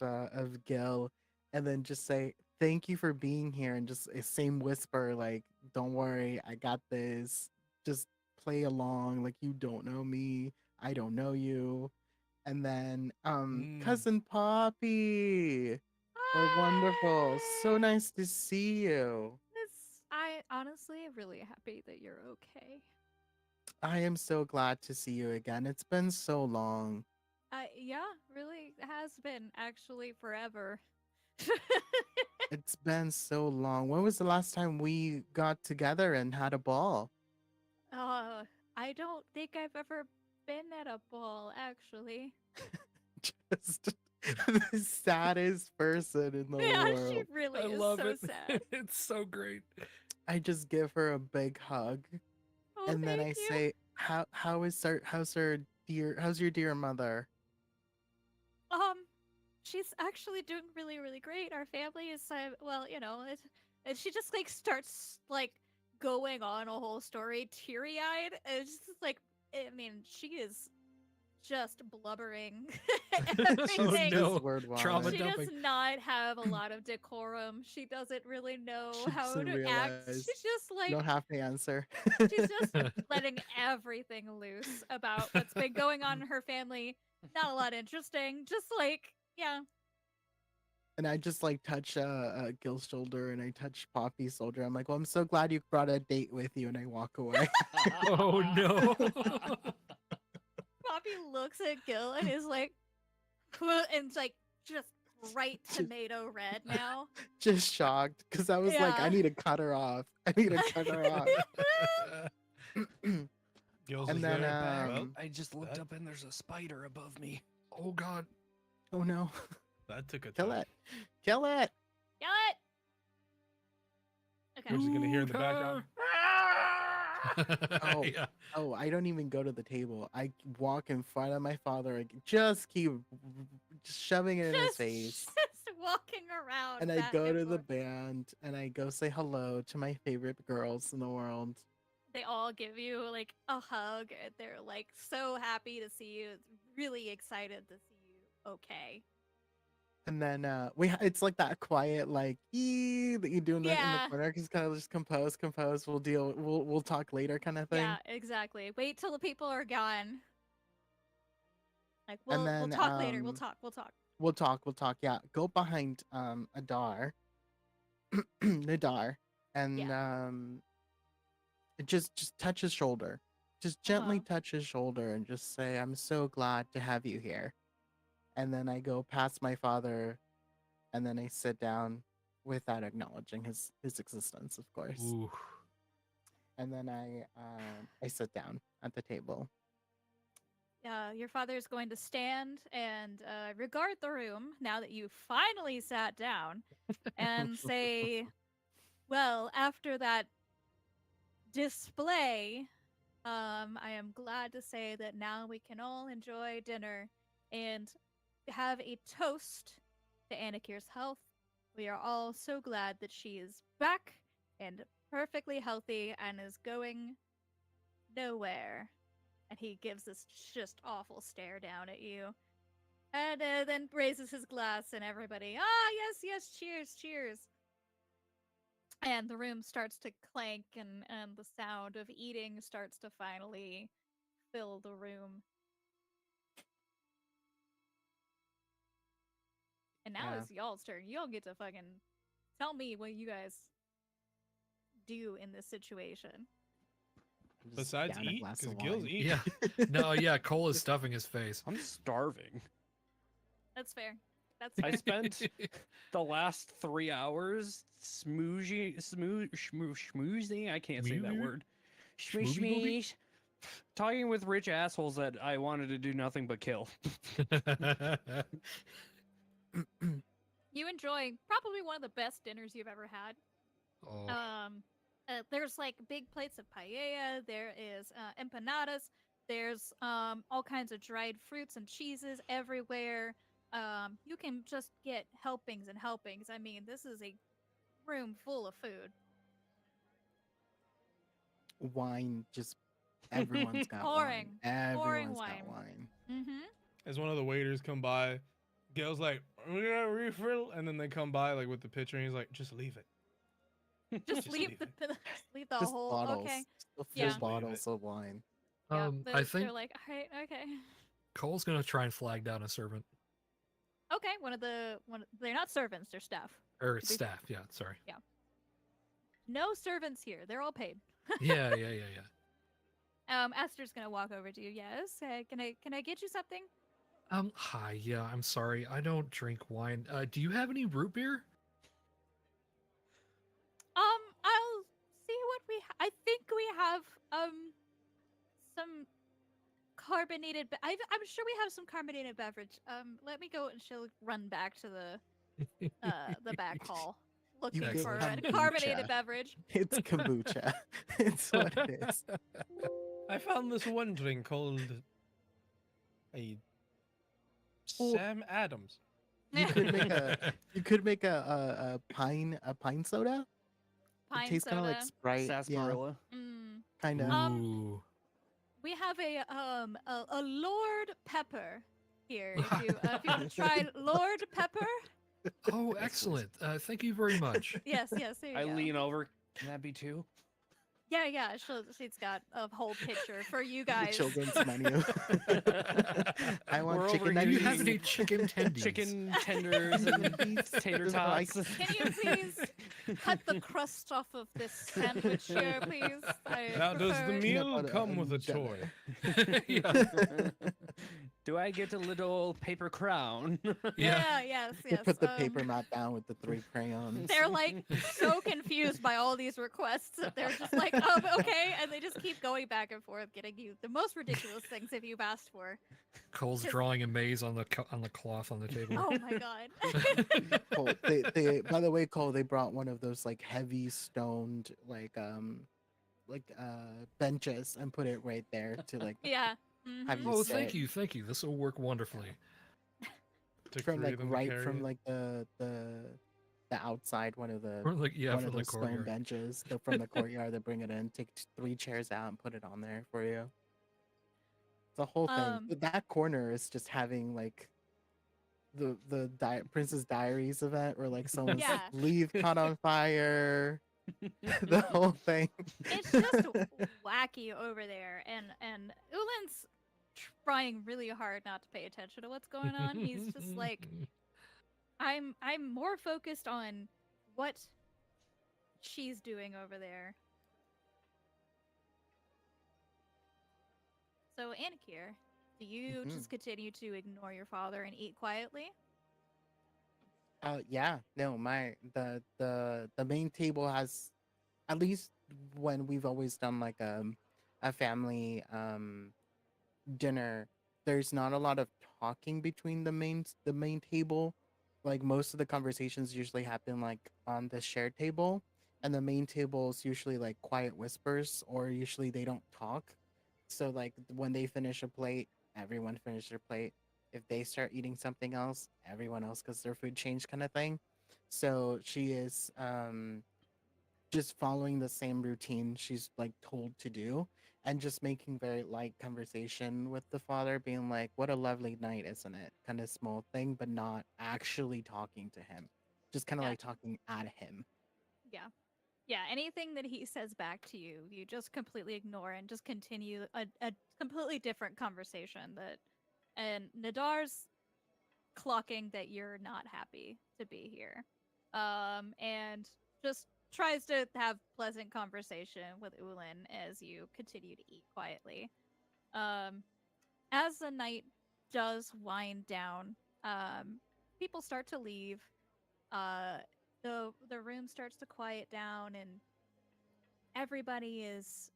Speaker 4: Gil, and then just say thank you for being here, and just a same whisper like, "Don't worry, I got this. Just play along like you don't know me, I don't know you." And then cousin Poppy, we're wonderful. So nice to see you.
Speaker 3: I honestly really happy that you're okay.
Speaker 4: I am so glad to see you again. It's been so long.
Speaker 3: Yeah, really has been actually forever.
Speaker 4: It's been so long. When was the last time we got together and had a ball?
Speaker 3: uh, I don't think I've ever been at a ball actually.
Speaker 4: Just the saddest person in the
Speaker 3: Yeah, she
Speaker 4: world.
Speaker 3: really
Speaker 2: I
Speaker 3: is
Speaker 2: love
Speaker 3: so
Speaker 2: it.
Speaker 3: sad.
Speaker 2: It's so great.
Speaker 4: I just give her a big hug,
Speaker 3: Oh,
Speaker 4: and then
Speaker 3: thank
Speaker 4: I
Speaker 3: you.
Speaker 4: say, how's your dear mother?"
Speaker 3: Um, she's actually doing really, really great. Our family is, well, and she just like starts like going on a whole story, teary eyed. It's just like, I mean, she is just blubbering
Speaker 4: She's
Speaker 2: Oh,
Speaker 3: everything.
Speaker 2: no.
Speaker 4: just word
Speaker 2: Trauma
Speaker 4: vomit.
Speaker 3: She does
Speaker 2: dumping.
Speaker 3: not have a lot of decorum. She doesn't really know
Speaker 4: She
Speaker 3: how
Speaker 4: doesn't
Speaker 3: to act.
Speaker 4: realize.
Speaker 3: She's just
Speaker 4: You
Speaker 3: like,
Speaker 4: don't have to answer.
Speaker 3: she's just letting everything loose about what's been going on in her family. Not a lot interesting. Just like, yeah.
Speaker 4: And I just like touch Gil's shoulder, and I touch Poppy's shoulder. I'm like, well, I'm so glad you brought a date with you, and I walk away.
Speaker 2: Oh no.
Speaker 3: Poppy looks at Gil and is like, and it's like just bright
Speaker 4: Just-
Speaker 3: tomato red now.
Speaker 4: Just shocked because I was like, I
Speaker 3: Yeah.
Speaker 4: need to cut her off. I need to cut her off.
Speaker 6: Gills
Speaker 4: And
Speaker 6: is
Speaker 4: then,
Speaker 6: there.
Speaker 1: Back.
Speaker 6: Well,
Speaker 1: I just looked
Speaker 6: that-
Speaker 1: up and there's a spider above me.
Speaker 2: Oh god.
Speaker 4: Oh no,
Speaker 6: that took a
Speaker 4: kill
Speaker 6: turn.
Speaker 4: it, kill it.
Speaker 3: Kill it. Okay.
Speaker 6: Yours is gonna hear in the background.
Speaker 4: Oh.
Speaker 2: Yeah.
Speaker 4: Oh, I don't even go to the table. I walk in front of my father. I just keep shoving it in his face.
Speaker 3: Just walking around.
Speaker 4: And I
Speaker 3: back
Speaker 4: go
Speaker 3: and
Speaker 4: to the
Speaker 3: forth.
Speaker 4: band and I go say hello to my favorite girls in the world.
Speaker 3: They all give you like a hug. And they're like so happy to see you. Really excited to see you okay.
Speaker 4: And then it's like that quiet like ee that you do in the
Speaker 3: Yeah.
Speaker 4: corner, because kind of just compose. We'll talk later kind of
Speaker 3: Yeah,
Speaker 4: thing.
Speaker 3: exactly. Wait till the people are gone. Like
Speaker 4: And
Speaker 3: we'll
Speaker 4: then
Speaker 3: talk later. We'll talk. We'll talk.
Speaker 4: we'll talk. Yeah, go behind Adar, Nadar, and
Speaker 3: Yeah.
Speaker 4: just touch his shoulder. Just gently touch his shoulder and just say, "I'm so glad to have you here." And then I go past my father, and then I sit down without acknowledging his existence, of course.
Speaker 2: Ooh.
Speaker 4: And then I sit down at the table.
Speaker 3: Your father is going to stand and regard the room now that you finally sat down and say, well, after that display, I am glad to say that now we can all enjoy dinner and have a toast to Anakir's health. We are all so glad that she is back and perfectly healthy and is going nowhere. And he gives this just awful stare down at you. And then raises his glass, and everybody, yes, cheers, cheers. And the room starts to clank, and the sound of eating starts to finally fill the room. And now
Speaker 4: Yeah.
Speaker 3: it's y'all's turn. Y'all get to fucking tell me what you guys do in this situation.
Speaker 4: Just
Speaker 6: Besides
Speaker 4: down a
Speaker 6: eat,
Speaker 4: glass
Speaker 6: because
Speaker 4: of
Speaker 6: Gil's
Speaker 4: wine.
Speaker 6: eat.
Speaker 2: Yeah. No, yeah, Cole is stuffing his face.
Speaker 1: I'm starving.
Speaker 3: That's fair. That's
Speaker 1: I
Speaker 3: fair.
Speaker 1: spent the last 3 hours schmoozing. I can't say that
Speaker 2: Schmoo-
Speaker 1: word.
Speaker 2: Schmoobie-boobie?
Speaker 1: Schmoosh, talking with rich assholes that I wanted to do nothing but kill.
Speaker 3: You enjoy probably one of the best dinners you've ever had.
Speaker 2: Oh.
Speaker 3: There's like big plates of paella. There is empanadas. There's all kinds of dried fruits and cheeses everywhere. You can just get helpings and helpings. I mean, this is a room full of food.
Speaker 4: Wine, just everyone's got
Speaker 3: Pouring.
Speaker 4: wine.
Speaker 3: Pouring
Speaker 4: Everyone's
Speaker 3: wine.
Speaker 4: got wine.
Speaker 3: Mm-hmm.
Speaker 6: As one of the waiters come by, Gil's like, "We got a refill," and then they come by like with the pitcher, and he's like, "Just leave it."
Speaker 3: Just
Speaker 6: Just
Speaker 3: leave
Speaker 6: leave
Speaker 3: the
Speaker 6: it.
Speaker 3: just leave the
Speaker 4: Just
Speaker 3: whole.
Speaker 4: bottles.
Speaker 3: Okay.
Speaker 4: Just the full
Speaker 3: Yeah.
Speaker 6: Just leave
Speaker 4: bottles of wine.
Speaker 3: Yeah.
Speaker 2: I think
Speaker 3: they're like, all right, okay.
Speaker 2: Cole's gonna try and flag down a servant
Speaker 3: Okay, they're not servants, they're staff.
Speaker 2: or
Speaker 3: To be-
Speaker 2: staff. Yeah, sorry.
Speaker 3: No servants here. They're all paid.
Speaker 2: Yeah.
Speaker 3: Esther's gonna walk over to you. Yes. Can I get you something?
Speaker 2: Hi. Yeah, I'm sorry. I don't drink wine. Do you have any root beer?
Speaker 3: I'll see what I think we have some carbonated. I'm sure we have some carbonated beverage. Let me go, and she'll run back to the back hall looking
Speaker 4: get
Speaker 3: for a
Speaker 4: kombucha.
Speaker 3: carbonated beverage.
Speaker 4: It's kombucha. It's what it is.
Speaker 6: I found this one drink called a Sam Adams.
Speaker 4: You could make a pine soda.
Speaker 3: Pine
Speaker 4: It tastes kind of like
Speaker 3: soda.
Speaker 4: Sprite. Yeah,
Speaker 1: Sarsaparilla.
Speaker 4: kind of.
Speaker 2: Ooh.
Speaker 3: We have a Lord Pepper here. If you try Lord Pepper,
Speaker 2: Oh, excellent. Thank you very much.
Speaker 3: yes, there you
Speaker 1: I
Speaker 3: go.
Speaker 1: lean over. Can that be two?
Speaker 3: Yeah. She's got a whole picture for you
Speaker 4: The
Speaker 3: guys.
Speaker 4: children's menu. I want
Speaker 1: We're
Speaker 4: chicken
Speaker 1: over
Speaker 2: Do you
Speaker 1: here
Speaker 2: have
Speaker 4: nuggets.
Speaker 2: any chicken tendies?
Speaker 1: Chicken tenders and tater tots.
Speaker 3: Can you please cut the crust off of this sandwich here, please? I
Speaker 6: Now, does
Speaker 3: prefer
Speaker 6: the
Speaker 3: it-
Speaker 4: Peanut
Speaker 6: meal
Speaker 4: butter
Speaker 6: come with a
Speaker 4: and jelly.
Speaker 6: toy?
Speaker 2: Yeah.
Speaker 1: Do I get a little paper crown?
Speaker 2: Yeah.
Speaker 3: Yes.
Speaker 4: They put the paper map down with the 3 crayons.
Speaker 3: They're like so confused by all these requests that they're just like, okay, and they just keep going back and forth, getting you the most ridiculous things if you've asked for.
Speaker 2: Cole's drawing a maze on the cloth on the table.
Speaker 3: Oh my god.
Speaker 4: Cole, they by the way, Cole, they brought one of those like heavy stoned benches and put it right there to like
Speaker 3: Yeah.
Speaker 4: have you
Speaker 2: Oh,
Speaker 4: sit
Speaker 2: thank you. This will work wonderfully.
Speaker 6: To
Speaker 4: from
Speaker 6: free
Speaker 4: like
Speaker 6: them to
Speaker 4: right
Speaker 6: carry
Speaker 4: from
Speaker 6: it?
Speaker 4: like the outside one of the
Speaker 2: Or like, yeah,
Speaker 4: one
Speaker 2: from
Speaker 4: of
Speaker 2: the
Speaker 4: the stone
Speaker 2: courtyard.
Speaker 4: benches from the courtyard. They bring it in, take 3 chairs out, and put it on there for you. The whole thing.
Speaker 3: Um,
Speaker 4: That corner is just having like Princess Diaries event where like someone's
Speaker 3: Yeah.
Speaker 4: leaf caught on fire, the whole thing.
Speaker 3: It's just wacky over there, and Ulan's trying really hard not to pay attention to what's going on. He's just like, I'm more focused on what she's doing over there. So, Anakir, do you
Speaker 4: Mhm.
Speaker 3: just continue to ignore your father and eat quietly?
Speaker 4: Yeah, no, the main table has, at least when we've always done like a family dinner, there's not a lot of talking between the main table. Like most of the conversations usually happen like on the shared table, and the main table is usually like quiet whispers, or usually they don't talk. So like when they finish a plate, everyone finish their plate. If they start eating something else, everyone else gets their food changed, kind of thing. So she is just following the same routine she's like told to do, and just making very light conversation with the father, being like, what a lovely night, isn't it, kind of small thing, but not actually talking to him, just kind of like
Speaker 3: Gotcha.
Speaker 4: talking at him.
Speaker 3: Yeah. Yeah, anything that he says back to you, you just completely ignore and just continue a completely different conversation that and Nadar's clocking that you're not happy to be here. And just tries to have pleasant conversation with Ulin as you continue to eat quietly. Um, as the night does wind down, people start to leave. Uh, the room starts to quiet down, and everybody is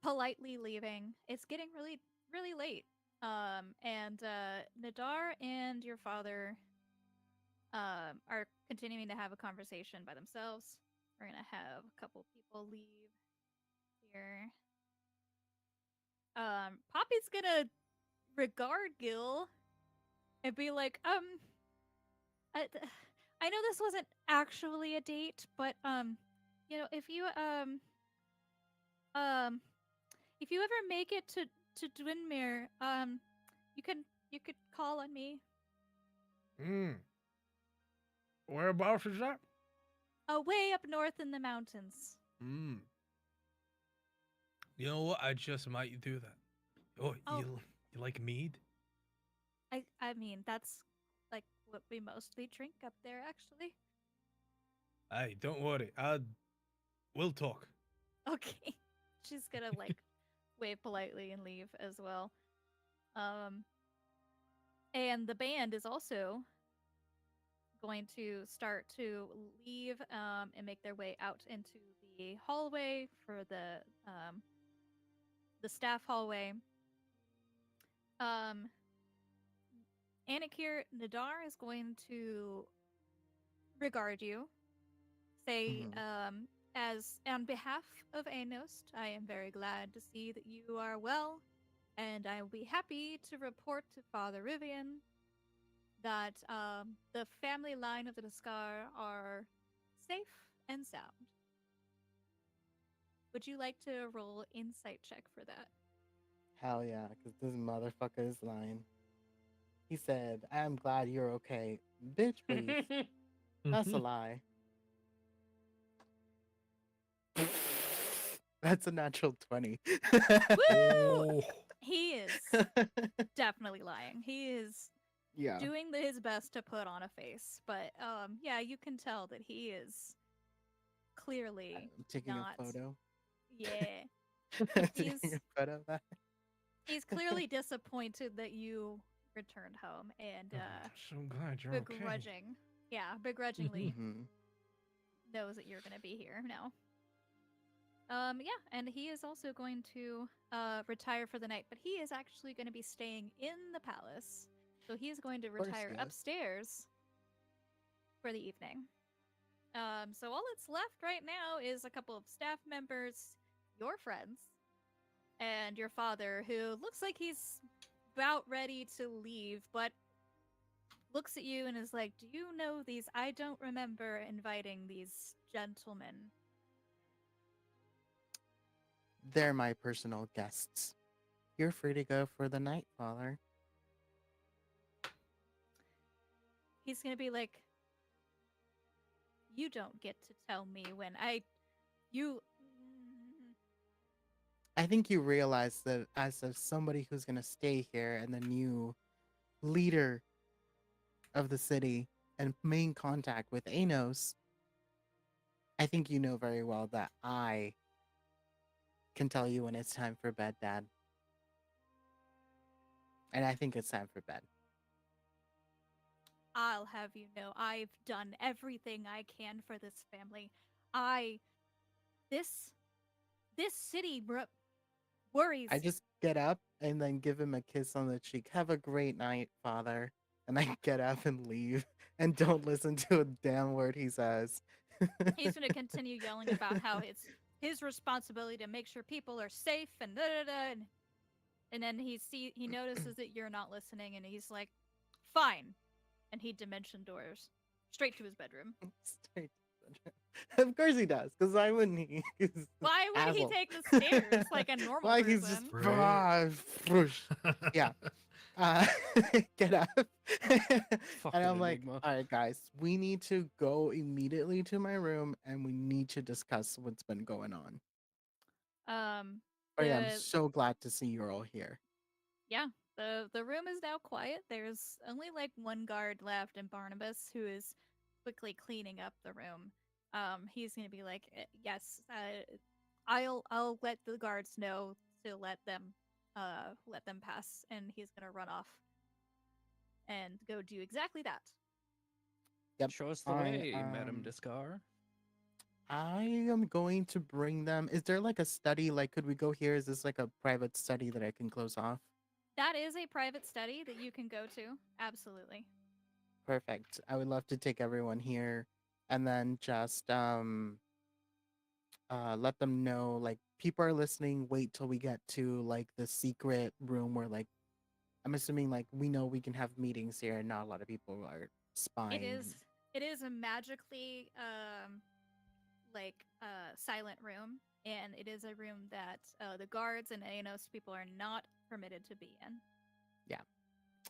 Speaker 3: politely leaving. It's getting really late. And Nadar and your father are continuing to have a conversation by themselves. We're gonna have a couple people leave here. Poppy's gonna regard Gil and be like, I, I know this wasn't actually a date, but if you um, if you ever make it to Dwinmere, you can you could call on me.
Speaker 6: Hmm. Whereabouts is that?
Speaker 3: Way up north in the mountains.
Speaker 6: Hmm. You know what? I just might do that. Oh,
Speaker 3: Oh,
Speaker 6: you like mead?
Speaker 3: I mean that's like what we mostly drink up there, actually.
Speaker 6: Hey, don't worry. We'll talk.
Speaker 3: Okay, she's gonna like wave politely and leave as well. Um, and the band is also going to start to leave and make their way out into the hallway for the staff hallway. Um, Anakir Nadar is going to regard you, say,
Speaker 4: Hmm.
Speaker 3: as on behalf of Anost, I am very glad to see that you are well, and I will be happy to report to Father Rivian that the family line of the Daskar are safe and sound. Would you like to roll insight check for that?
Speaker 4: Hell yeah, because this motherfucker is lying. He said, I'm glad you're okay. Bitch, please. That's a lie. That's a natural 20.
Speaker 3: Woo!
Speaker 6: Oh.
Speaker 3: He is definitely lying. He is
Speaker 4: Yeah.
Speaker 3: doing his best to put on a face, but yeah, you can tell that he is clearly
Speaker 4: I'm taking
Speaker 3: not.
Speaker 4: a photo.
Speaker 3: Yeah,
Speaker 4: Taking
Speaker 3: he's
Speaker 4: a photo of that.
Speaker 3: he's clearly disappointed that you returned home and
Speaker 6: I'm so glad you're okay.
Speaker 3: begrudgingly
Speaker 4: Mhm.
Speaker 3: knows that you're gonna be here now. Yeah, and he is also going to retire for the night, but he is actually going to be staying in the palace. So he is going to
Speaker 4: Of course
Speaker 3: retire
Speaker 4: he is.
Speaker 3: upstairs for the evening. So all that's left right now is a couple of staff members, your friends, and your father, who looks like he's about ready to leave, but looks at you and is like, "Do you know these? I don't remember inviting these gentlemen."
Speaker 4: They're my personal guests. You're free to go for the night, Father.
Speaker 3: he's gonna be like, "You don't get to tell me when you."
Speaker 4: I think you realize that as of somebody who's gonna stay here and the new leader of the city and main contact with Anos, I think you know very well that I can tell you when it's time for bed, Dad. And I think it's time for bed.
Speaker 3: I'll have you know, I've done everything I can for this family. I this this city worries.
Speaker 4: I just get up and then give him a kiss on the cheek. Have a great night, Father. And I get up and leave and don't listen to a damn word he says.
Speaker 3: He's going to continue yelling about how it's his responsibility to make sure people are safe and da da da. And then he notices that you're not listening, and he's like, "Fine," and he dimension doors straight to his bedroom.
Speaker 4: Straight to the bedroom. Of course he does, because why wouldn't he? He's
Speaker 3: Why would he
Speaker 4: asshole.
Speaker 3: take the stairs like a normal
Speaker 4: Why
Speaker 3: person?
Speaker 4: he's just
Speaker 2: Right.
Speaker 4: whoosh. Yeah. Uh, get up. And
Speaker 1: Fucking
Speaker 4: I'm like,
Speaker 1: enigma.
Speaker 4: all right, guys, we need to go immediately to my room and we need to discuss what's been going on. Oh yeah, I'm
Speaker 3: The
Speaker 4: so glad to see you're all here.
Speaker 3: yeah, the room is now quiet. There's only like one guard left, and Barnabas, who is quickly cleaning up the room. He's gonna be like, yes, I'll let the guards know to let them pass, and he's gonna run off and go do exactly that.
Speaker 4: Yep.
Speaker 1: Show us the
Speaker 4: I,
Speaker 1: way, Madame
Speaker 4: um,
Speaker 1: Discar.
Speaker 4: I am going to bring them. Is there like a study? Like, could we go here? Is this like a private study that I can close off?
Speaker 3: That is a private study that you can go to. Absolutely.
Speaker 4: Perfect. I would love to take everyone here and then just let them know like people are listening, wait till we get to like the secret room where like I'm assuming like we know we can have meetings here and not a lot of people are spying.
Speaker 3: It is a magically silent room, and it is a room that the guards and Aenos people are not permitted to be in.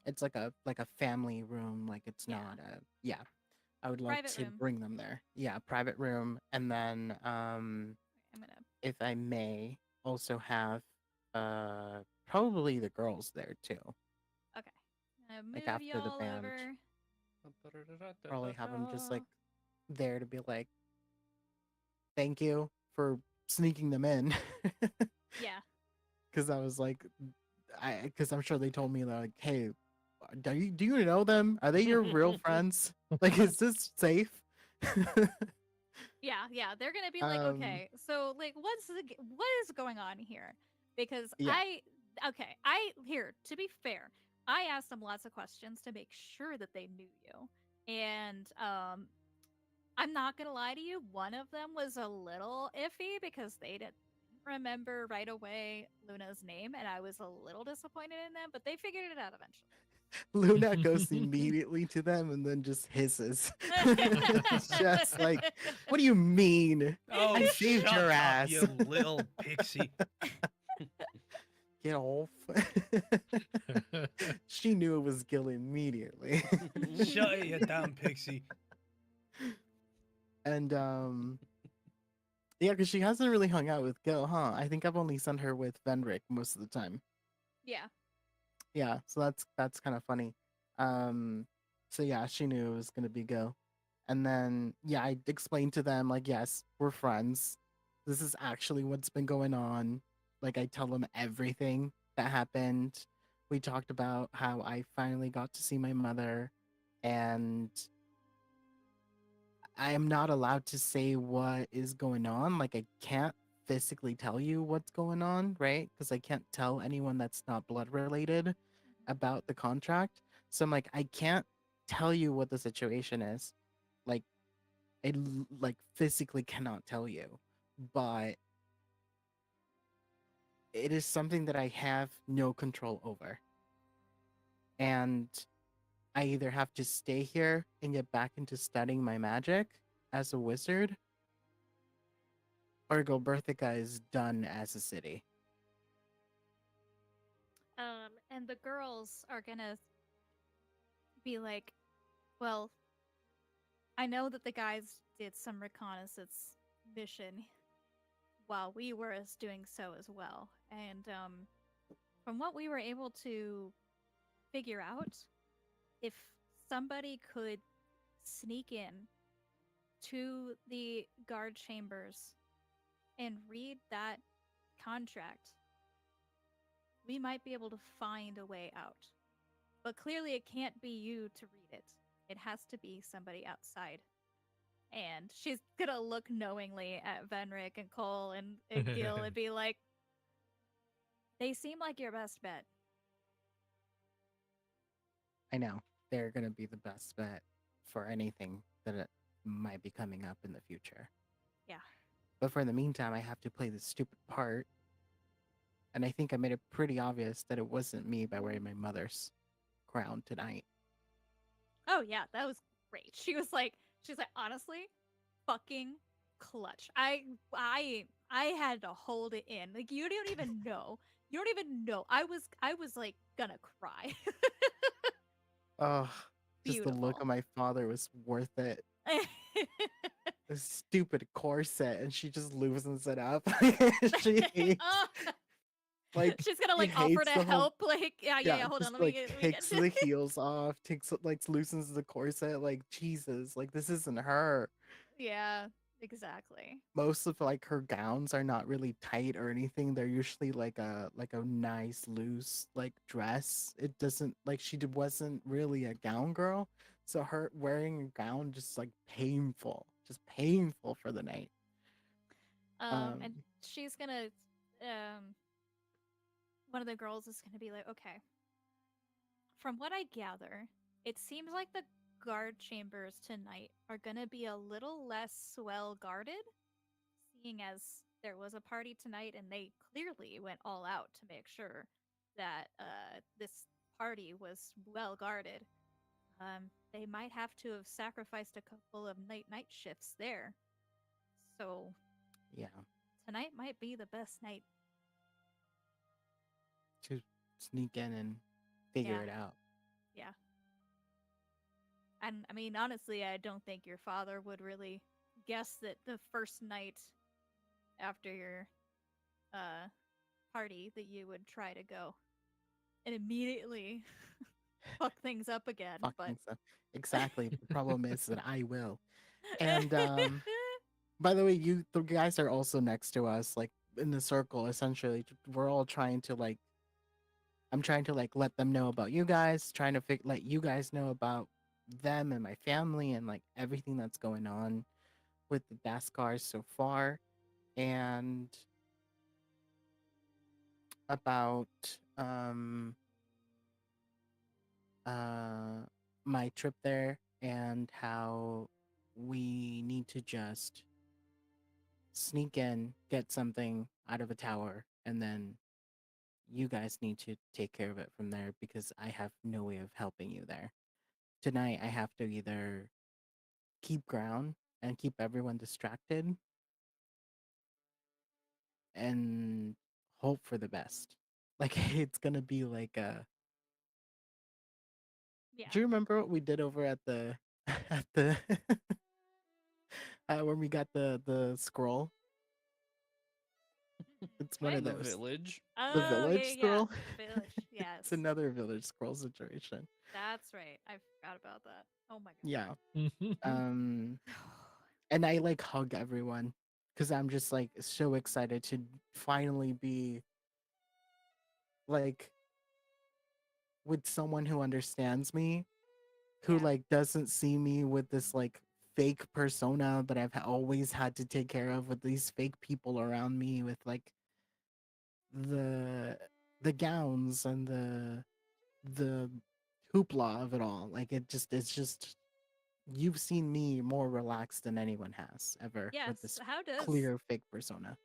Speaker 4: It's like a family room, like it's
Speaker 3: Yeah.
Speaker 4: not a yeah. I would love
Speaker 3: Private
Speaker 4: to
Speaker 3: room.
Speaker 4: bring them there. Yeah, private room. And then
Speaker 3: I'm gonna
Speaker 4: if I may also have probably the girls there too.
Speaker 3: okay. Move
Speaker 4: Like after the
Speaker 3: y'all
Speaker 4: band.
Speaker 3: over.
Speaker 4: Probably have them just like there to be like thank you for sneaking them in.
Speaker 3: Yeah.
Speaker 4: Because I was like because I'm sure they told me like, hey, do you know them? Are they your real friends? Like, is this safe?
Speaker 3: Yeah. They're gonna be like,
Speaker 4: Um,
Speaker 3: okay, so like, what is going on here? Because
Speaker 4: Yeah.
Speaker 3: here to be fair, I asked them lots of questions to make sure that they knew you, and I'm not gonna lie to you, one of them was a little iffy because they didn't remember right away Luna's name, and I was a little disappointed in them, but they figured it out eventually.
Speaker 4: Luna goes immediately to them and then just hisses. It's just like, what do you mean?
Speaker 6: Oh,
Speaker 4: I saved
Speaker 6: shut
Speaker 4: your
Speaker 6: up,
Speaker 4: ass.
Speaker 6: you little pixie.
Speaker 4: Get off. She knew it was Gil immediately.
Speaker 6: Shut it, you damn pixie.
Speaker 4: And yeah, because she hasn't really hung out with Gil, huh? I think I've only sent her with Vendrick most of the time.
Speaker 3: Yeah.
Speaker 4: Yeah, so that's kind of funny. So yeah, she knew it was gonna be Gil. And then yeah, I explained to them like, yes, we're friends. This is actually what's been going on. Like I tell them everything that happened. We talked about how I finally got to see my mother, and I am not allowed to say what is going on. Like I can't physically tell you what's going on, right? Because I can't tell anyone that's not blood related about the contract. So I'm like, I can't tell you what the situation is. Like, like physically cannot tell you, but it is something that I have no control over. And I either have to stay here and get back into studying my magic as a wizard, or Gilberthica is done as a city.
Speaker 3: And the girls are gonna be like, Well, I know that the guys did some reconnaissance mission while we were doing so as well. And from what we were able to figure out, if somebody could sneak in to the guard chambers and read that contract, we might be able to find a way out. But clearly, it can't be you to read it. It has to be somebody outside. And she's gonna look knowingly at Venric and Cole and Gil and be like, they seem like your best bet.
Speaker 4: I know they're gonna be the best bet for anything that might be coming up in the future.
Speaker 3: Yeah.
Speaker 4: But for the meantime, I have to play this stupid part. And I think I made it pretty obvious that it wasn't me by wearing my mother's crown tonight.
Speaker 3: Oh yeah, that was great. She's like, honestly, fucking clutch. I had to hold it in. Like you don't even know. You don't even know. I was like gonna cry.
Speaker 4: Oh, just the look
Speaker 3: Beautiful.
Speaker 4: of my father was worth it. This stupid corset, and she just loosens it up. She hates, like,
Speaker 3: she's gonna
Speaker 4: she
Speaker 3: like offer
Speaker 4: hates
Speaker 3: to
Speaker 4: the whole.
Speaker 3: help. Like yeah. Hold on,
Speaker 4: Just
Speaker 3: let me
Speaker 4: like
Speaker 3: get.
Speaker 4: takes the heels off, takes like loosens the corset. Like Jesus, like this isn't her.
Speaker 3: Yeah, exactly.
Speaker 4: Most of like her gowns are not really tight or anything. They're usually like a nice loose like dress. It doesn't like wasn't really a gown girl. So her wearing a gown just like just painful for the night.
Speaker 3: And
Speaker 4: Um,
Speaker 3: she's gonna one of the girls is gonna be like, okay, from what I gather, it seems like the guard chambers tonight are gonna be a little less well guarded, seeing as there was a party tonight and they clearly went all out to make sure that this party was well guarded. They might have to have sacrificed a couple of night shifts there. So
Speaker 4: yeah,
Speaker 3: tonight might be the best night.
Speaker 4: to sneak in and figure
Speaker 3: Yeah.
Speaker 4: it out.
Speaker 3: Yeah. And I mean, honestly, I don't think your father would really guess that the first night after your party that you would try to go and immediately fuck things up again. But
Speaker 4: Fucking stuff. Exactly. The problem is that I will. And by the way, you the guys are also next to us, like in the circle. Essentially, we're all trying to like. I'm trying to like let them know about you guys, trying to let you guys know about them and my family and like everything that's going on with the Daskars so far, and about uh my trip there and how we need to just sneak in, get something out of a tower, and then you guys need to take care of it from there because I have no way of helping you there. Tonight, I have to either keep ground and keep everyone distracted and hope for the best. Like, it's gonna be like a.
Speaker 3: yeah.
Speaker 4: Do you remember what we did over at the at the when we got the scroll? It's one
Speaker 3: What?
Speaker 4: of
Speaker 1: The
Speaker 4: those.
Speaker 1: village.
Speaker 4: The
Speaker 3: Oh,
Speaker 4: village
Speaker 3: yeah.
Speaker 4: scroll.
Speaker 3: The village. Yes.
Speaker 4: It's another village scroll situation.
Speaker 3: That's right. I forgot about that. Oh my
Speaker 4: Yeah.
Speaker 3: god.
Speaker 4: And I like hug everyone because I'm just like so excited to finally be like with someone who understands me, who
Speaker 3: Yeah.
Speaker 4: like doesn't see me with this like fake persona that I've always had to take care of with these fake people around me with like the the gowns and the hoopla of it all. Like it's just you've seen me more relaxed than anyone has ever
Speaker 3: Yes.
Speaker 4: with this
Speaker 3: How
Speaker 4: clear fake persona.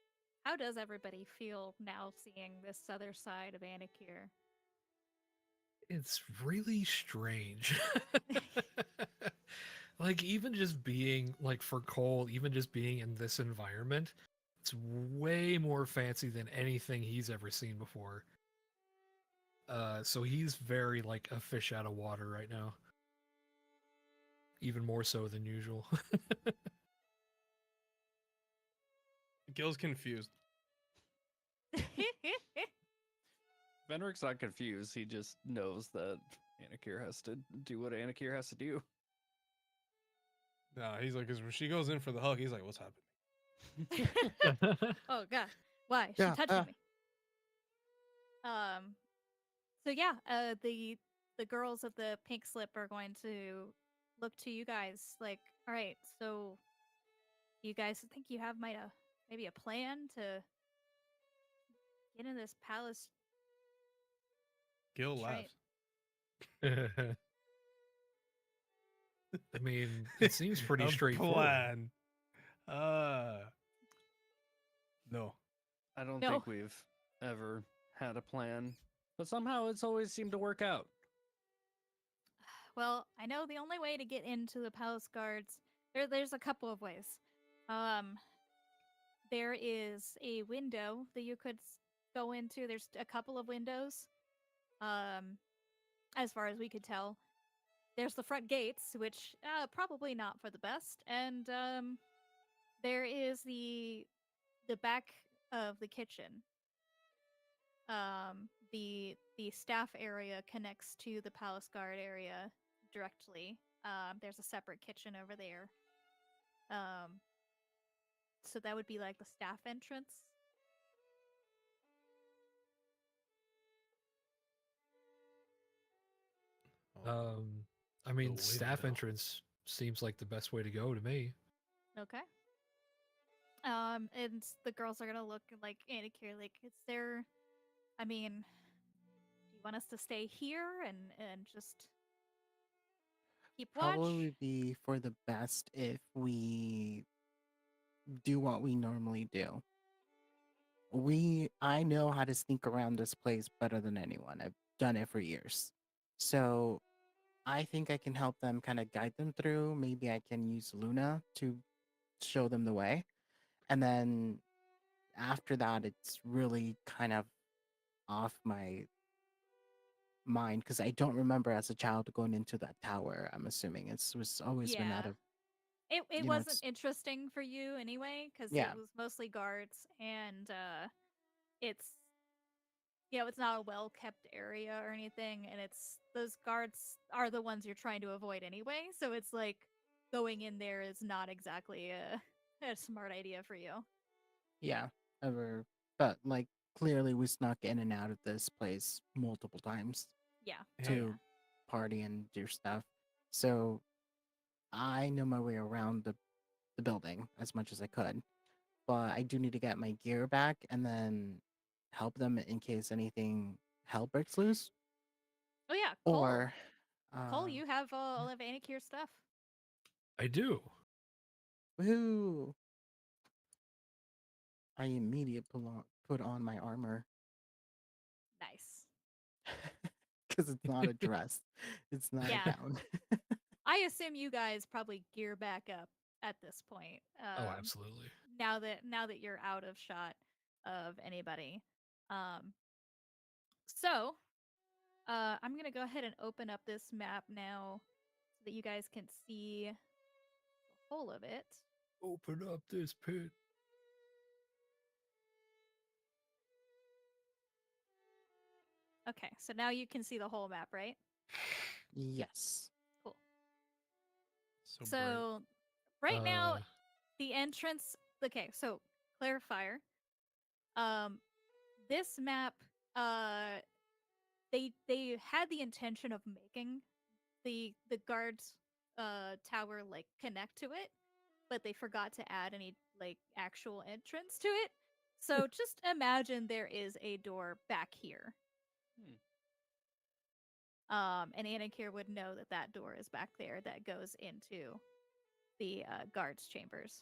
Speaker 3: does everybody feel now seeing this other side of Anikir?
Speaker 2: It's really strange. Like even just being like for Cole, even just being in this environment, it's way more fancy than anything he's ever seen before. So he's very like a fish out of water right now. even more so than usual.
Speaker 6: Gil's confused.
Speaker 1: Venric's not confused. He just knows that Anakir has to do what Anakir has to do.
Speaker 6: Nah, he's like, 'cause when she goes in for the hug, he's like, what's happening?
Speaker 3: Oh god, why? She
Speaker 4: Yeah,
Speaker 3: touching me. So yeah, the girls of the pink slip are going to look to you guys like, all right, so you guys think you have maybe a plan to get in this palace?
Speaker 6: Gil
Speaker 3: Try
Speaker 6: laughs.
Speaker 2: I mean, it seems pretty
Speaker 6: A
Speaker 2: straightforward.
Speaker 6: plan. No.
Speaker 1: I don't
Speaker 3: No.
Speaker 1: think we've ever had a plan, but somehow it's always seemed to work out.
Speaker 3: Well, I know the only way to get into the palace guards. There's a couple of ways. Um, there is a window that you could go into. There's a couple of windows. As far as we could tell, there's the front gates, which probably not for the best, and there is the back of the kitchen. The staff area connects to the palace guard area directly. There's a separate kitchen over there. So that would be like the staff entrance.
Speaker 6: Oh,
Speaker 2: I mean,
Speaker 6: the
Speaker 2: staff
Speaker 6: window.
Speaker 2: entrance seems like the best way to go to me.
Speaker 3: Okay. And the girls are gonna look like Anakir, like, is there? I mean, do you want us to stay here and just keep watch?
Speaker 4: probably would be for the best if we do what we normally do. I know how to sneak around this place better than anyone. I've done it for years. So I think I can help them kind of guide them through. Maybe I can use Luna to show them the way. And then after that, it's really kind of off my mind because I don't remember as a child going into that tower. I'm assuming it's was always been out
Speaker 3: Yeah.
Speaker 4: of
Speaker 3: It
Speaker 4: you know
Speaker 3: wasn't
Speaker 4: it's
Speaker 3: interesting for you anyway, because it
Speaker 4: yeah
Speaker 3: was mostly guards, and it's it's not a well kept area or anything, and it's those guards are the ones you're trying to avoid anyway. So it's like going in there is not exactly a smart idea for you.
Speaker 4: yeah ever, but like clearly we snuck in and out of this place multiple times
Speaker 3: Yeah. Oh
Speaker 6: Hey,
Speaker 3: yeah.
Speaker 4: to party and do stuff. So I know my way around the building as much as I could, but I do need to get my gear back and then help them in case anything hell breaks loose.
Speaker 3: Oh yeah.
Speaker 4: Or,
Speaker 3: Cole,
Speaker 4: uh,
Speaker 3: you have
Speaker 4: yeah.
Speaker 3: all of Anikir's stuff.
Speaker 2: I do.
Speaker 4: Woohoo! I immediately put on my armor
Speaker 3: Nice.
Speaker 4: because it's not a dress, it's not a
Speaker 3: Yeah.
Speaker 4: gown.
Speaker 3: I assume you guys probably gear back up at this point.
Speaker 2: Oh, absolutely.
Speaker 3: Now that you're out of shot of anybody. Um, so I'm gonna go ahead and open up this map now so that you guys can see the whole of it.
Speaker 2: Open up this pit.
Speaker 3: Okay, so now you can see the whole map, right?
Speaker 4: Yes.
Speaker 3: Cool.
Speaker 6: so bright.
Speaker 3: So right now
Speaker 2: Uh,
Speaker 3: the entrance. Okay, so clarifier. Um, this map, they had the intention of making the guards tower like connect to it, but they forgot to add any like actual entrance to it. So just imagine there is a door back here. And Anakir would know that that door is back there that goes into the guards chambers.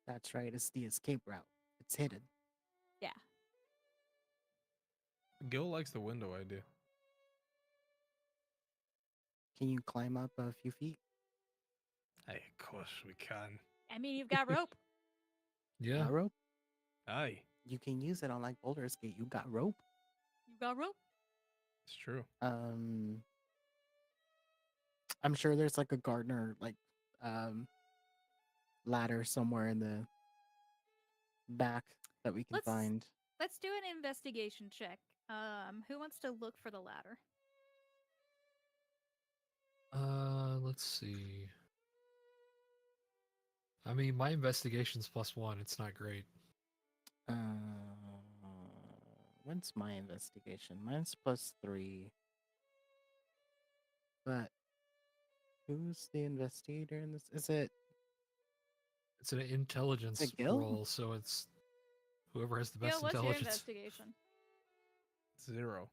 Speaker 4: That's right. It's the escape route. It's hidden.
Speaker 3: Yeah.
Speaker 6: Gil likes the window idea.
Speaker 4: Can you climb up a few feet?
Speaker 6: Hey, of course we can.
Speaker 3: I mean, you've got rope.
Speaker 2: yeah.
Speaker 4: Got rope?
Speaker 6: Aye,
Speaker 4: You can use it on like Boulder Skate. You got rope?
Speaker 3: You've got rope.
Speaker 6: it's true.
Speaker 4: Um, I'm sure there's like a gardener like um ladder somewhere in the back that we can
Speaker 3: Let's
Speaker 4: find.
Speaker 3: let's do an investigation check. Who wants to look for the ladder?
Speaker 2: Let's see. I mean, my investigation's +1. It's not great.
Speaker 4: Uh, what's my investigation? Mine's +3. But who's the investigator in this? Is it
Speaker 2: It's an intelligence
Speaker 4: Gil?
Speaker 2: roll, so it's whoever has the
Speaker 3: Gil,
Speaker 2: best
Speaker 3: what's your
Speaker 2: intelligence.
Speaker 3: investigation?
Speaker 6: 0.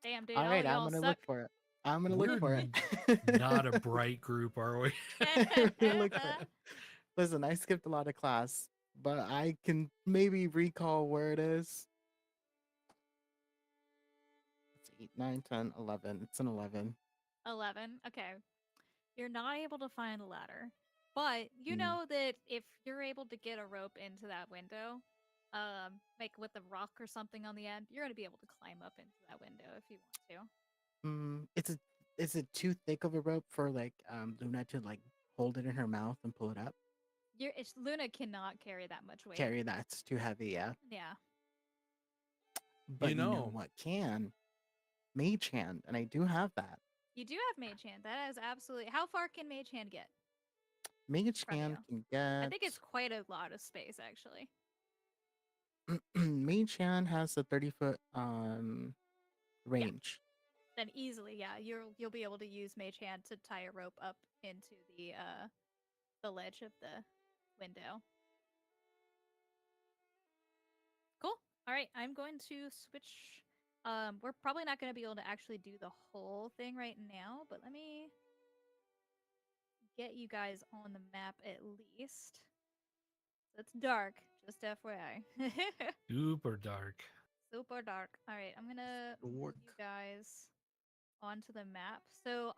Speaker 3: Damn, dude,
Speaker 4: All
Speaker 3: all
Speaker 4: right? I'm
Speaker 3: y'all
Speaker 4: gonna
Speaker 3: suck.
Speaker 4: look for it. I'm gonna look
Speaker 2: We're
Speaker 4: for it.
Speaker 2: Not a bright group, are we?
Speaker 4: I'm gonna look for it. Listen, I skipped a lot of class, but I can maybe recall where it is. It's 8, 9, 10, 11. It's an 11.
Speaker 3: 11. Okay. You're not able to find the ladder, but you
Speaker 4: Mm.
Speaker 3: know that if you're able to get a rope into that window, like with a rock or something on the end, you're gonna be able to climb up into that window if you want to.
Speaker 4: Is it too thick of a rope for like Luna to like hold it in her mouth and pull it up?
Speaker 3: Luna cannot carry that much weight.
Speaker 4: Carry that's too heavy, yeah.
Speaker 3: Yeah.
Speaker 4: But you know
Speaker 6: know-
Speaker 4: what can? Mage hand, and I do have that.
Speaker 3: You do have Mage Hand. That is absolutely. How far can Mage Hand get?
Speaker 4: Mage
Speaker 3: From
Speaker 4: hand
Speaker 3: you.
Speaker 4: can get.
Speaker 3: I think it's quite a lot of space, actually.
Speaker 4: Mage hand has a 30-foot range.
Speaker 3: Then easily, yeah, you'll be able to use Mage Hand to tie a rope up into the ledge of the window. Cool. All right, I'm going to switch. We're probably not going to be able to actually do the whole thing right now, but let me get you guys on the map at least. So it's dark, just FYI.
Speaker 2: Super dark.
Speaker 3: Super dark. All right, I'm gonna move
Speaker 1: Dork.
Speaker 3: you guys onto the map. So,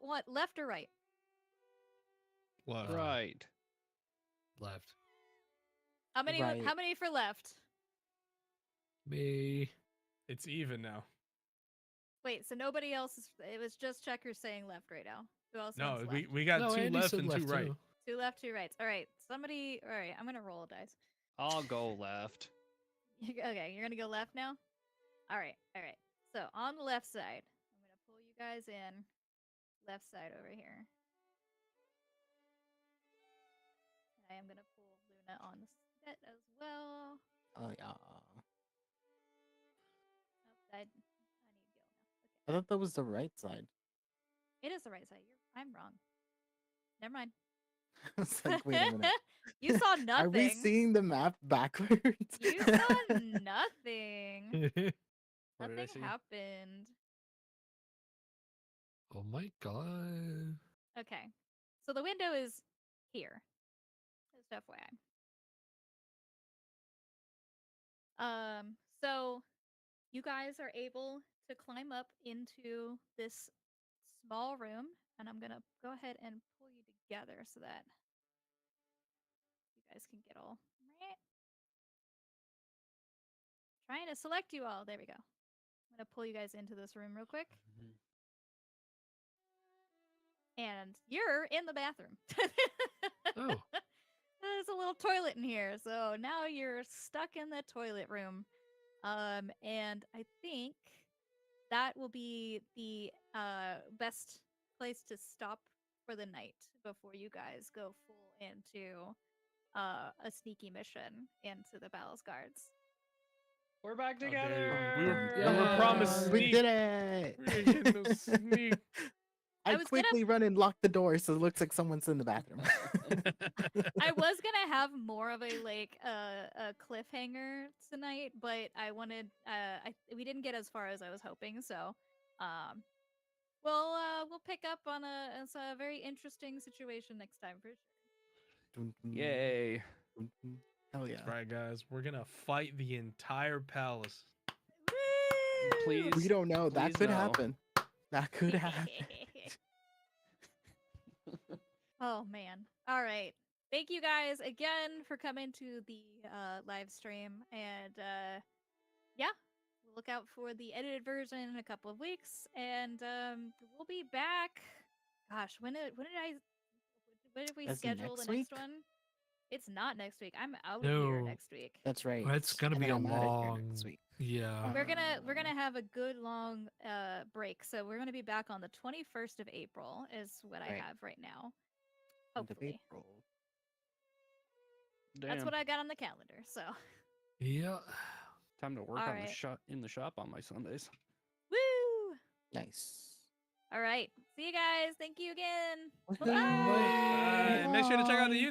Speaker 3: what, left or right?
Speaker 6: Left.
Speaker 1: Right.
Speaker 2: Left.
Speaker 3: How many?
Speaker 4: Right.
Speaker 3: How many for left?
Speaker 2: Me.
Speaker 6: It's even now.
Speaker 3: Wait, so nobody else is. It was just Checkers saying left right now. Who else
Speaker 6: No,
Speaker 3: wants left?
Speaker 6: we got
Speaker 2: No,
Speaker 6: 2
Speaker 2: Andy
Speaker 6: left
Speaker 2: said
Speaker 6: and 2
Speaker 2: left
Speaker 6: right.
Speaker 2: too.
Speaker 3: 2 left, 2 rights. All right, somebody. All right, I'm gonna roll dice.
Speaker 1: I'll go left.
Speaker 3: Okay, you're gonna go left now. All right, all right. So on the left side, I'm gonna pull you guys in. Left side over here. And I am gonna pull Luna on the set as well.
Speaker 4: Oh yeah.
Speaker 3: Oh, I need Gil now.
Speaker 4: I thought that was the right side.
Speaker 3: Okay, it is the right side. I'm wrong. Never mind.
Speaker 4: It's like, wait a minute.
Speaker 3: You saw nothing.
Speaker 4: Are we seeing the map backwards?
Speaker 3: You saw nothing.
Speaker 1: What did I
Speaker 3: Nothing
Speaker 1: see?
Speaker 3: happened.
Speaker 2: Oh my god.
Speaker 3: Okay. So the window is here. Just FYI. So you guys are able to climb up into this small room, and I'm gonna go ahead and pull you together so that you guys can get all right. Trying to select you all. There we go. I'm gonna pull you guys into this room real quick. And you're in the bathroom.
Speaker 2: Oh.
Speaker 3: There's a little toilet in here, so now you're stuck in the toilet room. And I think that will be the best place to stop for the night before you guys go full into a sneaky mission into the Palace Guards.
Speaker 1: We're back
Speaker 6: How
Speaker 1: together.
Speaker 6: dare you. We were
Speaker 2: Yeah.
Speaker 6: promised
Speaker 4: We
Speaker 6: sneak.
Speaker 4: did it!
Speaker 6: We're getting a sneak.
Speaker 3: I
Speaker 4: I
Speaker 3: was gonna-
Speaker 4: quickly run and lock the door so it looks like someone's in the bathroom.
Speaker 3: I was gonna have more of a like a cliffhanger tonight, but I wanted we didn't get as far as I was hoping, so we'll pick up on a very interesting situation next time for sure.
Speaker 4: Dun, dun,
Speaker 1: Yay.
Speaker 4: dun, dun. Hell yeah.
Speaker 6: That's right, guys. We're gonna fight the entire palace.
Speaker 1: Please.
Speaker 4: We don't know. That
Speaker 1: Please
Speaker 4: could
Speaker 1: no.
Speaker 4: happen. That could happen.
Speaker 3: Oh man. All right. Thank you guys again for coming to the live stream, and yeah, look out for the edited version in a couple of weeks, and we'll be back. Gosh, when did we
Speaker 4: That's
Speaker 3: schedule the
Speaker 4: next
Speaker 3: next
Speaker 4: week?
Speaker 3: one? It's not next week. I'm out here
Speaker 2: No.
Speaker 3: next week.
Speaker 4: That's right.
Speaker 2: It's gonna
Speaker 4: And
Speaker 2: be
Speaker 4: then
Speaker 2: a
Speaker 4: I'm outta here
Speaker 2: long.
Speaker 4: next week.
Speaker 2: Yeah.
Speaker 3: We're gonna have a good long break, so we're gonna be back on the 21st of April is what I
Speaker 4: Right.
Speaker 3: have right now.
Speaker 4: End of
Speaker 3: Hopefully,
Speaker 4: April.
Speaker 3: that's
Speaker 1: Damn.
Speaker 3: what I got on the calendar. So,
Speaker 2: Yeah.
Speaker 1: Time to work
Speaker 3: All
Speaker 1: on the
Speaker 3: right.
Speaker 1: shop in the shop on my Sundays.
Speaker 3: woo!
Speaker 4: Nice.
Speaker 3: All right, see you guys. Thank you again.
Speaker 4: Woohoo!
Speaker 3: Bye.
Speaker 6: Make sure to check out the
Speaker 4: Bye.
Speaker 6: YouTube.